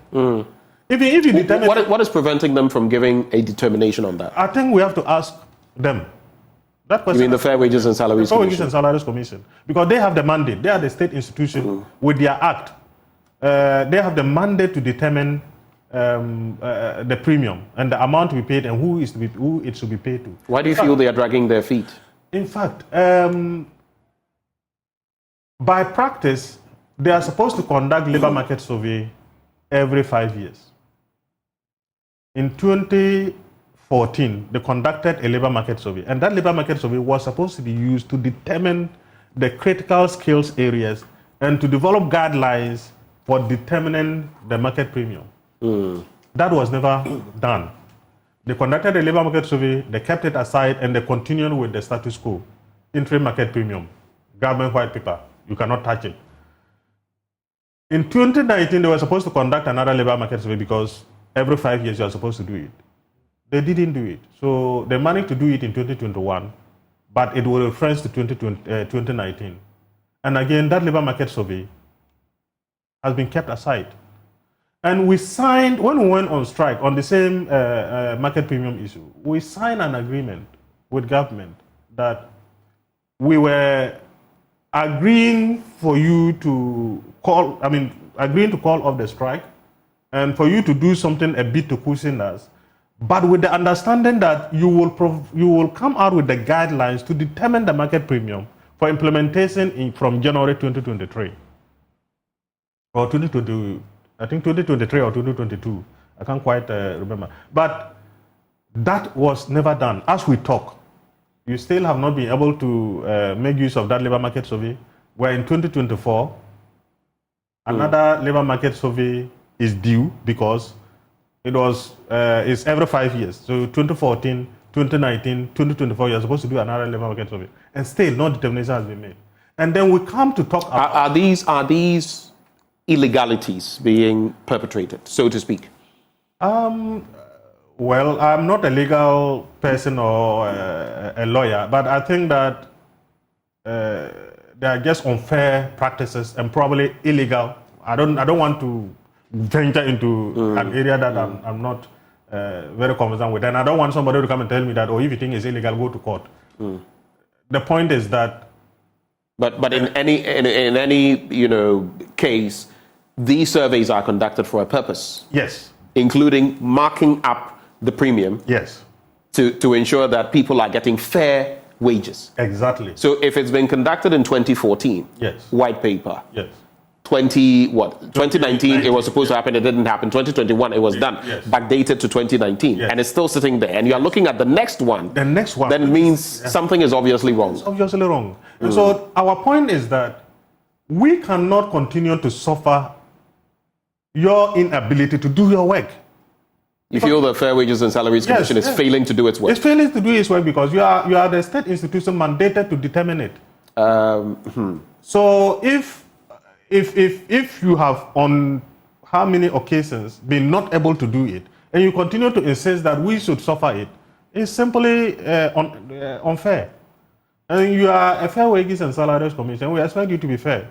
If you determine what is preventing them from giving a determination on that? I think we have to ask them. That question. You mean the Fair Wages and Salaries Commission? Fair Wages and Salaries Commission. Because they have the mandate. They are the state institution with their act. They have the mandate to determine the premium and the amount to be paid and who it should be paid to. Why do you feel they are dragging their feet? In fact, by practice, they are supposed to conduct labor market survey every 5 years. In 2014, they conducted a labor market survey, and that labor market survey was supposed to be used to determine the critical skills areas and to develop guidelines for determining the market premium. That was never done. They conducted a labor market survey, they kept it aside, and they continued with the status quo. Interim market premium, government white paper, you cannot touch it. In 2019, they were supposed to conduct another labor market survey because every 5 years you are supposed to do it. They didn't do it. So they managed to do it in 2021, but it was reference to 2019. And again, that labor market survey has been kept aside. And we signed, when we went on strike on the same market premium issue, we signed an agreement with government that we were agreeing for you to call, agreeing to call off the strike and for you to do something a bit to cushion us, but with the understanding that you will come out with the guidelines to determine the market premium for implementation from January 2023 or 2020. I think 2023 or 2022, I can't quite remember. But that was never done. As we talk, you still have not been able to make use of that labor market survey, where in 2024, another labor market survey is due because it's every 5 years. So 2014, 2019, 2024, you're supposed to do another labor market survey. And still, no determination has been made. And then we come to talk about... Are these illegalities being perpetrated, so to speak? Well, I'm not a legal person or a lawyer, but I think that they are just unfair practices and probably illegal. I don't want to venture into an area that I'm not very conversant with, and I don't want somebody to come and tell me that, oh, if you think it's illegal, go to court. The point is that. But in any case, these surveys are conducted for a purpose. Yes. Including marking up the premium. Yes. To ensure that people are getting fair wages. Exactly. So if it's been conducted in 2014, yes, white paper. Yes. 2019 it was supposed to happen, it didn't happen. 2021 it was done. Yes. Backdated to 2019, and it's still sitting there. And you are looking at the next one. The next one. Then it means something is obviously wrong. It's obviously wrong. And so our point is that we cannot continue to suffer your inability to do your work. You feel the Fair Wages and Salaries Commission is failing to do its work? It's failing to do its work because you are the state institution mandated to determine it. So if you have on how many occasions been not able to do it, and you continue to insist that we should suffer it, it's simply unfair. And you are a Fair Wages and Salaries Commission, we expect you to be fair.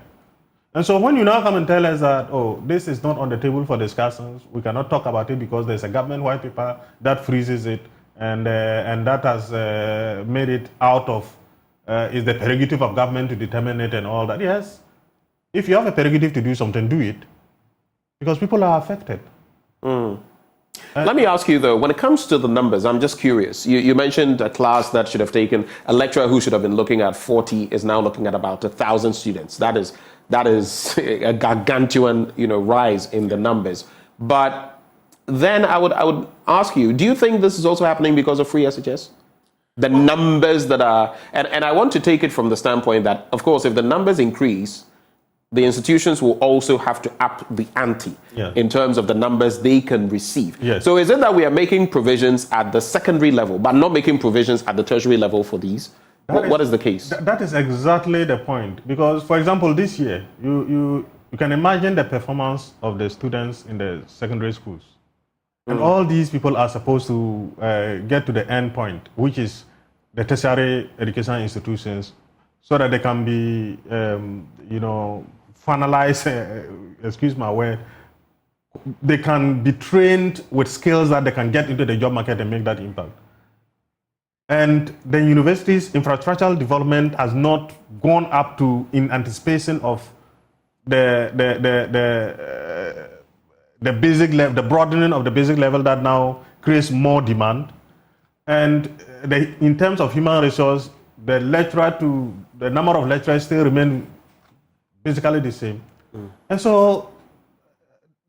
And so when you now come and tell us that, oh, this is not on the table for discussions, we cannot talk about it because there's a government white paper that freezes it, and that has made it out of, is the prerogative of government to determine it and all that. Yes, if you have a prerogative to do something, do it, because people are affected. Let me ask you though, when it comes to the numbers, I'm just curious. You mentioned a class that should have taken, a lecturer who should have been looking at 40 is now looking at about 1,000 students. That is a gargantuan, rise in the numbers. But then I would ask you, do you think this is also happening because of free SHS? The numbers that are, and I want to take it from the standpoint that, of course, if the numbers increase, the institutions will also have to up the ante in terms of the numbers they can receive. Yes. So is it that we are making provisions at the secondary level, but not making provisions at the tertiary level for these? What is the case? That is exactly the point. Because, for example, this year, you can imagine the performance of the students in the secondary schools. And all these people are supposed to get to the end point, which is the tertiary education institutions, so that they can be, finalized, excuse my word, they can be trained with skills that they can get into the job market and make that impact. And the university's infrastructural development has not gone up to in anticipation of the basic level, the broadening of the basic level that now creates more demand. And in terms of human resource, the number of lecturers still remain basically the same. And so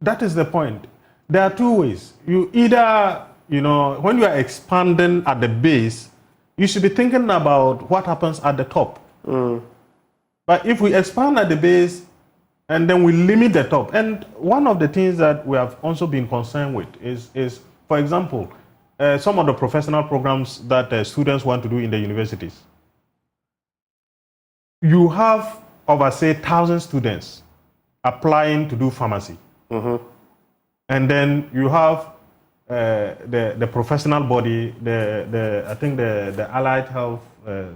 that is the point. There are two ways. You either, when you are expanding at the base, you should be thinking about what happens at the top. But if we expand at the base and then we limit the top. And one of the things that we have also been concerned with is for example, some of the professional programs that students want to do in the universities. You have over, say, 1,000 students applying to do pharmacy. And then you have the professional body, I think the Allied Health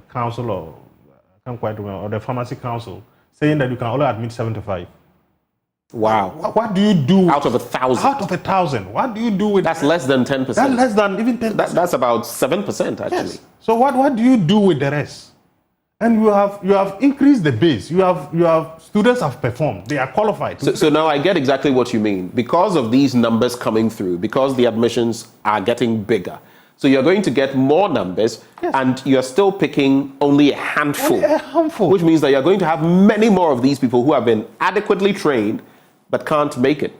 Council, or I can't quite remember, or the Pharmacy Council, saying that you can only admit 75. Wow. What do you do? Out of 1,000? Out of 1,000. What do you do with That's less than 10%. That's less than even 10%. That's about 7%, actually. Yes. So what do you do with the rest? And you have increased the base. You have students have performed. They are qualified. So now I get exactly what you mean. Because of these numbers coming through, because the admissions are getting bigger, so you're going to get more numbers, and you're still picking only a handful. Only a handful. Which means that you're going to have many more of these people who have been adequately trained but can't make it.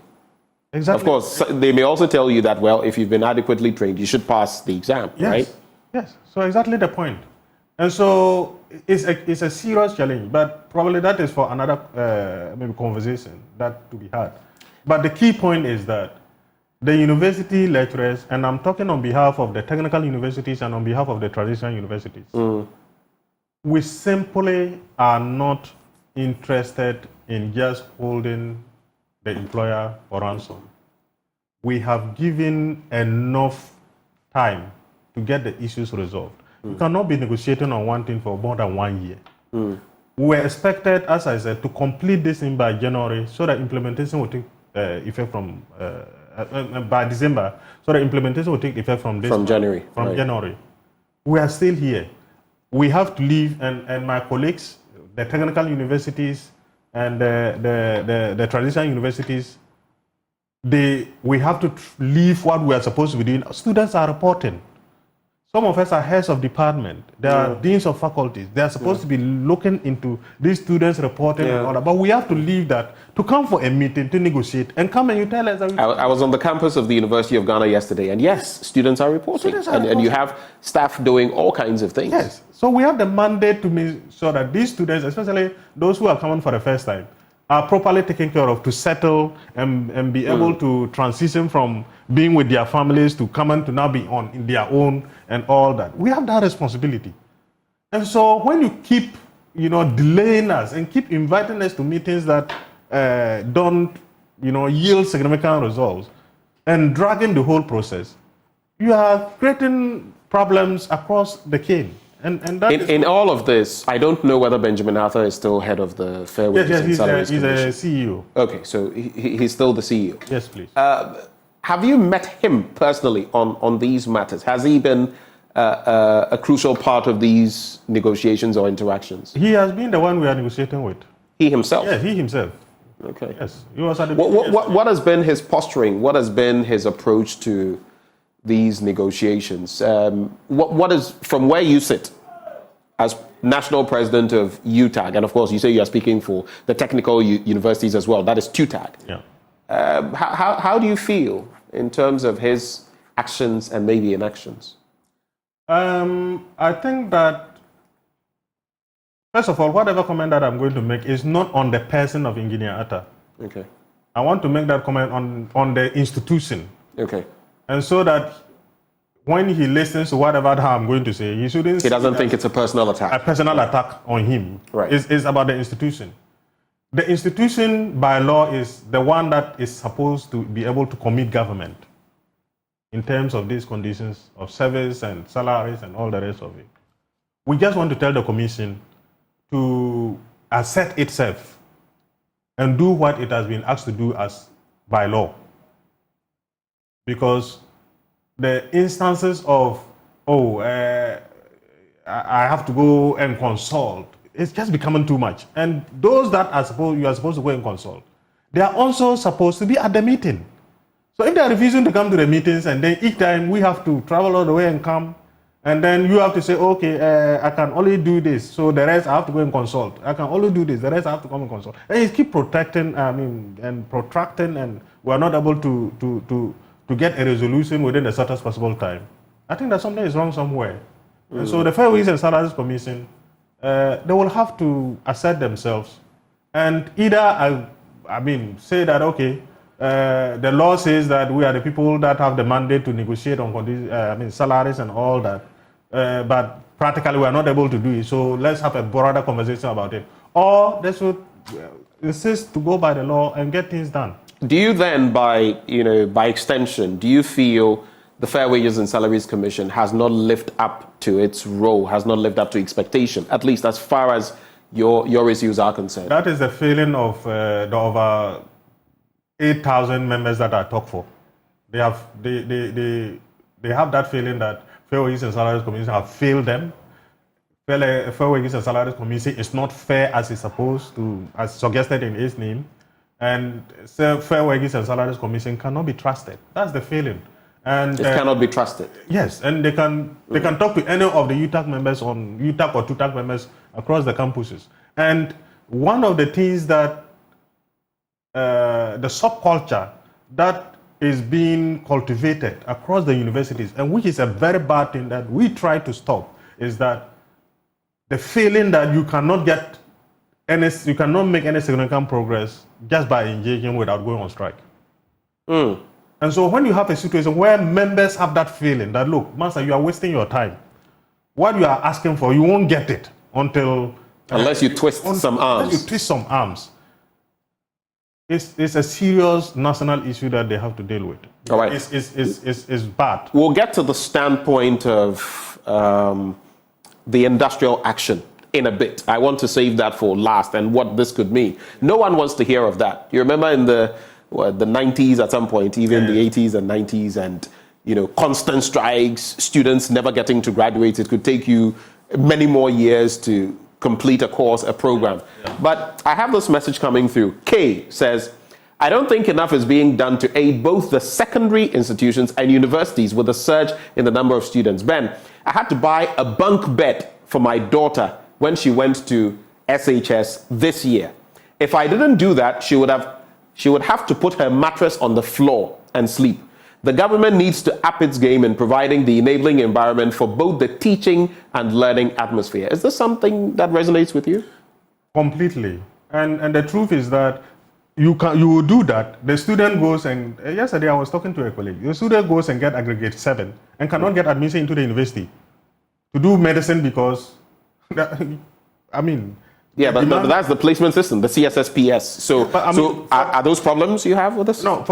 Exactly. Of course, they may also tell you that, well, if you've been adequately trained, you should pass the exam, right? Yes. So exactly the point. And so it's a serious challenge, but probably that is for another maybe conversation that to be had. But the key point is that the university lecturers, and I'm talking on behalf of the technical universities and on behalf of the traditional universities, we simply are not interested in just holding the employer for ransom. We have given enough time to get the issues resolved. You cannot be negotiating on one thing for more than 1 year. We were expected, as I said, to complete this thing by January, so that implementation will take effect from by December, so the implementation will take effect from January. From January. We are still here. We have to leave, and my colleagues, the technical universities and the traditional universities, we have to leave what we are supposed to be doing. Students are reporting. Some of us are heads of department. There are deans of faculties. They are supposed to be looking into these students reporting and all that. But we have to leave that to come for a meeting, to negotiate, and come and you tell us. I was on the campus of the University of Ghana yesterday, and yes, students are reporting. And you have staff doing all kinds of things. Yes. So we have the mandate to make sure that these students, especially those who are coming for the first time, are properly taken care of, to settle and be able to transition from being with their families to coming to now be on in their own and all that. We have that responsibility. And so when you keep, delaying us and keep inviting us to meetings that don't, yield significant results and dragging the whole process, you are creating problems across the cane. And that in all of this, I don't know whether Benjamin Arthur is still head of the Fair Wages and Salaries Commission. He's a CEO. Okay, so he's still the CEO. Yes, please. Have you met him personally on these matters? Has he been a crucial part of these negotiations or interactions? He has been the one we are negotiating with. He himself? Yeah, he himself. Okay. Yes. He was at the what has been his posturing? What has been his approach to these negotiations? What is, from where you sit as national president of UTAG, and of course you say you are speaking for the technical universities as well, that is TUTAG. Yeah. How do you feel in terms of his actions and maybe inactions? I think that, first of all, whatever comment that I'm going to make is not on the person of Engineer Atta. Okay. I want to make that comment on the institution. Okay. And so that when he listens to whatever I'm going to say, he shouldn't. He doesn't think it's a personal attack. A personal attack on him. Right. It's about the institution. The institution by law is the one that is supposed to be able to commit government in terms of these conditions of service and salaries and all the rest of it. We just want to tell the commission to assert itself and do what it has been asked to do as by law. Because the instances of, I have to go and consult, it's just becoming too much. And those that you are supposed to go and consult, they are also supposed to be at the meeting. So if they are refusing to come to the meetings, and then each time we have to travel all the way and come, and then you have to say, okay, I can only do this, so the rest I have to go and consult. I can only do this, the rest I have to come and consult. And you keep protracting, and we are not able to get a resolution within the shortest possible time. I think that something is wrong somewhere. And so the Fair Wages and Salaries Commission, they will have to assert themselves and either say that, okay, the law says that we are the people that have the mandate to negotiate on salaries and all that, but practically we are not able to do it. So let's have a broader conversation about it. Or they should insist to go by the law and get things done. Do you then, by extension, do you feel the Fair Wages and Salaries Commission has not lived up to its role, has not lived up to expectation, at least as far as your issues are concerned? That is the feeling of the over 8,000 members that I talk for. They have that feeling that Fair Wages and Salaries Commission have failed them. Fair Wages and Salaries Commission is not fair as it's supposed to, as suggested in its name. And Fair Wages and Salaries Commission cannot be trusted. That's the feeling. And it cannot be trusted. Yes, and they can talk to any of the UTAC members on UTAC or TUTAC members across the campuses. And one of the things that the subculture that is being cultivated across the universities, and which is a very bad thing that we try to stop, is that the feeling that you cannot make any significant progress just by engaging without going on strike. And so when you have a situation where members have that feeling that, look, Master, you are wasting your time. What you are asking for, you won't get it unless you twist some arms. Unless you twist some arms. It's a serious national issue that they have to deal with. All right. It's bad. We'll get to the standpoint of the industrial action in a bit. I want to save that for last and what this could mean. No one wants to hear of that. You remember in the 90s at some point, even the 80s and 90s, and constant strikes, students never getting to graduate. It could take you many more years to complete a course, a program. But I have this message coming through. Kay says, I don't think enough is being done to aid both the secondary institutions and universities with a surge in the number of students. Ben, I had to buy a bunk bed for my daughter when she went to SHS this year. If I didn't do that, she would have to put her mattress on the floor and sleep. The government needs to up its game in providing the enabling environment for both the teaching and learning atmosphere. Is this something that resonates with you? Completely. And the truth is that you will do that. The student goes and, yesterday I was talking to a colleague, the student goes and get aggregate 7 and cannot get admission into the university to do medicine because, yeah, but that's the placement system, the CSSPS. So, are those problems you have with this? No,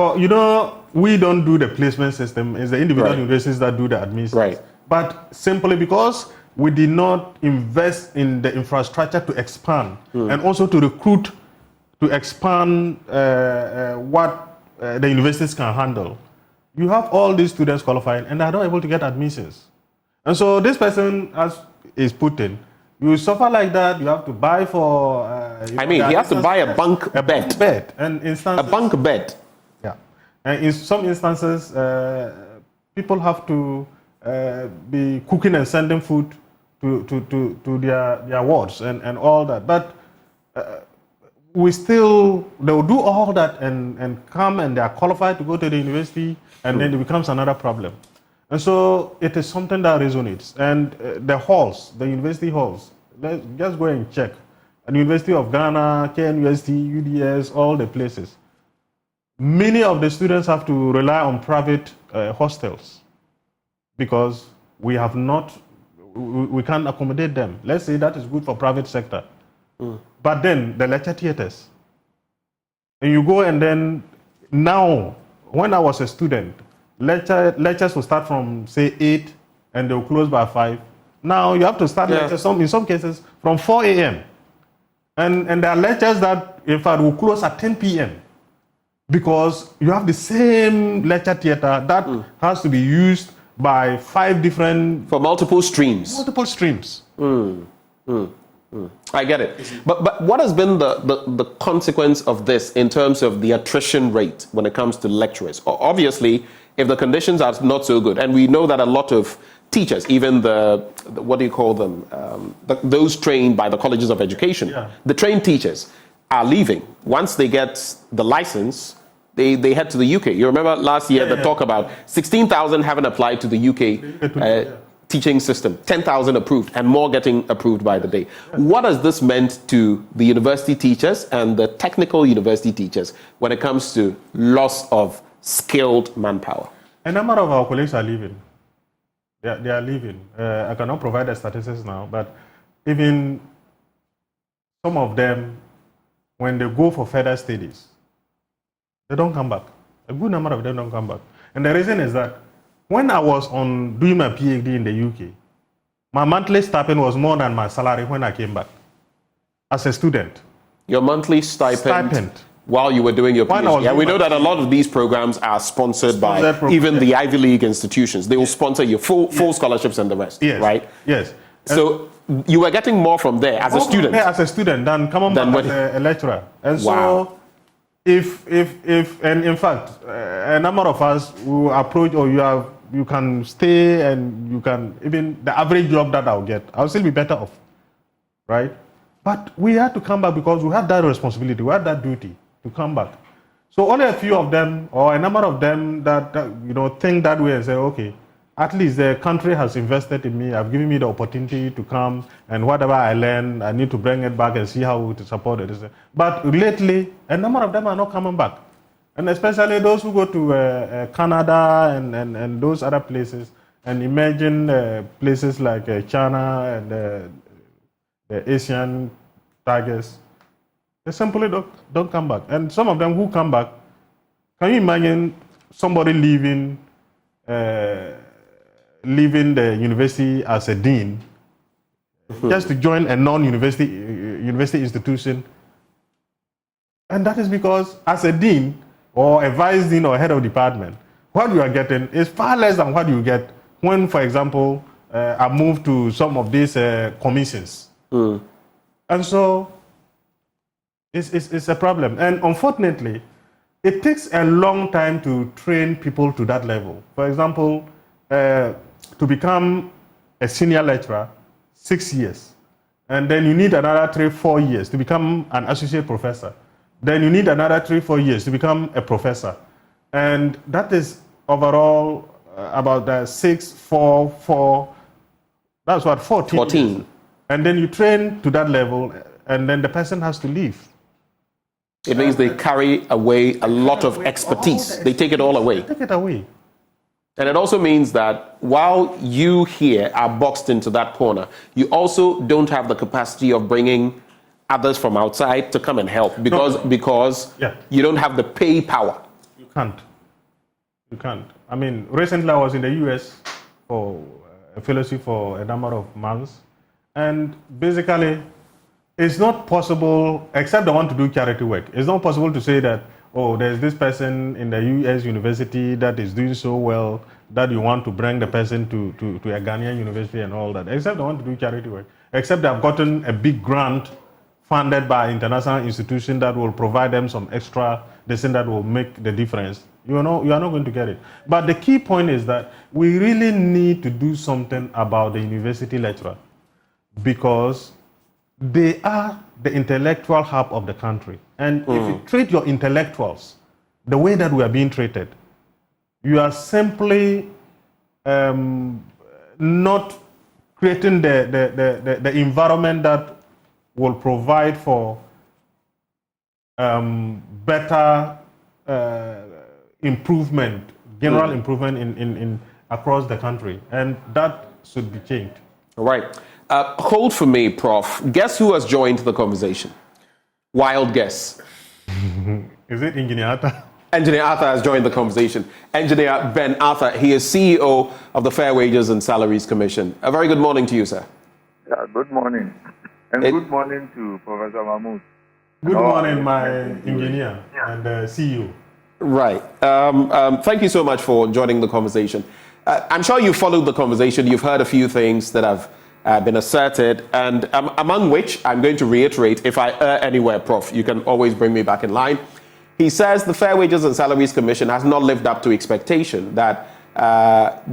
we don't do the placement system. It's the individual universities that do the admission. Right. But simply because we did not invest in the infrastructure to expand and also to recruit, to expand what the universities can handle, you have all these students qualifying and they are not able to get admissions. And so this person, as is put in, you suffer like that. You have to buy for. He has to buy a bunk bed. And a bunk bed. Yeah, and in some instances, people have to be cooking and sending food to their wards and all that. But they will do all that and come and they are qualified to go to the university, and then it becomes another problem. And so it is something that resonates. And the university halls, let's just go and check. The University of Ghana, KNUST, UDS, all the places. Many of the students have to rely on private hostels because we can't accommodate them. Let's say that is good for private sector. But then the lecture theaters. And you go and then now, when I was a student, lectures will start from, say, 8 and they'll close by 5. Now you have to start lectures, in some cases, from 4 a.m. And there are lectures that, in fact, will close at 10 p.m. because you have the same lecture theater that has to be used by 5 different... For multiple streams. Multiple streams. I get it. But what has been the consequence of this in terms of the attrition rate when it comes to lecturers? Obviously, if the conditions are not so good, and we know that a lot of teachers, even what do you call them, those trained by the colleges of education, the trained teachers are leaving. Once they get the license, they head to the UK. You remember last year the talk about 16,000 haven't applied to the UK teaching system, 10,000 approved and more getting approved by the day. What has this meant to the university teachers and the technical university teachers when it comes to loss of skilled manpower? A number of our colleagues are leaving. They are leaving. I cannot provide the statistics now, but even some of them, when they go for further studies, they don't come back. A good number of them don't come back. And the reason is that when I was doing my PhD in the UK, my monthly stipend was more than my salary when I came back as a student. Your monthly stipend while you were doing your PhD. Yeah, we know that a lot of these programs are sponsored by even the Ivy League institutions. They will sponsor you full scholarships and the rest, right? Yes. So you were getting more from there as a student? More as a student than coming back as a lecturer. And so and in fact, a number of us will approach, or you can stay and you can, even the average job that I'll get, I'll still be better off, right? But we had to come back because we had that responsibility, we had that duty to come back. So only a few of them, or a number of them that think that way and say, okay, at least the country has invested in me, have given me the opportunity to come, and whatever I learn, I need to bring it back and see how to support it. But lately, a number of them are not coming back. And especially those who go to Canada and those other places, and imagine places like China and the Asian tigers, they simply don't come back. And some of them who come back, can you imagine somebody leaving the university as a dean, just to join a non-university university institution? And that is because as a dean or a vice dean or head of department, what you are getting is far less than what you get when, for example, I move to some of these commissions. And so it's a problem. And unfortunately, it takes a long time to train people to that level. For example, to become a senior lecturer, 6 years. And then you need another 3-4 years to become an associate professor. Then you need another 3-4 years to become a professor. And that is overall about 6, 4, 4, that's what, 14 years. And then you train to that level, and then the person has to leave. It means they carry away a lot of expertise. They take it all away. Take it away. And it also means that while you here are boxed into that corner, you also don't have the capacity of bringing others from outside to come and help because you don't have the pay power. You can't. You can't. I mean, recently I was in the US for a fellowship for a number of months, and basically it's not possible, except I want to do charity work, it's not possible to say that, oh, there's this person in the US university that is doing so well that you want to bring the person to a Ghanaian university and all that, except I want to do charity work, except I've gotten a big grant funded by international institution that will provide them some extra lesson that will make the difference. You are not going to get it. But the key point is that we really need to do something about the university lecturer, because they are the intellectual hub of the country. And if you treat your intellectuals the way that we are being treated, you are simply not creating the environment that will provide for better improvement, general improvement in across the country. And that should be changed. All right. Hold for me, Prof. Guess who has joined the conversation? Wild guess. Is it Engineer Arthur? Engineer Arthur has joined the conversation. Engineer Ben Arthur, he is CEO of the Fair Wages and Salaries Commission. A very good morning to you, sir. Yeah, good morning. And good morning to Professor Mahmoud. Good morning, my engineer and CEO. Right. Thank you so much for joining the conversation. I'm sure you followed the conversation. You've heard a few things that have been asserted, and among which I'm going to reiterate, if I err anywhere, Prof, you can always bring me back in line. He says the Fair Wages and Salaries Commission has not lived up to expectation, that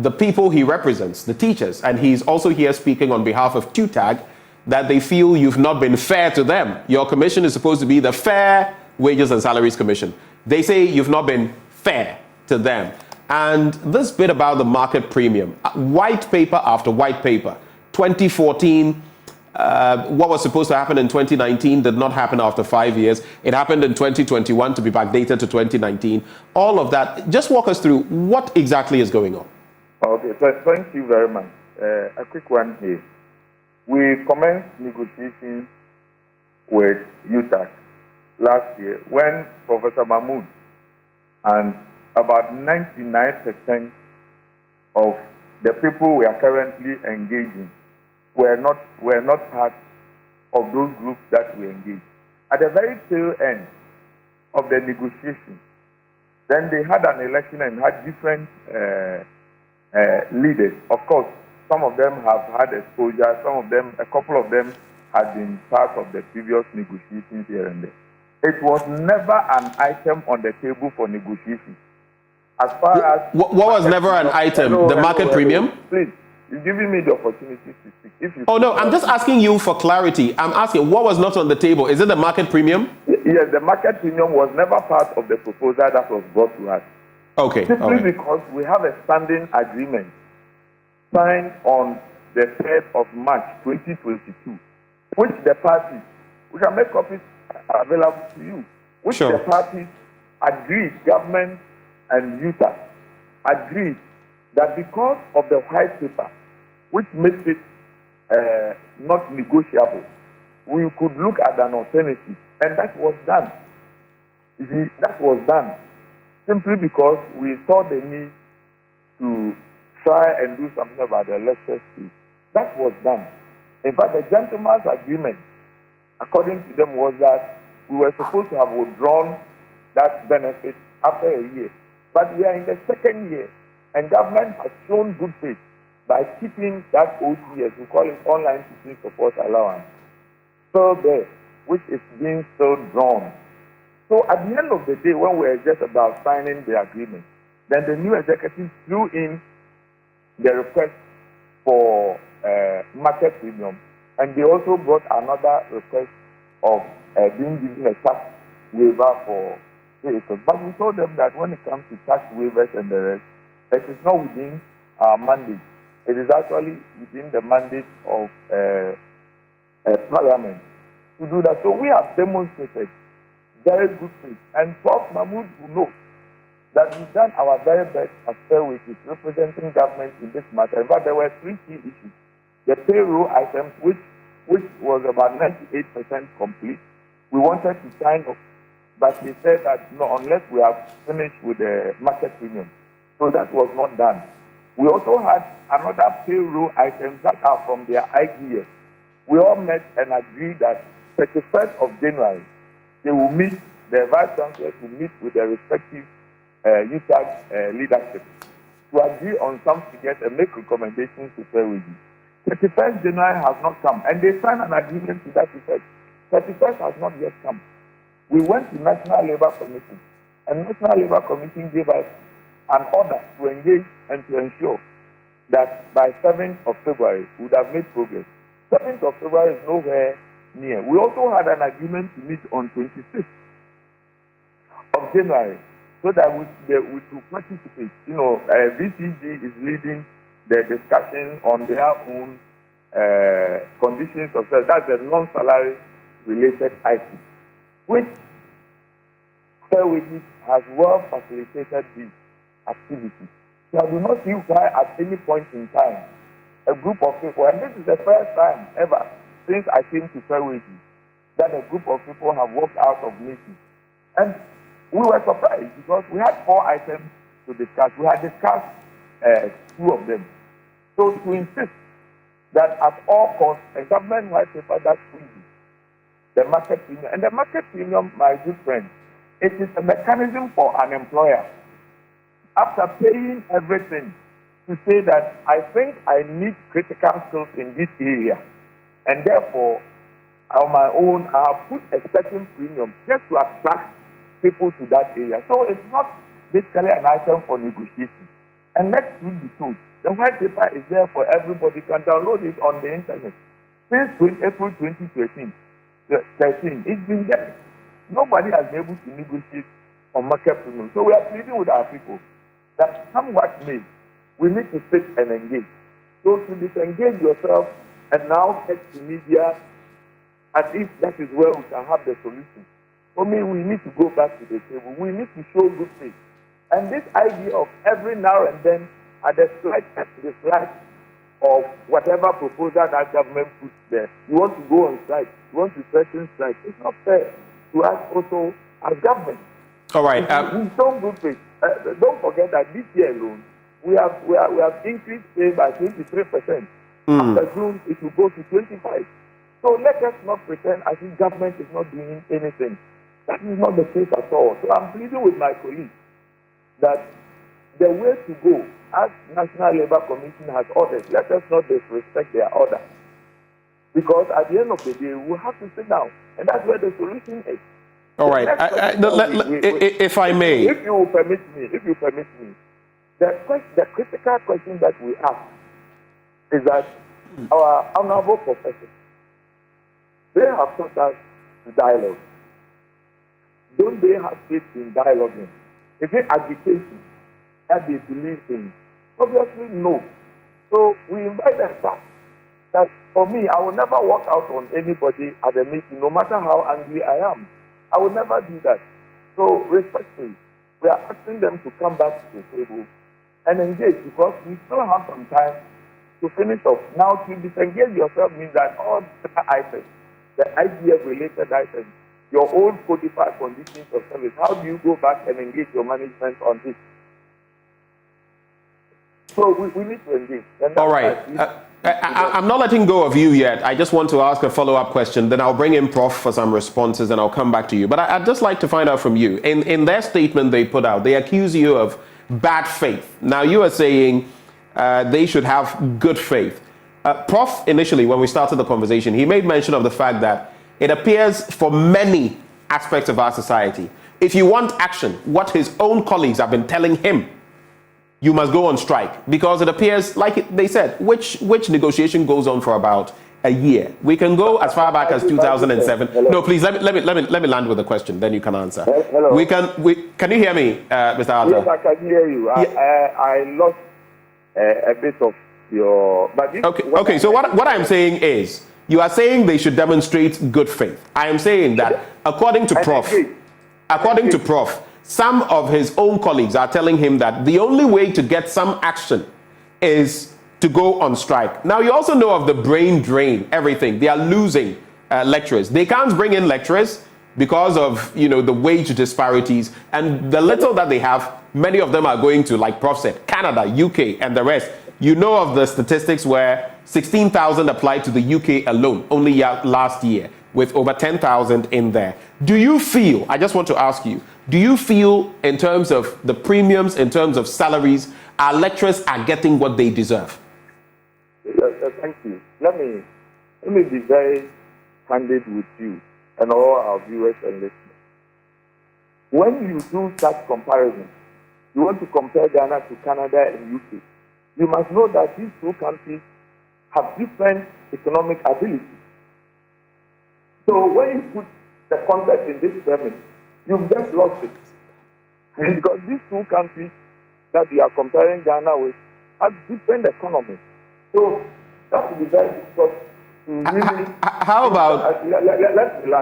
the people he represents, the teachers, and he's also here speaking on behalf of TUTAG, that they feel you've not been fair to them. Your commission is supposed to be the Fair Wages and Salaries Commission. They say you've not been fair to them. And this bit about the market premium, white paper after white paper, 2014, what was supposed to happen in 2019 did not happen after 5 years. It happened in 2021 to be backdated to 2019. All of that. Just walk us through what exactly is going on. Okay, so thank you very much. A quick one here. We commenced negotiations with UTAC last year when Professor Mahmoud and about 99% of the people we are currently engaging were not part of those groups that we engage. At the very tail end of the negotiation, then they had an election and had different leaders. Of course, some of them have had exposure, a couple of them had been part of the previous negotiations here and there. It was never an item on the table for negotiation. As far as... What was never an item? The market premium? Please, you're giving me the opportunity to speak. Oh, no, I'm just asking you for clarity. I'm asking, what was not on the table? Is it the market premium? Yes, the market premium was never part of the proposal that was brought to us. Okay. Simply because we have a standing agreement signed on the 3rd of March 2022, which the parties, we can make copies available to you, which the parties agreed, government and UTA agreed that because of the white paper, which makes it not negotiable, we could look at an alternative, and that was done. You see, that was done simply because we saw the need to try and do something about the elected seat. That was done. In fact, the gentleman's agreement, according to them, was that we were supposed to have withdrawn that benefit after a year. But we are in the second year, and government has shown good faith by keeping that OTS, we call it Online Teaching Support Allowance, still there, which is being still drawn. So at the end of the day, when we were just about signing the agreement, then the new executive threw in the request for market premium, and they also brought another request of being given a tax waiver for vehicles. But we told them that when it comes to tax waivers and the rest, it is not within our mandate. It is actually within the mandate of Parliament to do that. So we have demonstrated very good faith. And Prof. Mahmoud will know that we've done our very best as Fairways representing government in this matter. In fact, there were 3 key issues. The payroll items, which was about 98% complete, we wanted to sign off, but they said that no, unless we have finished with the market premium. So that was not done. We also had another payroll items that are from their IGS. We all met and agreed that 31st of January, they will meet, the Vice Chancellor will meet with the respective UTAG leadership to agree on some figures and make recommendations to Fairways. 31st January has not come, and they signed an agreement to that effect. 31st has not yet come. We went to National Labour Commission, and National Labour Commission gave us an order to engage and to ensure that by 7th of February we would have made progress. 7th of February is nowhere near. We also had an agreement to meet on 26th of January so that we could participate. You know, VCG is leading the discussion on their own conditions of service. That's the non-salary related item, which Fairways has well facilitated these activities. So I do not see why at any point in time a group of people, and this is the first time ever since I came to Fairways, that a group of people have walked out of meetings. And we were surprised because we had 4 items to discuss. We had discussed 2 of them. So to insist that at all costs, a government white paper that freezes the market premium, and the market premium, my good friend, it is a mechanism for an employer, after paying everything, to say that I think I need critical skills in this area, and therefore, on my own, I have put a certain premium just to attract people to that area. So it's not basically an item for negotiation. And let's be told, the white paper is there for everybody. You can download it on the internet. Since April 2013, it's been there. Nobody has been able to negotiate on market premium. So we are pleading with our people that come what may, we need to sit and engage. So to disengage yourself and now head to media as if that is where we can have the solution. For me, we need to go back to the table. We need to show good faith. And this idea of every now and then, at the slight of whatever proposal that government puts there, you want to go on strike, you want to threaten strike. It's not fair to us also as government. All right. We show good faith. Don't forget that this year alone, we have increased pay by 23%. After June, it will go to 25%. So let us not pretend as if government is not doing anything. That is not the case at all. So I'm pleading with my colleagues that the way to go, as National Labour Commission has ordered, let us not disrespect their order. Because at the end of the day, we have to sit down. And that's where the solution is. All right. If I may. If you permit me, the critical question that we ask is that our honorable professors, they have taught us to dialogue. Don't they have faith in dialoguing? Is it agitation that they believe in? Obviously, no. So we invite them back. That for me, I will never walk out on anybody at a meeting, no matter how angry I am. I will never do that. So respectfully, we are asking them to come back to the table and engage, because we still have some time to finish off. Now, to disengage yourself means that all the items, the IGF-related items, your own codified conditions of service, how do you go back and engage your management on this? So we need to engage. All right. I'm not letting go of you yet. I just want to ask a follow-up question. Then I'll bring in Prof for some responses and I'll come back to you. But I'd just like to find out from you. In their statement they put out, they accuse you of bad faith. Now, you are saying they should have good faith. Prof, initially, when we started the conversation, he made mention of the fact that it appears for many aspects of our society, if you want action, what his own colleagues have been telling him, you must go on strike, because it appears, like they said, which negotiation goes on for about a year. We can go as far back as 2007. No, please, let me land with a question, then you can answer. Hello. Can you hear me, Mr. Arthur? Yes, I can hear you. I lost a bit of your... But okay, so what I'm saying is, you are saying they should demonstrate good faith. I am saying that according to Prof, some of his own colleagues are telling him that the only way to get some action is to go on strike. Now, you also know of the brain drain, everything. They are losing lecturers. They can't bring in lecturers because of, the wage disparities. And the little that they have, many of them are going to, like Prof said, Canada, UK, and the rest. You know of the statistics where 16,000 applied to the UK alone, only last year, with over 10,000 in there. Do you feel, I just want to ask you, do you feel in terms of the premiums, in terms of salaries, our lecturers are getting what they deserve? Thank you. Let me be very candid with you and all our viewers and listeners. When you do such comparison, you want to compare Ghana to Canada and UK, you must know that these two countries have different economic ability. So when you put the concept in this premise, you've just lost it. Because these two countries that we are comparing Ghana with have different economies. So that would be very difficult to really... How about...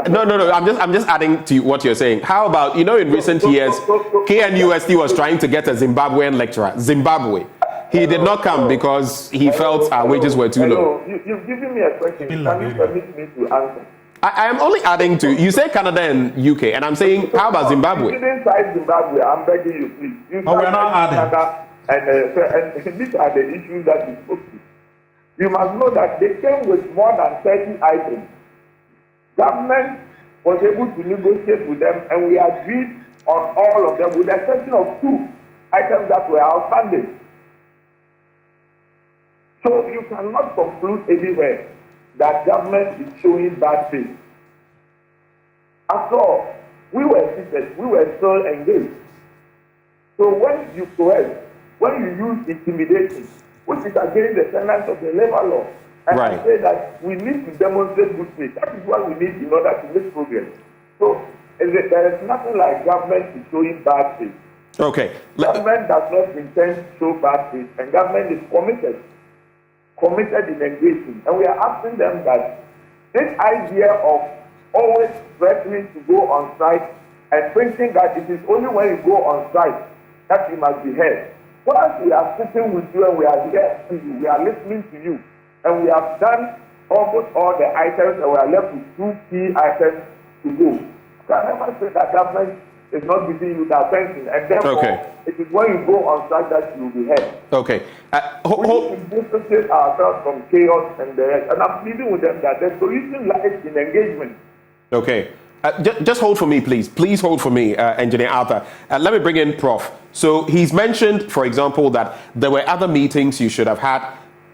No. I'm just adding to what you're saying. How about, in recent years, KNUST was trying to get a Zimbabwean lecturer. Zimbabwe. He did not come because he felt our wages were too low. You've given me a question. Can you permit me to answer? I am only adding to, you say Canada and UK, and I'm saying, how about Zimbabwe? You didn't cite Zimbabwe, I'm begging you, please. We're not adding. Canada, and these are the issues that we spoke to. You must know that they came with more than 30 items. Government was able to negotiate with them, and we agreed on all of them, with the exception of 2 items that were outstanding. So you cannot conclude anywhere that government is showing bad faith. After all, we were seated, we were still engaged. So when you coerce, when you use intimidation, which is against the tenets of the labor law, and I say that we need to demonstrate good faith. That is what we need in order to make progress. So there is nothing like government is showing bad faith. Okay. Government does not intend to show bad faith, and government is committed in engaging. And we are asking them that this idea of always threatening to go on strike and thinking that it is only when you go on strike that you must be heard. Once we are sitting with you and we are here to you, we are listening to you, and we have done almost all the items, and we are left with 2 key items to go. So I never say that government is not giving you the attention, and therefore it is when you go on strike that you will be heard. Okay. We need to dissociate ourselves from chaos and the rest. And I'm pleading with them that the solution lies in engagement. Okay. Just hold for me, please. Please hold for me, Engineer Arthur. Let me bring in Prof. So he's mentioned, for example, that there were other meetings you should have had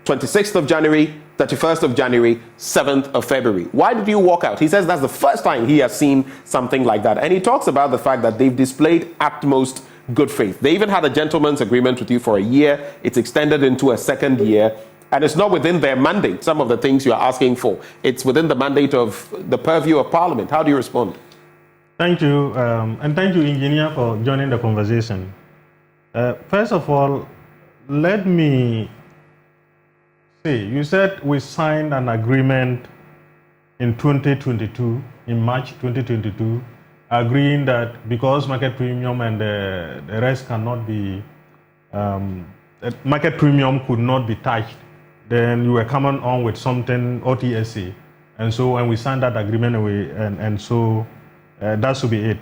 26th of January, 31st of January, 7th of February. Why did you walk out? He says that's the first time he has seen something like that. And he talks about the fact that they've displayed utmost good faith. They even had a gentleman's agreement with you for a year. It's extended into a second year. And it's not within their mandate, some of the things you're asking for. It's within the mandate of the purview of Parliament. How do you respond? Thank you. And thank you, Engineer, for joining the conversation. First of all, let me say, you said we signed an agreement in 2022, in March 2022, agreeing that because market premium and the rest cannot be, market premium could not be touched, then you were coming on with something, OTSA. And so when we signed that agreement, that should be it.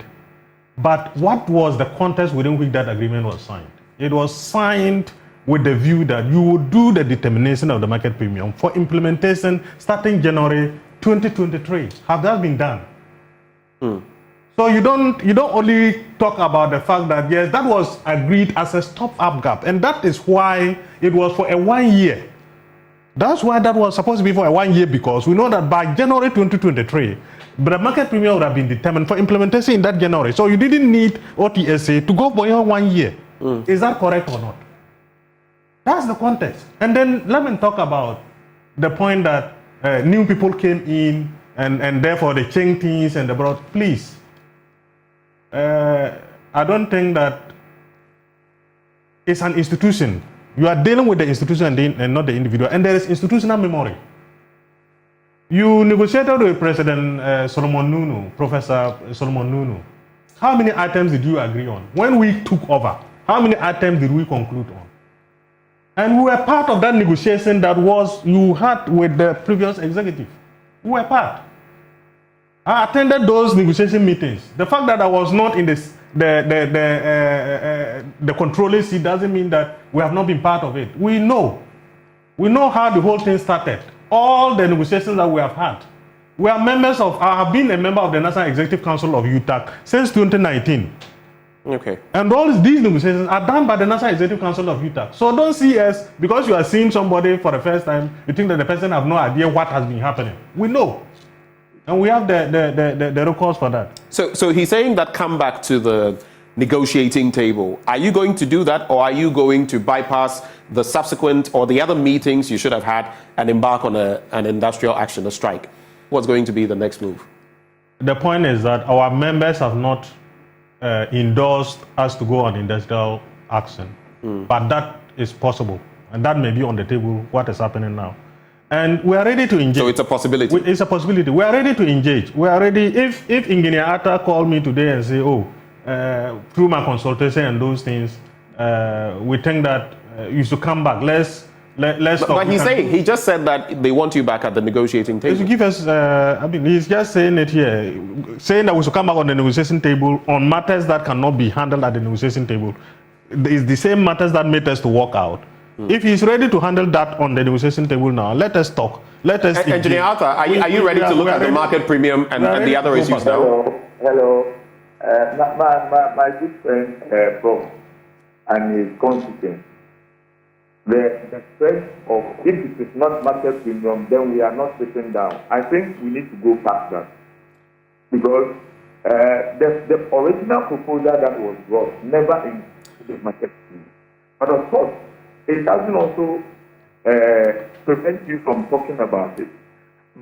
But what was the context within which that agreement was signed? It was signed with the view that you would do the determination of the market premium for implementation starting January 2023. Have that been done? So you don't only talk about the fact that yes, that was agreed as a stop-up gap, and that is why it was for a 1 year. That's why that was supposed to be for a 1 year, because we know that by January 2023, the market premium would have been determined for implementation in that January. So you didn't need OTSA to go beyond 1 year. Is that correct or not? That's the context. And then let me talk about the point that new people came in and therefore they changed things and they brought, please. I don't think that it's an institution. You are dealing with the institution and not the individual. And there is institutional memory. You negotiated with President Solomon Nunu, Professor Solomon Nunu. How many items did you agree on? When we took over, how many items did we conclude on? And we were part of that negotiation that you had with the previous executive. We were part. I attended those negotiation meetings. The fact that I was not in the controlling seat doesn't mean that we have not been part of it. We know how the whole thing started. All the negotiations that we have had. I have been a member of the National Executive Council of UTAC since 2019. Okay. And all these negotiations are done by the National Executive Council of UTAC. So don't see us, because you are seeing somebody for the first time, you think that the person have no idea what has been happening. We know. And we have the recourse for that. So he's saying that come back to the negotiating table. Are you going to do that, or are you going to bypass the subsequent or the other meetings you should have had and embark on an industrial action, a strike? What's going to be the next move? The point is that our members have not endorsed us to go on industrial action. But that is possible. And that may be on the table, what is happening now. And we are ready to engage. So it's a possibility? It's a possibility. We are ready to engage. We are ready. If Engineer Atta called me today and say, through my consultation and those things, we think that you should come back. Let's talk. But he just said that they want you back at the negotiating table. Give us, he's just saying it here, saying that we should come back on the negotiation table on matters that cannot be handled at the negotiation table. It's the same matters that made us to walk out. If he's ready to handle that on the negotiation table now, let us talk. Let us. Engineer Arthur, are you ready to look at the market premium and the other issues now? Hello. My good friend, Prof, and his constituents. The stress of if it is not market premium, then we are not sitting down. I think we need to go past that, because the original proposal that was brought never included market premium. But of course, it doesn't also prevent you from talking about it.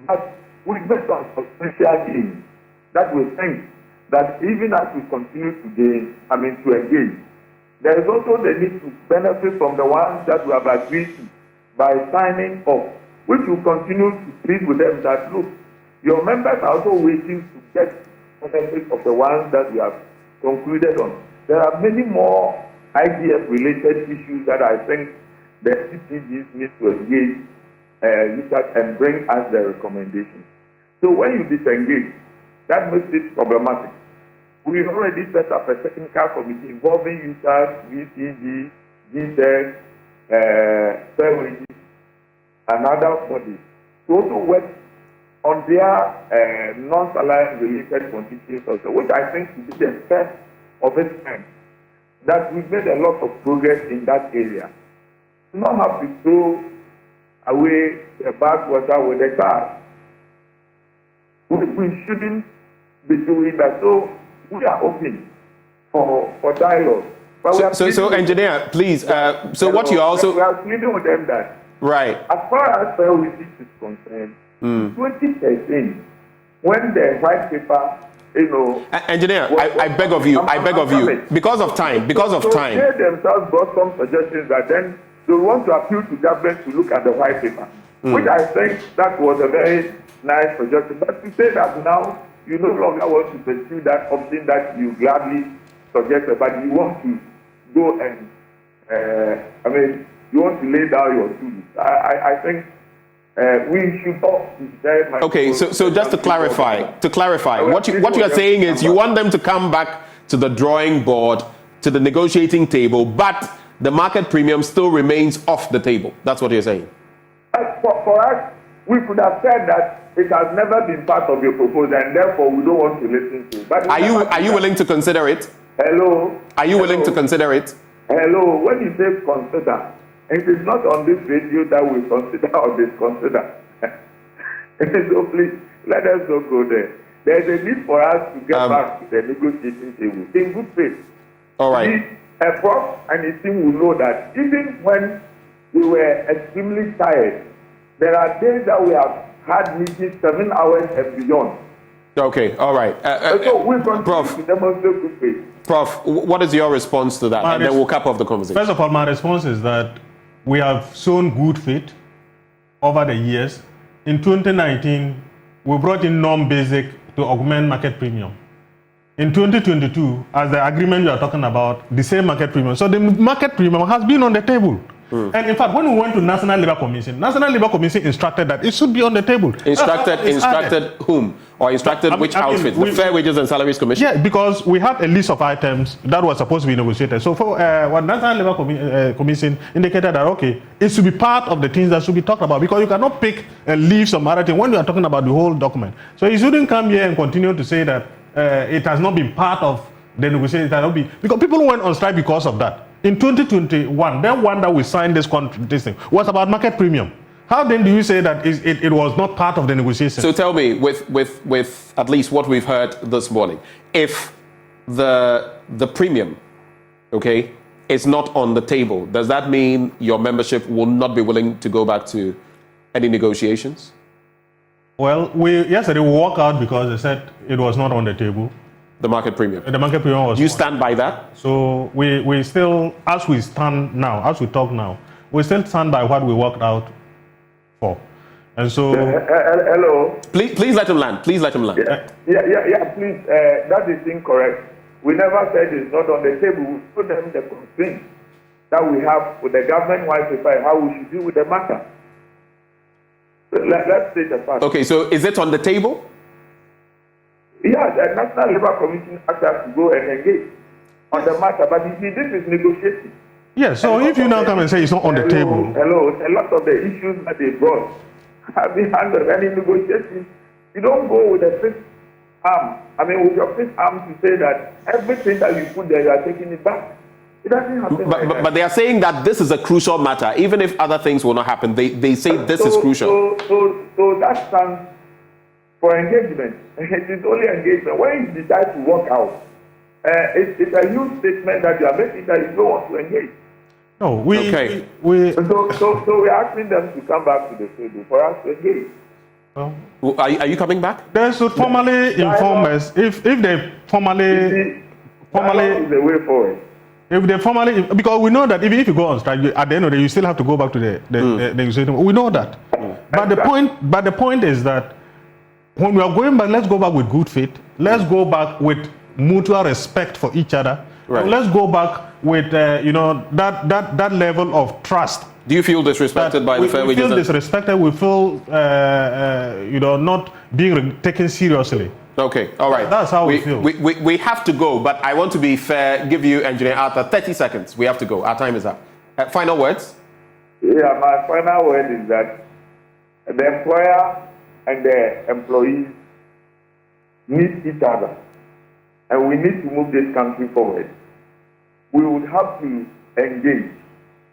But we based on substantial gains that we think that even as we continue to engage, there is also the need to benefit from the ones that we have agreed to by signing off, which will continue to plead with them that, look, your members are also waiting to get benefit of the ones that we have concluded on. There are many more IDF-related issues that I think the CPGs need to engage look at and bring us the recommendations. So when you disengage, that makes it problematic. We already set up a technical committee involving users, VCG, GTEC, Fair Wages, and other bodies to also work on their non-salary related conditions also, which I think is the first of its kind. That we've made a lot of progress in that area. We don't have to throw away the backwater with the car. We shouldn't be doing that. So we are open for dialogue. But so engineer, please. So what you also... We are pleading with them that, right, as far as Fair Wages is concerned, 2013, when the white paper, engineer, I beg of you, because of time. They themselves brought some suggestions that then they want to appeal to government to look at the white paper, which I think that was a very nice suggestion. But to say that now you no longer want to pursue that option that you gladly suggested, but you want to go and, you want to lay down your tools. I think we should all be very much... Okay, so just to clarify, what you are saying is you want them to come back to the drawing board, to the negotiating table, but the market premium still remains off the table. That's what you're saying. For us, we could have said that it has never been part of your proposal, and therefore we don't want to listen to it. But are you willing to consider it? Hello? Are you willing to consider it? Hello? When you say consider, it is not on this radio that we consider or disconsider. So please, let us not go there. There is a need for us to get back to the negotiating table in good faith. All right. Prof and his team will know that even when we were extremely tired, there are days that we have had meetings 7 hours and beyond. Okay, all right. So we continue to demonstrate good faith. Prof, what is your response to that? And then we'll cap off the conversation. First of all, my response is that we have shown good faith over the years. In 2019, we brought in non-basic to augment market premium. In 2022, as the agreement you are talking about, the same market premium. So the market premium has been on the table. And in fact, when we went to National Labour Commission instructed that it should be on the table. Instructed whom? Or instructed which outfit? The Fair Wages and Salaries Commission? Yeah, because we had a list of items that were supposed to be negotiated. So for what National Labour Commission indicated that, okay, it should be part of the things that should be talked about, because you cannot pick and leave some other thing when you are talking about the whole document. So you shouldn't come here and continue to say that it has not been part of the negotiation. Because people went on strike because of that. In 2021, the one that we signed this thing was about market premium. How then do you say that it was not part of the negotiation? So tell me, with at least what we've heard this morning, if the premium, okay, is not on the table, does that mean your membership will not be willing to go back to any negotiations? Well, yesterday we walked out because they said it was not on the table. The market premium. The market premium was. You stand by that? So we still, as we talk now, we still stand by what we worked out for. And so. Hello. Please let him land. Please let him land. Yeah. Please, that is incorrect. We never said it's not on the table. We put them the constraints that we have with the government white paper and how we should deal with the matter. Let's take the fact. Okay, so is it on the table? Yeah, the National Labour Commission asked us to go and engage on the matter, but you see, this is negotiating. Yeah, so if you now come and say it's not on the table. Hello, a lot of the issues that they brought have been handled. And in negotiations, you don't go with a fixed arm. With your fixed arm to say that everything that you put there, you are taking it back. It doesn't happen. But they are saying that this is a crucial matter. Even if other things will not happen, they say this is crucial. So that stands for engagement. It is only engagement. When you decide to walk out, it's a huge statement that you are making that you don't want to engage. No, So we're asking them to come back to the table for us to engage. Well, are you coming back? They should formally inform us if they formally is the way forward. If they formally, because we know that even if you go on strike, at the end of the day, you still have to go back to the negotiating. We know that. But the point is that when we are going back, let's go back with good faith. Let's go back with mutual respect for each other. Right. Let's go back with that level of trust. Do you feel disrespected by the Fair Wages? We feel disrespected. We feel not being taken seriously. Okay, all right. That's how we feel. We have to go, but I want to be fair. Give you Engineer Arthur 30 seconds. We have to go. Our time is up. Final words. Yeah, my final word is that the employer and the employees need each other, and we need to move this country forward. We would have to engage,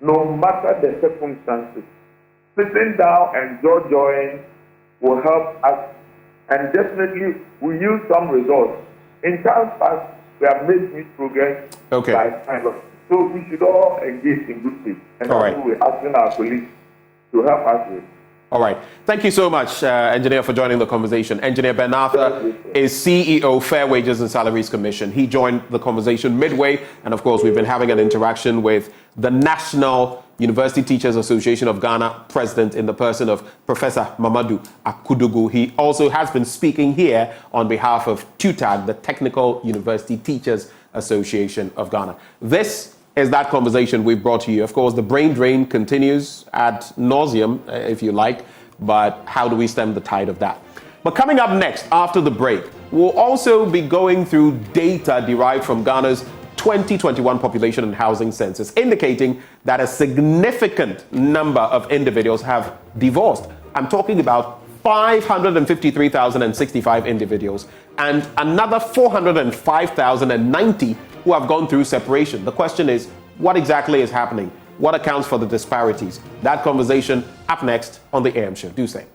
no matter the circumstances. Sitting down and join will help us, and definitely we use some results. In times past, we have made huge progress. Okay. By time. So we should all engage in good faith, and all that's what we're asking our colleagues to help us with. All right. Thank you so much, Engineer, for joining the conversation. Engineer Ben Arthur is CEO, Fair Wages and Salaries Commission. He joined the conversation midway. And of course, we've been having an interaction with the National University Teachers Association of Ghana president in the person of Professor Mamadou Akudugu. He also has been speaking here on behalf of TUTAG, the Technical University Teachers Association of Ghana. This is that conversation we've brought to you. Of course, the brain drain continues ad nauseum, if you like, but how do we stem the tide of that? But coming up next, after the break, we'll also be going through data derived from Ghana's 2021 population and housing census, indicating that a significant number of individuals have divorced. I'm talking about 553,065 individuals and another 405,090 who have gone through separation. The question is, what exactly is happening? What accounts for the disparities? That conversation up next on the AM show. Do say.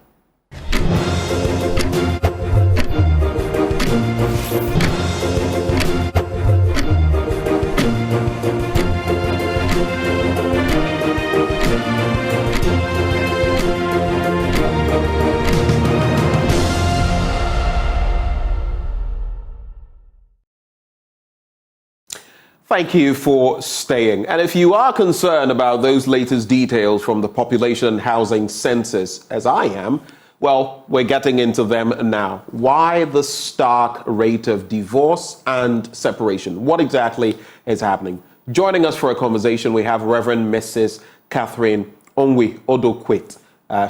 Thank you for staying. And if you are concerned about those latest details from the population and housing census, as I am, well, we're getting into them now. Why the stark rate of divorce and separation? What exactly is happening? Joining us for a conversation, we have Reverend Mrs. Catherine Onwi Odokwit,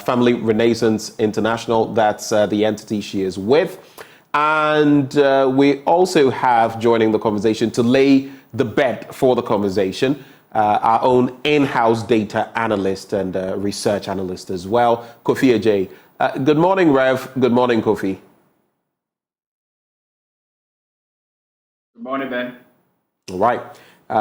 Family Renaissance International. That's the entity she is with. And we also have joining the conversation to lay the bed for the conversation, our own in-house data analyst and research analyst as well, Kofi Ajay. Good morning, Rev. Good morning, Kofi. Good morning, Ben. All right.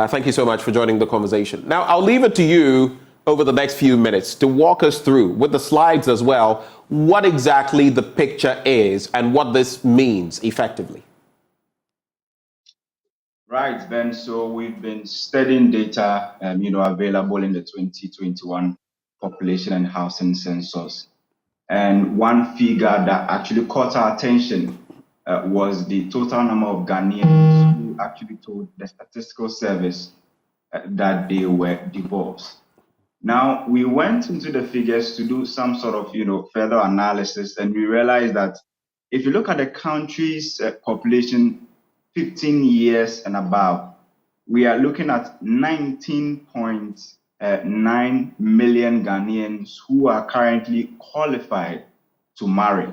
Thank you so much for joining the conversation. Now, I'll leave it to you over the next few minutes to walk us through, with the slides as well, what exactly the picture is and what this means effectively. Right, Ben. So we've been studying data, available in the 2021 population and housing census. And one figure that actually caught our attention was the total number of Ghanaians who actually told the statistical service that they were divorced. Now, we went into the figures to do some sort of, further analysis, and we realized that if you look at the country's population 15 years and above, we are looking at 19.9 million Ghanaians who are currently qualified to marry.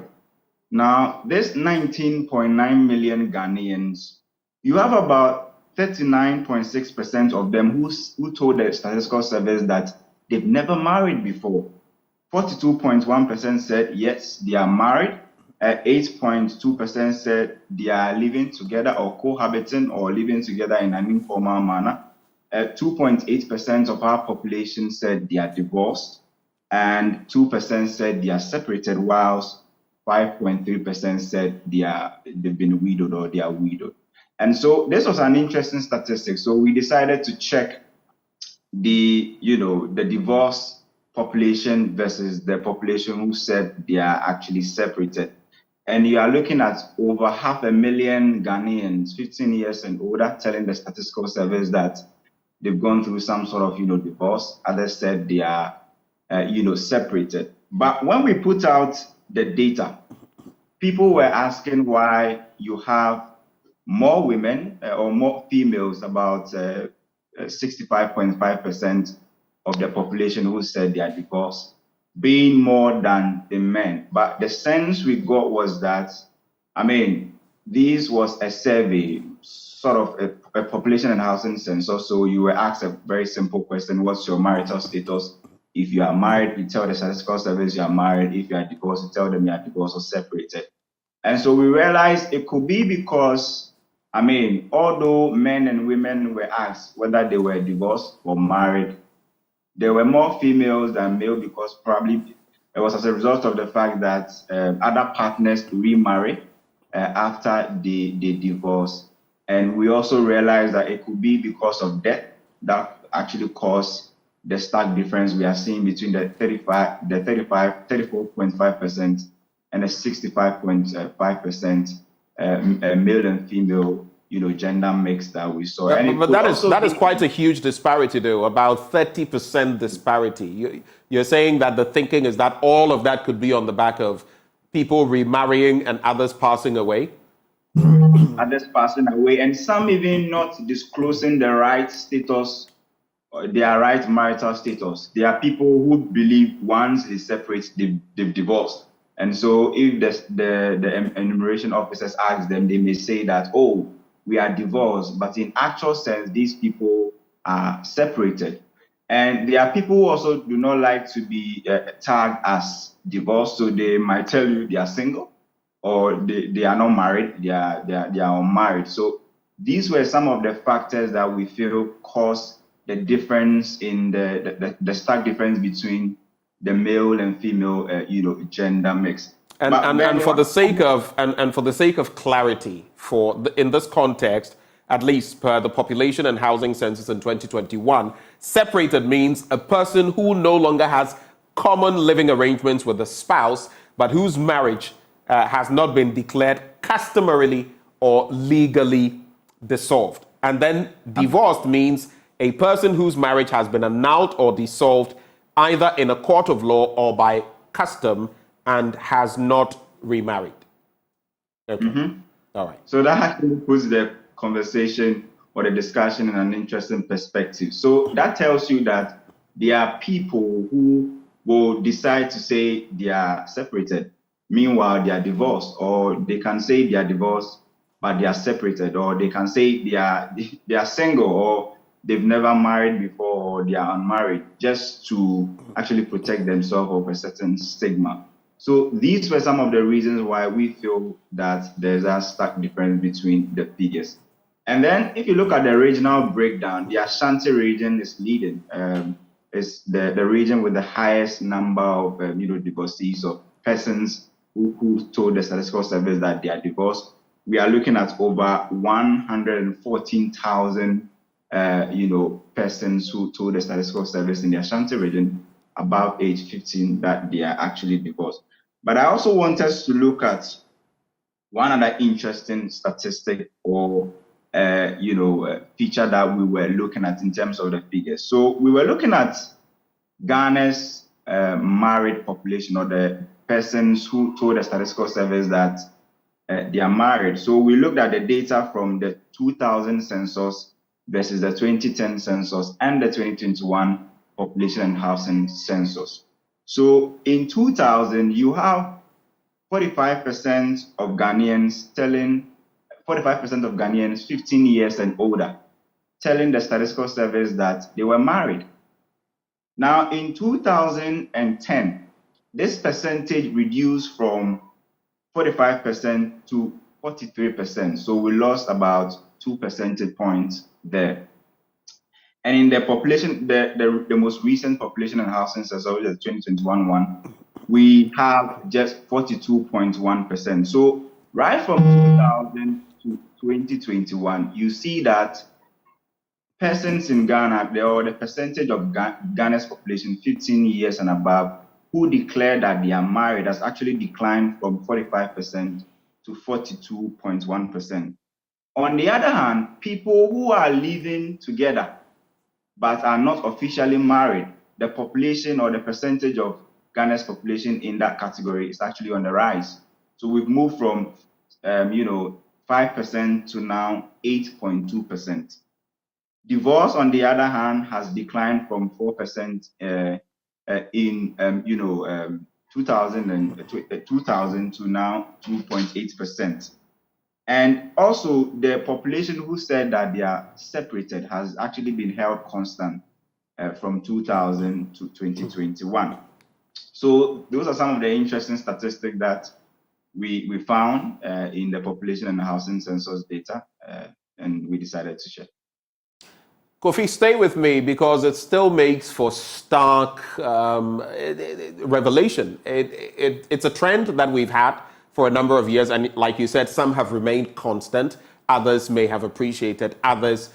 Now, this 19.9 million Ghanaians, you have about 39.6% of them who told the statistical service that they've never married before. 42.1% said yes, they are married. 8.2% said they are living together or cohabiting or living together in an informal manner. 2.8% of our population said they are divorced, and 2% said they are separated, whilst 5.3% said they've been widowed or they are widowed. And so this was an interesting statistic. So we decided to check the divorce population versus the population who said they are actually separated. And you are looking at over 500,000 Ghanaians, 15 years and older, telling the statistical service that they've gone through some sort of, divorce. Others said they are, separated. But when we put out the data, people were asking why you have more women or more females, about 65.5% of the population who said they are divorced, being more than the men. But the sense we got was that, this was a survey, sort of a population and housing census. So you were asked a very simple question: what's your marital status? If you are married, you tell the statistical service you are married. If you are divorced, you tell them you are divorced or separated. And so we realized it could be because, although men and women were asked whether they were divorced or married, there were more females than male, because probably it was as a result of the fact that other partners remarry after they divorce. And we also realized that it could be because of death that actually caused the stark difference we are seeing between the 34.5% and the 65.5% male and female, gender mix that we saw. But that is quite a huge disparity, though, about 30% disparity. You're saying that the thinking is that all of that could be on the back of people remarrying and others passing away? Others passing away, and some even not disclosing the right status, or their right marital status. There are people who believe once they separate, they've divorced. And so if the enumeration officers ask them, they may say that, oh, we are divorced, but in actual sense, these people are separated. And there are people who also do not like to be tagged as divorced, so they might tell you they are single, or they are not married, they are unmarried. So these were some of the factors that we feel caused the difference in the stark difference between the male and female, gender mix. And for the sake of clarity, in this context, at least per the population and housing census in 2021, separated means a person who no longer has common living arrangements with a spouse, but whose marriage has not been declared customarily or legally dissolved. And then divorced means a person whose marriage has been annulled or dissolved either in a court of law or by custom and has not remarried. Okay. Mm-hmm. All right. So that actually puts the conversation or the discussion in an interesting perspective. So that tells you that there are people who will decide to say they are separated. Meanwhile, they are divorced, or they can say they are divorced, but they are separated, or they can say they are single, or they've never married before, or they are unmarried, just to actually protect themselves of a certain stigma. So these were some of the reasons why we feel that there's a stark difference between the figures. And then if you look at the regional breakdown, the Ashanti region is leading. It's the region with the highest number of divorcees, or persons who told the statistical service that they are divorced. We are looking at over 114,000 persons who told the statistical service in the Ashanti region above age 15 that they are actually divorced. But I also want us to look at one other interesting statistic or feature that we were looking at in terms of the figures. So we were looking at Ghana's married population, or the persons who told the statistical service that they are married. So we looked at the data from the 2000 census versus the 2010 census and the 2021 population and housing census. So in 2000, you have 45% of Ghanaians 15 years and older telling the statistical service that they were married. Now in 2010, this percentage reduced from 45% to 43%. So we lost about 2 percentage points there. And in the population, the most recent population and housing census, the 2021 one, we have just 42.1%. So right from 2000 to 2021, you see that persons in Ghana, the percentage of Ghana's population 15 years and above who declare that they are married has actually declined from 45% to 42.1%. On the other hand, people who are living together but are not officially married, the population or the percentage of Ghana's population in that category is actually on the rise. So we've moved from, 5% to now 8.2%. Divorce, on the other hand, has declined from 4% in 2000 to now 2.8%. And also, the population who said that they are separated has actually been held constant from 2000 to 2021. So those are some of the interesting statistics that we found in the population and housing census data, and we decided to share. Kofi, stay with me because it still makes for stark revelation. It's a trend that we've had for a number of years, and like you said, some have remained constant, others may have appreciated, others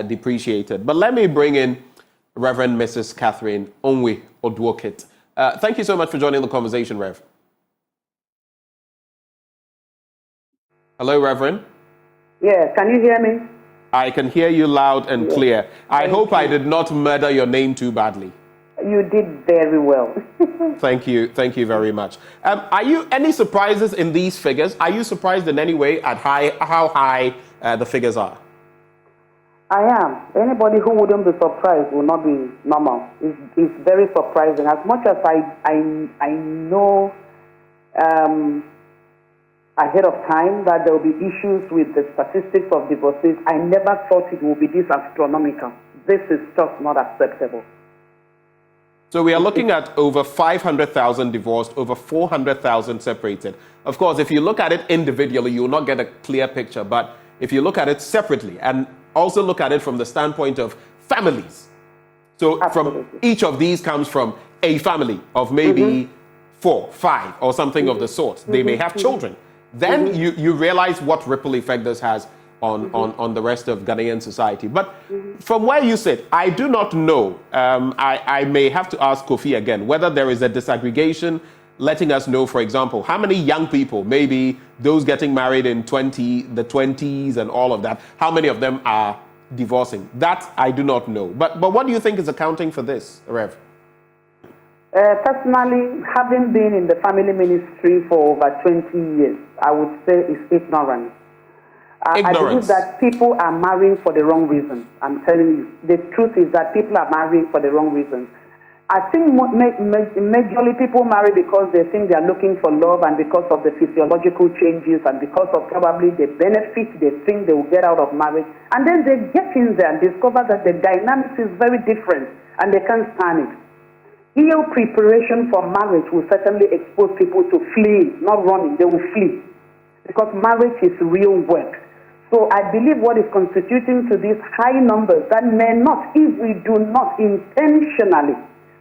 depreciated. But let me bring in Reverend Mrs. Catherine Onwe Oduokit. Thank you so much for joining the conversation, Rev. Hello, Reverend. Yeah, can you hear me? I can hear you loud and clear. I hope I did not murder your name too badly. You did very well. Thank you very much. Are you any surprises in these figures? Are you surprised in any way at how high the figures are? I am. Anybody who wouldn't be surprised will not be normal. It's very surprising. As much as I know ahead of time that there will be issues with the statistics of divorces, I never thought it would be this astronomical. This is just not acceptable. So we are looking at over 500,000 divorced, over 400,000 separated. Of course, if you look at it individually, you will not get a clear picture. But if you look at it separately and also look at it from the standpoint of families. So from each of these comes from a family of maybe 4, 5 or something of the sort. They may have children. Then you realize what ripple effect this has on the rest of Ghanaian society. But from where you sit, I do not know. I may have to ask Kofi again whether there is a disaggregation letting us know, for example, how many young people, maybe those getting married in the 20s and all of that, how many of them are divorcing? That I do not know. But what do you think is accounting for this, Rev? Personally, having been in the family ministry for over 20 years, I would say it's ignorance. I believe that people are marrying for the wrong reasons. I'm telling you. The truth is that people are marrying for the wrong reasons. I think majorly people marry because they think they are looking for love and because of the physiological changes and because of probably the benefits they think they will get out of marriage. And then they get in there and discover that the dynamics is very different and they can't stand it. Ill preparation for marriage will certainly expose people to fleeing, not running, they will flee. Because marriage is real work. So I believe what is constituting to these high numbers that may not, if we do not intentionally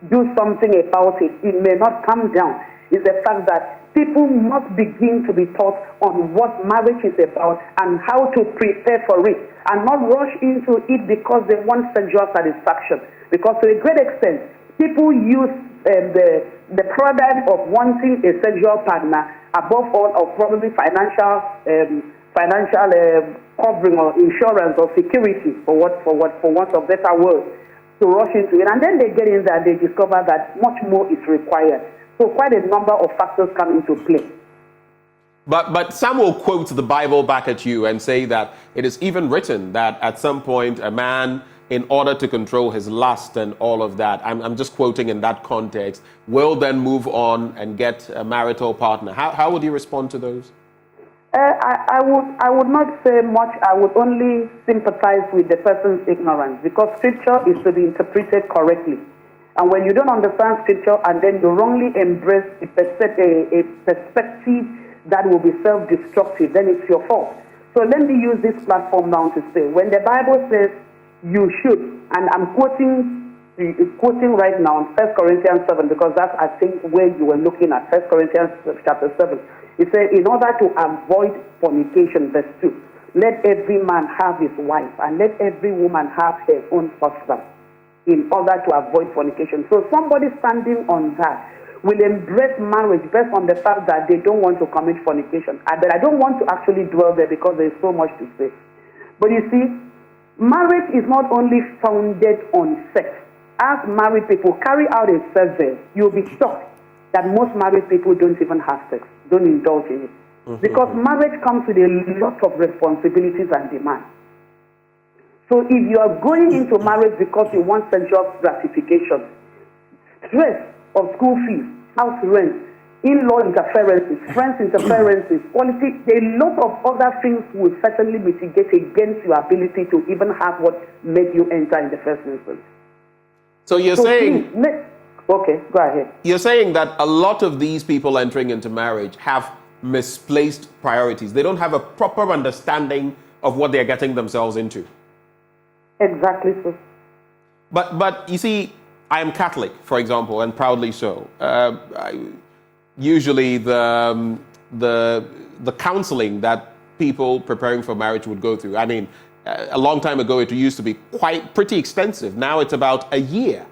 do something about it, it may not come down, is the fact that people must begin to be taught on what marriage is about and how to prepare for it and not rush into it because they want sexual satisfaction. Because to a great extent, people use the product of wanting a sexual partner above all of probably financial covering or insurance or security for want of better words to rush into it, and then they get in there and they discover that much more is required. So quite a number of factors come into play. But some will quote the Bible back at you and say that it is even written that at some point a man, in order to control his lust and all of that, I'm just quoting in that context, will then move on and get a marital partner. How would you respond to those? I would not say much. I would only sympathize with the person's ignorance because scripture is to be interpreted correctly. And when you don't understand scripture and then you wrongly embrace a perspective that will be self-destructive, then it's your fault. So let me use this platform now to say, when the Bible says you should, and I'm quoting right now in 1 Corinthians 7 because that's, I think, where you were looking at, 1 Corinthians chapter 7. It says, in order to avoid fornication, verse 2, let every man have his wife and let every woman have her own husband in order to avoid fornication. So somebody standing on that will embrace marriage based on the fact that they don't want to commit fornication. But I don't want to actually dwell there because there is so much to say. But you see, Marriage is not only founded on sex. As married people carry out a survey, you'll be shocked that most married people don't even have sex, don't indulge in it. Because marriage comes with a lot of responsibilities and demands. So if you are going into marriage because you want sensual gratification, stress of school fees, house rent, in-law interferences, friends interferences, politics, a lot of other things will certainly mitigate against your ability to even have what made you enter in the first instance. So you're saying... Okay, go ahead. You're saying that a lot of these people entering into marriage have misplaced priorities. They don't have a proper understanding of what they're getting themselves into. Exactly so. But you see, I am Catholic, for example, and proudly so. Usually the counseling that people preparing for marriage would go through. I mean, a long time ago, it used to be pretty extensive. Now it's about a year.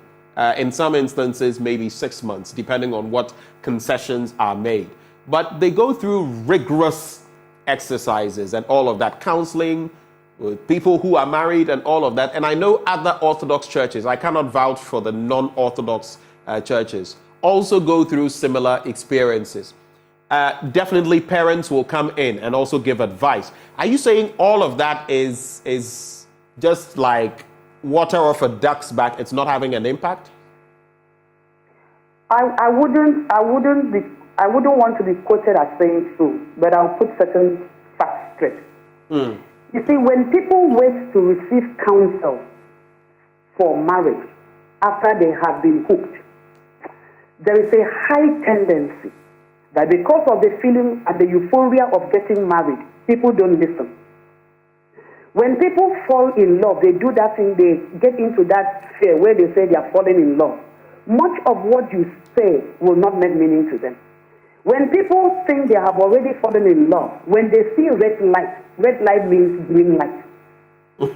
In some instances, maybe 6 months, depending on what concessions are made. But they go through rigorous exercises and all of that, counseling with people who are married and all of that. And I know other Orthodox churches, I cannot vouch for the non-Orthodox churches, also go through similar experiences. Definitely parents will come in and also give advice. Are you saying all of that is just like water off a duck's back? It's not having an impact? I wouldn't want to be quoted as saying so, but I'll put certain facts straight. You see, when people wait to receive counsel for marriage after they have been hooked, there is a high tendency that because of the feeling and the euphoria of getting married, people don't listen. When people fall in love, they do that thing, they get into that sphere where they say they are falling in love. Much of what you say will not make meaning to them. When people think they have already fallen in love, when they see red light means green light.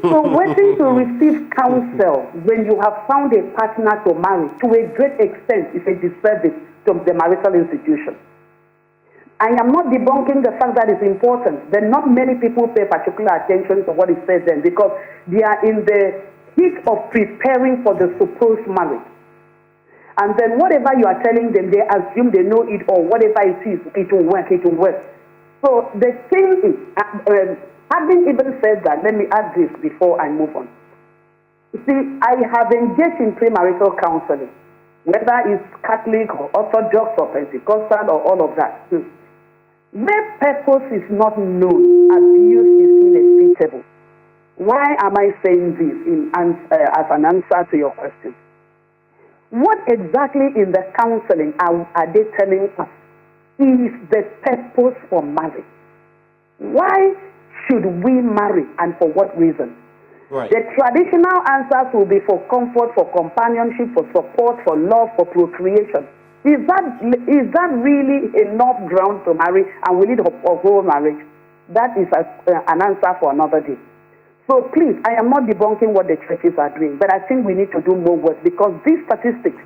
So waiting to receive counsel when you have found a partner to marry, to a great extent, is a disservice to the marital institution. I am not debunking the fact that it's important. Then not many people pay particular attention to what is said then because they are in the heat of preparing for the supposed marriage. And then whatever you are telling them, they assume they know it or whatever it is, it will work, it will work. So the thing is, having even said that, let me add this before I move on. You see, I have engaged in premarital counseling, whether it's Catholic or Orthodox or Pentecostal or all of that. Where purpose is not known, abuse is inevitable. Why am I saying this as an answer to your question? What exactly in the counseling are they telling us is the purpose for marriage? Why should we marry and for what reason? Right. The traditional answers will be for comfort, for companionship, for support, for love, for procreation. Is that really enough ground to marry and will it uphold marriage? That is an answer for another day. So please, I am not debunking what the churches are doing, but I think we need to do more work because these statistics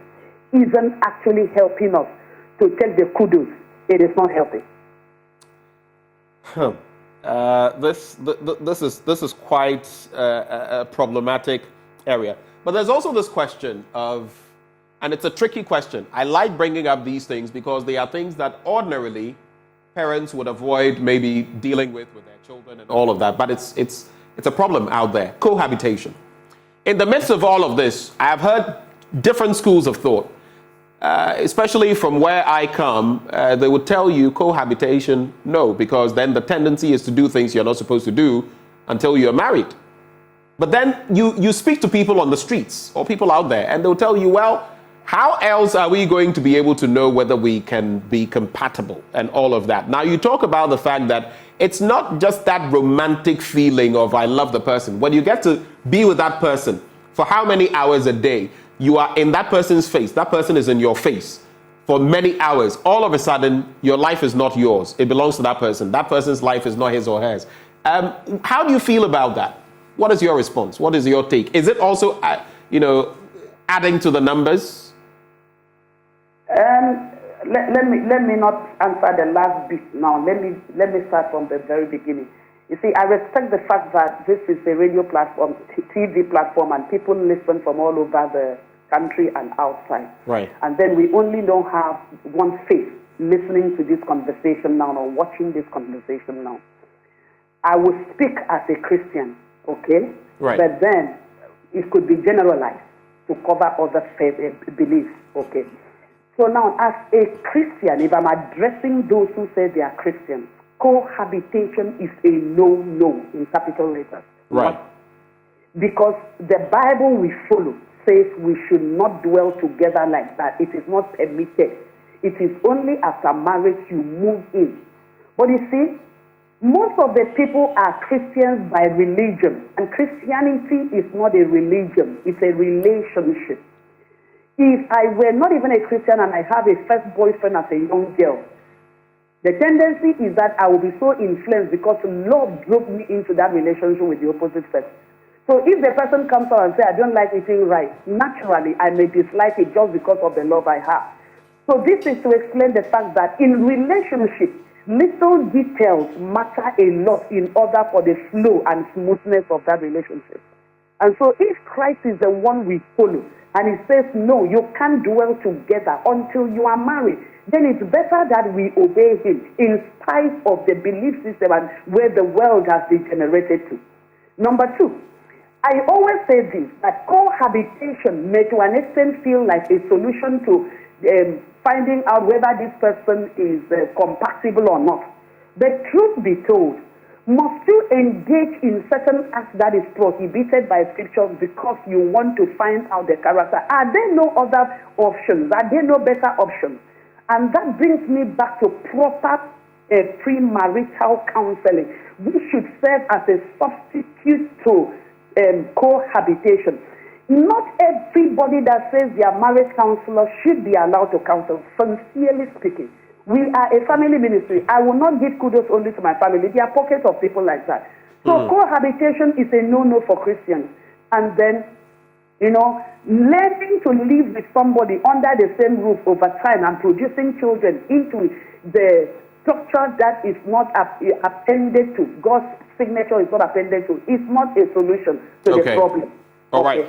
isn't actually helping us to take the kudos. It is not helping. This is quite a problematic area. But there's also this question of, and it's a tricky question. I like bringing up these things because they are things that ordinarily parents would avoid maybe dealing with their children and all of that. But it's a problem out there. Cohabitation. In the midst of all of this, I have heard different schools of thought, especially from where I come. They would tell you cohabitation, no, because then the tendency is to do things you're not supposed to do until you're married. But then you speak to people on the streets or people out there and they'll tell you, well, how else are we going to be able to know whether we can be compatible and all of that? Now, you talk about the fact that it's not just that romantic feeling of I love the person. When you get to be with that person for how many hours a day, you are in that person's face. That person is in your face for many hours. All of a sudden, your life is not yours. It belongs to that person. That person's life is not his or hers. How do you feel about that? What is your response? What is your take? Is it also, adding to the numbers? Let me not answer the last bit now. Let me start from the very beginning. You see, I respect the fact that this is a radio platform, TV platform, and people listen from all over the country and outside. Right. And then we only don't have one face listening to this conversation now or watching this conversation now. I will speak as a Christian, okay? Right. But then it could be generalized to cover other faith beliefs, okay? So now, as a Christian, if I'm addressing those who say they are Christians, cohabitation is a no-no in capital letters. Right. Because the Bible we follow says we should not dwell together like that. It is not permitted. It is only after marriage you move in. But you see, most of the people are Christians by religion. And Christianity is not a religion. It's a relationship. If I were not even a Christian and I have a first boyfriend as a young girl, the tendency is that I will be so influenced because love drove me into that relationship with the opposite sex. So if the person comes out and says, I don't like eating rice, naturally I may dislike it just because of the love I have. So this is to explain the fact that in relationship, little details matter a lot in order for the flow and smoothness of that relationship. And so if Christ is the one we follow, and he says, no, you can't dwell together until you are married, then it's better that we obey him in spite of the belief system and where the world has degenerated to. Number two, I always say this, that cohabitation may to an extent feel like a solution to finding out whether this person is compatible or not. But truth be told, must you engage in certain acts that is prohibited by scriptures because you want to find out the character? Are there no other options? Are there no better options? And that brings me back to proper premarital counseling, which should serve as a substitute to cohabitation. Not everybody that says they are marriage counselor should be allowed to counsel, sincerely speaking. We are a family ministry. I will not give kudos only to my family. There are pockets of people like that. So cohabitation is a no-no for Christians. And then, learning to live with somebody under the same roof over time and producing children into the structure that is not appended to, God's signature is not appended to, is not a solution to the problem. All right.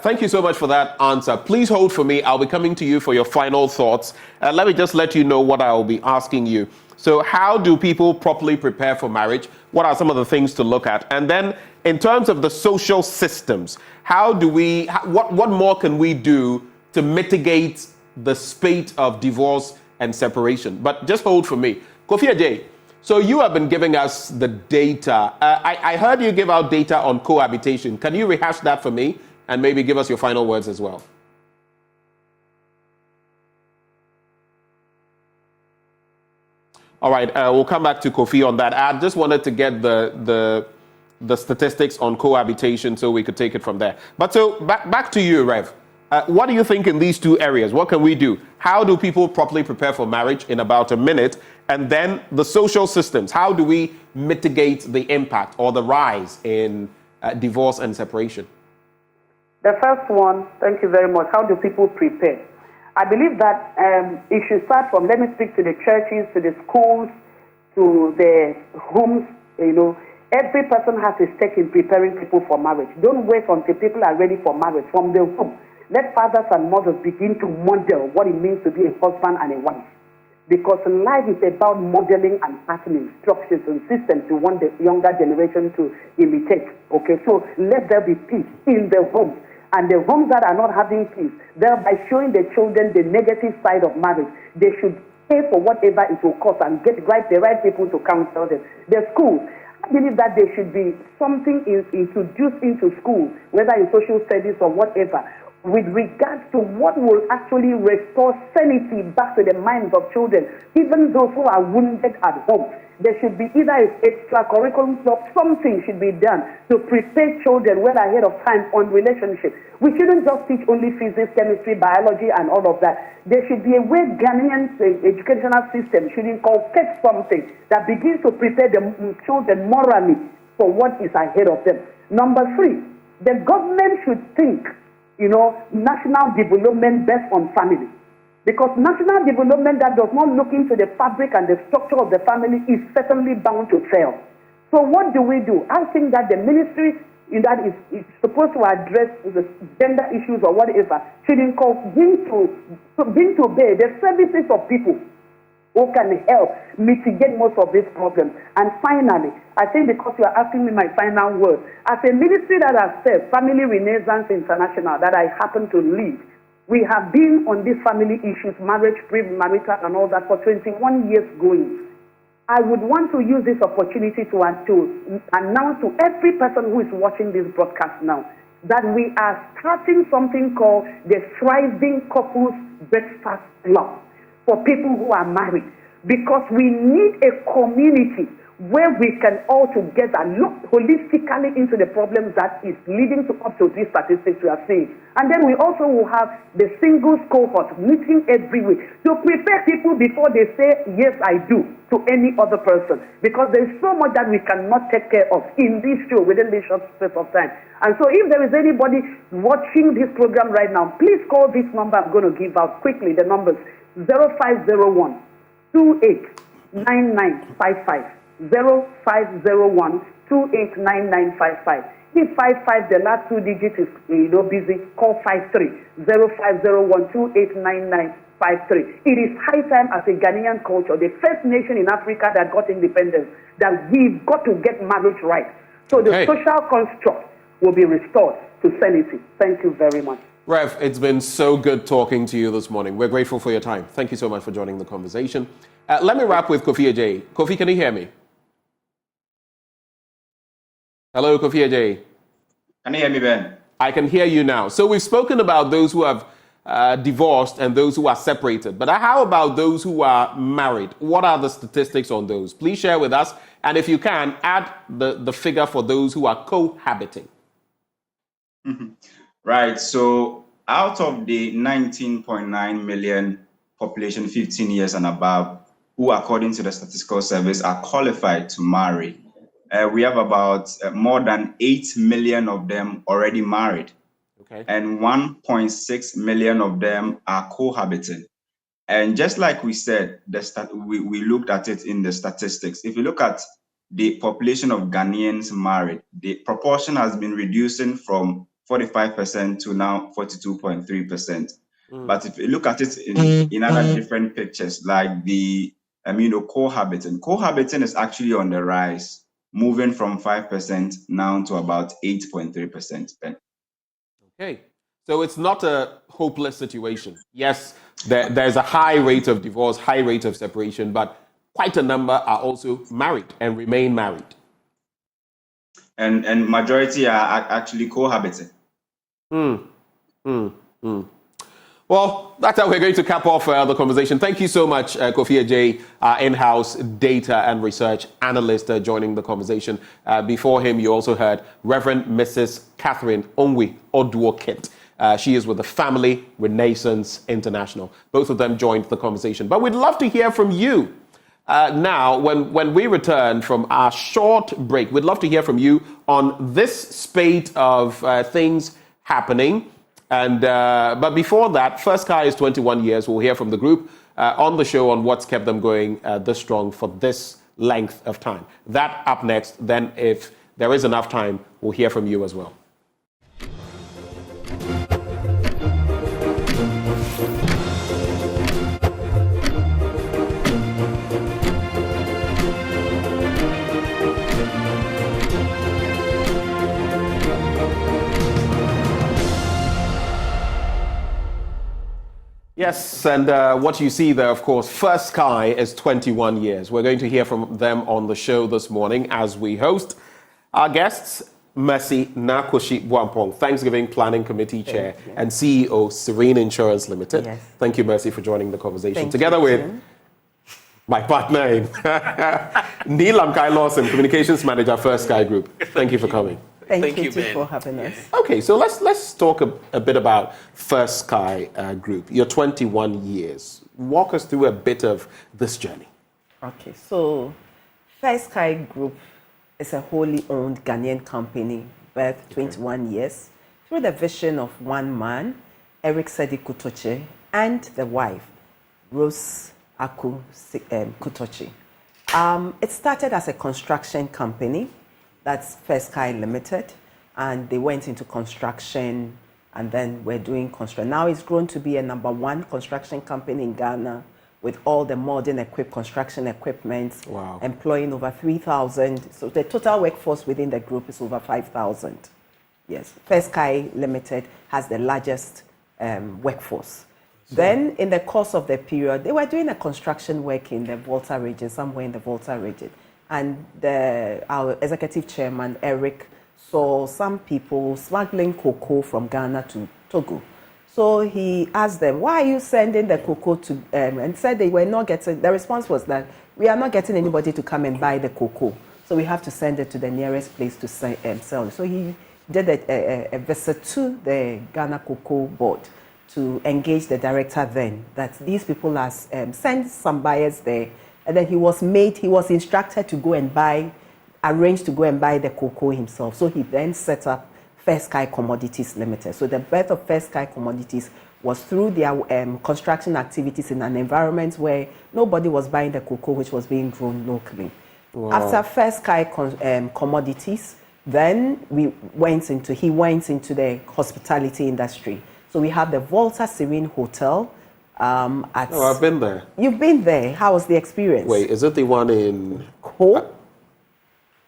Thank you so much for that answer. Please hold for me. I'll be coming to you for your final thoughts. Let me just let you know what I'll be asking you. So how do people properly prepare for marriage? What are some of the things to look at? And then in terms of the social systems, what more can we do to mitigate the spate of divorce and separation? But just hold for me. Kofi Adjei, so you have been giving us the data. I heard you give out data on cohabitation. Can you rehash that for me? And maybe give us your final words as well. All right, we'll come back to Kofi on that. I just wanted to get the statistics on cohabitation so we could take it from there. But so back to you, Rev. What do you think in these two areas? What can we do? How do people properly prepare for marriage in about a minute? And then the social systems. How do we mitigate the impact or the rise in divorce and separation? The first one, thank you very much. How do people prepare? I believe that it should start from, let me speak to the churches, to the schools, to the homes. Every person has a stake in preparing people for marriage. Don't wait until people are ready for marriage. From the home, let fathers and mothers begin to model what it means to be a husband and a wife. Because life is about modeling and patterning structures and systems you want the younger generation to imitate. Okay, so let there be peace in the home. And the homes that are not having peace, thereby showing the children the negative side of marriage, they should pay for whatever it will cost and get the right people to counsel them. The schools, I believe that there should be something introduced into schools, whether in social studies or whatever, with regards to what will actually restore sanity back to the minds of children, even those who are wounded at home. There should be either an extracurriculum club, something should be done to prepare children well ahead of time on relationships. We shouldn't just teach only physics, chemistry, biology, and all of that. There should be a way Ghanaian educational system should inculcate something that begins to prepare the children morally for what is ahead of them. Number three, the government should think, national development based on family. Because national development that does not look into the fabric and the structure of the family is certainly bound to fail. So what do we do? I think that the ministry that is supposed to address the gender issues or whatever should bring to bear the services of people who can help mitigate most of these problems. And finally, I think because you are asking me my final word, as a ministry that has said Family Renaissance International that I happen to lead, we have been on these family issues, marriage, premarital, and all that for 21 years going. I would want to use this opportunity to announce to every person who is watching this broadcast now that we are starting something called the Thriving Couples Breakfast Club for people who are married, because we need a community where we can all together look holistically into the problems that is leading to up to these statistics we are seeing. And then we also will have the singles cohort meeting every week to prepare people before they say, yes, I do, to any other person. Because there is so much that we cannot take care of in this show within this short space of time. And so if there is anybody watching this program right now, please call this number I'm going to give out quickly, the numbers 0501 289955. 0501 289955. If 55, the last two digits is busy, call 53 0501 289953. It is high time as a Ghanaian culture, the first nation in Africa that got independence, that we've got to get marriage right. So the social construct will be restored to sanity. Thank you very much. Rev, it's been so good talking to you this morning. We're grateful for your time. Thank you so much for joining the conversation. Let me wrap with Kofi Ajay. Kofi, can you hear me? Hello, Kofi Ajay. Can you hear me, Ben? I can hear you now. So we've spoken about those who have divorced and those who are separated. But how about those who are married? What are the statistics on those? Please share with us. And if you can, add the figure for those who are cohabiting. Right. So out of the 19.9 million population 15 years and above, who according to the Statistical Service are qualified to marry, we have about more than 8 million of them already married. Okay. And 1.6 million of them are cohabiting. And just like we said, we looked at it in the statistics. If you look at the population of Ghanaians married, the proportion has been reducing from 45% to now 42.3%. But if you look at it in other different pictures, like the cohabiting is actually on the rise, moving from 5% now to about 8.3%. Okay. So it's not a hopeless situation. Yes, there's a high rate of divorce, high rate of separation, but quite a number are also married and remain married. And majority are actually cohabiting. Well, that's how we're going to cap off the conversation. Thank you so much, Kofi Ajay, in-house data and research analyst, joining the conversation. Before him, you also heard Reverend Mrs. Catherine Onwi Oduokit. She is with the Family Renaissance International. Both of them joined the conversation. But we'd love to hear from you. Now, when we return from our short break, we'd love to hear from you on this spate of things happening. And but before that, First Kai is 21 years. We'll hear from the group on the show on what's kept them going this strong for this length of time. That up next. Then if there is enough time, we'll hear from you as well. Yes, and what you see there, of course, First Kai is 21 years. We're going to hear from them on the show this morning as we host our guests, Mercy Nakoshi Bwampong, Thanksgiving Planning Committee Chair and CEO, Serene Insurance Limited. Yes. Thank you, Mercy, for joining the conversation. Together with my partner, Neelam Kai Lawson, Communications Manager, First Kai Group. Thank you for coming. Thank you for having us. Okay, so let's talk a bit about First Kai Group. You're 21 years. Walk us through a bit of this journey. Okay, so First Kai Group is a wholly owned Ghanaian company, birthed 21 years, through the vision of one man, Eric Sedi Kutoche, and the wife, Rose Aku Kutoche. It started as a construction company, that's First Sky Limited, and they went into construction and then we're doing construction. Now it's grown to be a #1 construction company in Ghana with all the modern construction equipment, employing over 3,000. So the total workforce within the group is over 5,000. Yes, First Sky Limited has the largest workforce. Then, in the course of the period, they were doing a construction work in the Volta region, somewhere in the Volta region. And our executive chairman, Eric, saw some people smuggling cocoa from Ghana to Togo. So he asked them, why are you sending the cocoa to and said they were not getting, the response was that we are not getting anybody to come and buy the cocoa. So we have to send it to the nearest place to sell it. So he did a visit to the Ghana Cocoa Board to engage the director then, that these people are send some buyers there, and then he was instructed to go and arrange to go and buy the cocoa himself. So he then set up First Sky Commodities Limited. So the birth of First Sky Commodities was through their construction activities in an environment where nobody was buying the cocoa which was being grown locally. Wow. After First Sky Commodities, then he went into the hospitality industry. So we have the Volta Serene Hotel. I've been there. You've been there. How was the experience? Wait, is it the one in Ho?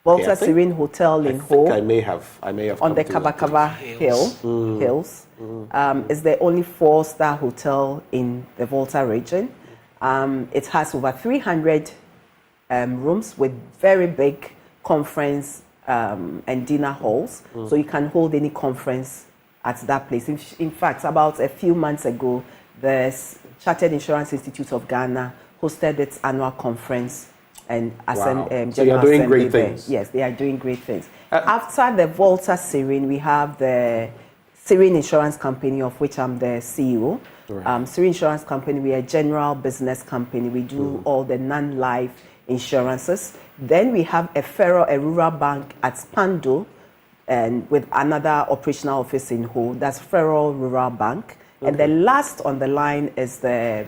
Volta Serene Hotel in Ho. I may have. On the Kabakaba hills. It's the only 4-star hotel in the Volta region. It has over 300 rooms with very big conference and dinner halls. So you can hold any conference at that place. In fact, about a few months ago, the Chartered Insurance Institute of Ghana hosted its annual conference, and so you're doing great things. Yes, they are doing great things. After the Volta Serene, we have the Serene Insurance Company, of which I'm the CEO. Right. Serene Insurance Company, we are a general business company. We do all the non-life insurances. Then we have a rural bank at Spando, and with another operational office in Ho, that's Federal Rural Bank. Okay. And the last on the line is the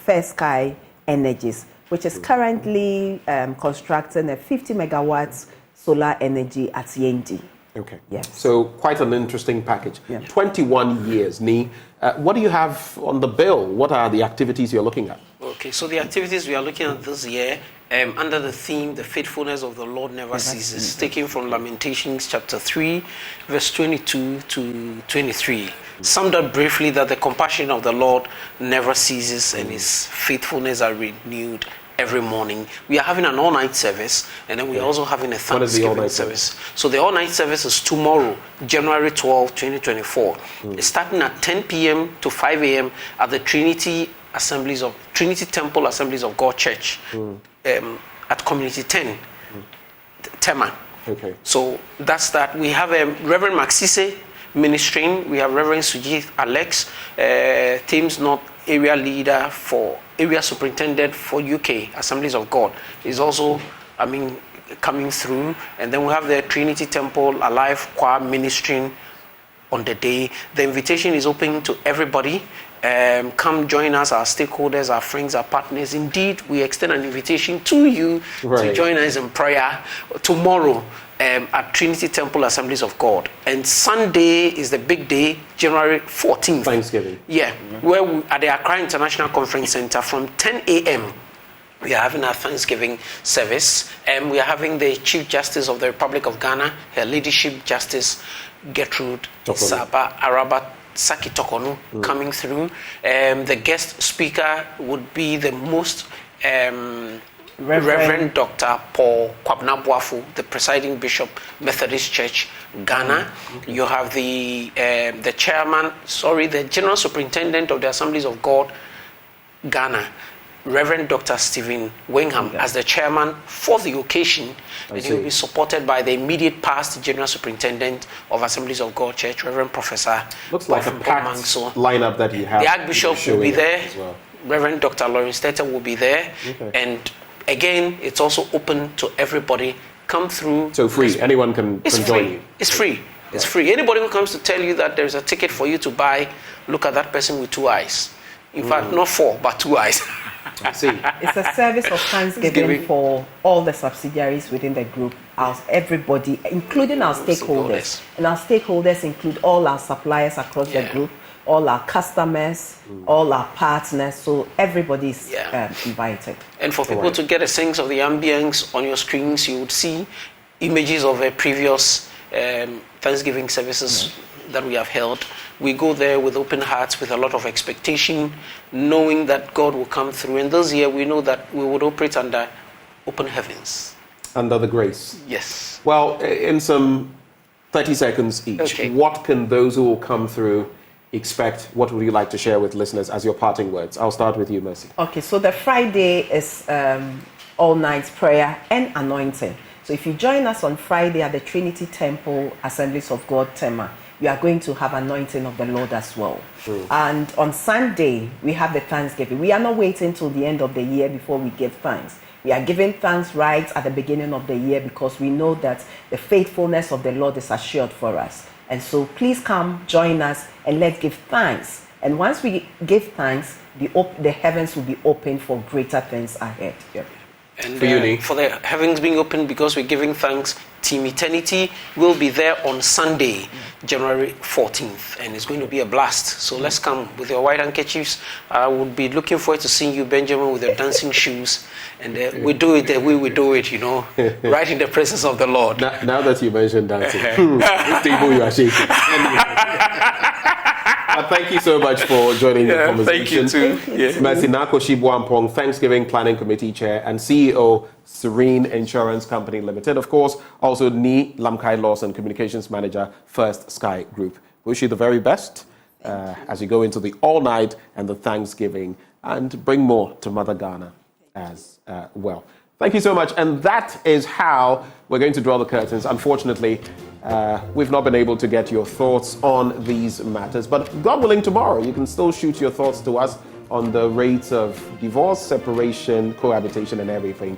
First Sky Energies, which is currently constructing a 50 megawatts solar energy at Yendi. Okay. Yes. So quite an interesting package. Yeah. 21 years, Ni. What do you have on the bill? What are the activities you're looking at? Okay, so the activities we are looking at this year, under the theme, the faithfulness of the Lord never ceases, taken from Lamentations chapter 3, verse 22 to 23. Summed up briefly that the compassion of the Lord never ceases and his faithfulness are renewed every morning. We are having an all-night service, and then we are also having a Thanksgiving service. So the all-night service is tomorrow, January 12, 2024. It's starting at 10 p.m. to 5 a.m. at the Trinity Temple Assemblies of God Church at Community 10, Tema. Okay. So that's that. We have Reverend Maxise ministering. We have Reverend Sujith Alex, Thames North area leader for area superintendent for UK Assemblies of God. Is also, coming through. And then we have the Trinity Temple Alive Choir ministering on the day. The invitation is open to everybody. Come join us, our stakeholders, our friends, our partners. Indeed, we extend an invitation to you to join us in prayer tomorrow at Trinity Temple Assemblies of God. And Sunday is the big day, January 14th. Thanksgiving. Yeah, where at the Accra International Conference Center from 10 a.m. We are having our Thanksgiving service. And we are having the Chief Justice of the Republic of Ghana, Her Ladyship Justice Gertrude Saba Araba Saki Tokonu coming through. The guest speaker would be the most Reverend Dr. Paul Kwabnabuafu, the presiding bishop, Methodist Church, Ghana. You have the General Superintendent of the Assemblies of God, Ghana, Reverend Dr. Stephen Wingham as the chairman for the occasion, and he will be supported by the immediate past General Superintendent of Assemblies of God Church, Reverend Professor. Looks like a packed lineup that he has. The Archbishop will be there. Well. Reverend Dr. Lawrence Teta will be there. Okay. And again, it's also open to everybody. Come through. So free. Anyone can join you. It's free. It's free. Anybody who comes to tell you that there's a ticket for you to buy, look at that person with 2 eyes. In fact, not 4, but 2 eyes. I see. It's a service of thanksgiving for all the subsidiaries within the group, everybody, including our stakeholders. And our stakeholders include all our suppliers across the group, all our customers, all our partners. So everybody is invited. And for people to get a sense of the ambience on your screens, you would see images of previous Thanksgiving services that we have held. We go there with open hearts, with a lot of expectation, knowing that God will come through. And this year, we know that we would operate under open heavens. Under the grace. Yes. Well, in some 30 seconds each, what can those who will come through expect? What would you like to share with listeners as your parting words? I'll start with you, Mercy. Okay, so the Friday is all-night prayer and anointing. So if you join us on Friday at the Trinity Temple Assemblies of God Tema, you are going to have anointing of the Lord as well. And on Sunday, we have the Thanksgiving. We are not waiting till the end of the year before we give thanks. We are giving thanks right at the beginning of the year because we know that the faithfulness of the Lord is assured for us. And so please come, join us, and let's give thanks. And once we give thanks, the heavens will be open for greater things ahead. And for the heavens being open, because we're giving thanks, Team Eternity will be there on Sunday, January 14th, and it's going to be a blast. So let's come with your white handkerchiefs. I would be looking forward to seeing you, Benjamin, with your dancing shoes. And we do it the way we do it, right in the presence of the Lord. Now that you mentioned dancing, this table you are shaking. Thank you so much for joining the conversation. Thank you too. Mercy Nakoshi Buampong, Thanksgiving Planning Committee Chair and CEO, Serene Insurance Company Limited. Of course, also Ni Lamkai Lawson, Communications Manager, First Sky Group. Wish you the very best as you go into the all-night and the Thanksgiving and bring more to Mother Ghana as well. Thank you so much. And that is how we're going to draw the curtains. Unfortunately, we've not been able to get your thoughts on these matters. But God willing, tomorrow you can still shoot your thoughts to us on the rates of divorce, separation, cohabitation, and everything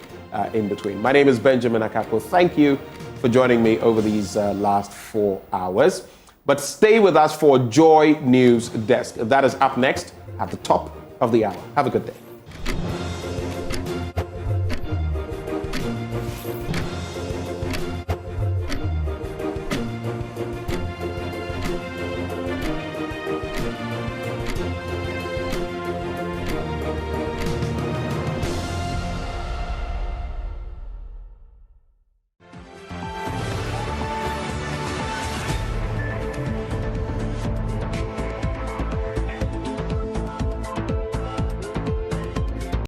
in between. My name is Benjamin Akako. Thank you for joining me over these last 4 hours. But stay with us for Joy News Desk. That is up next at the top of the hour. Have a good day.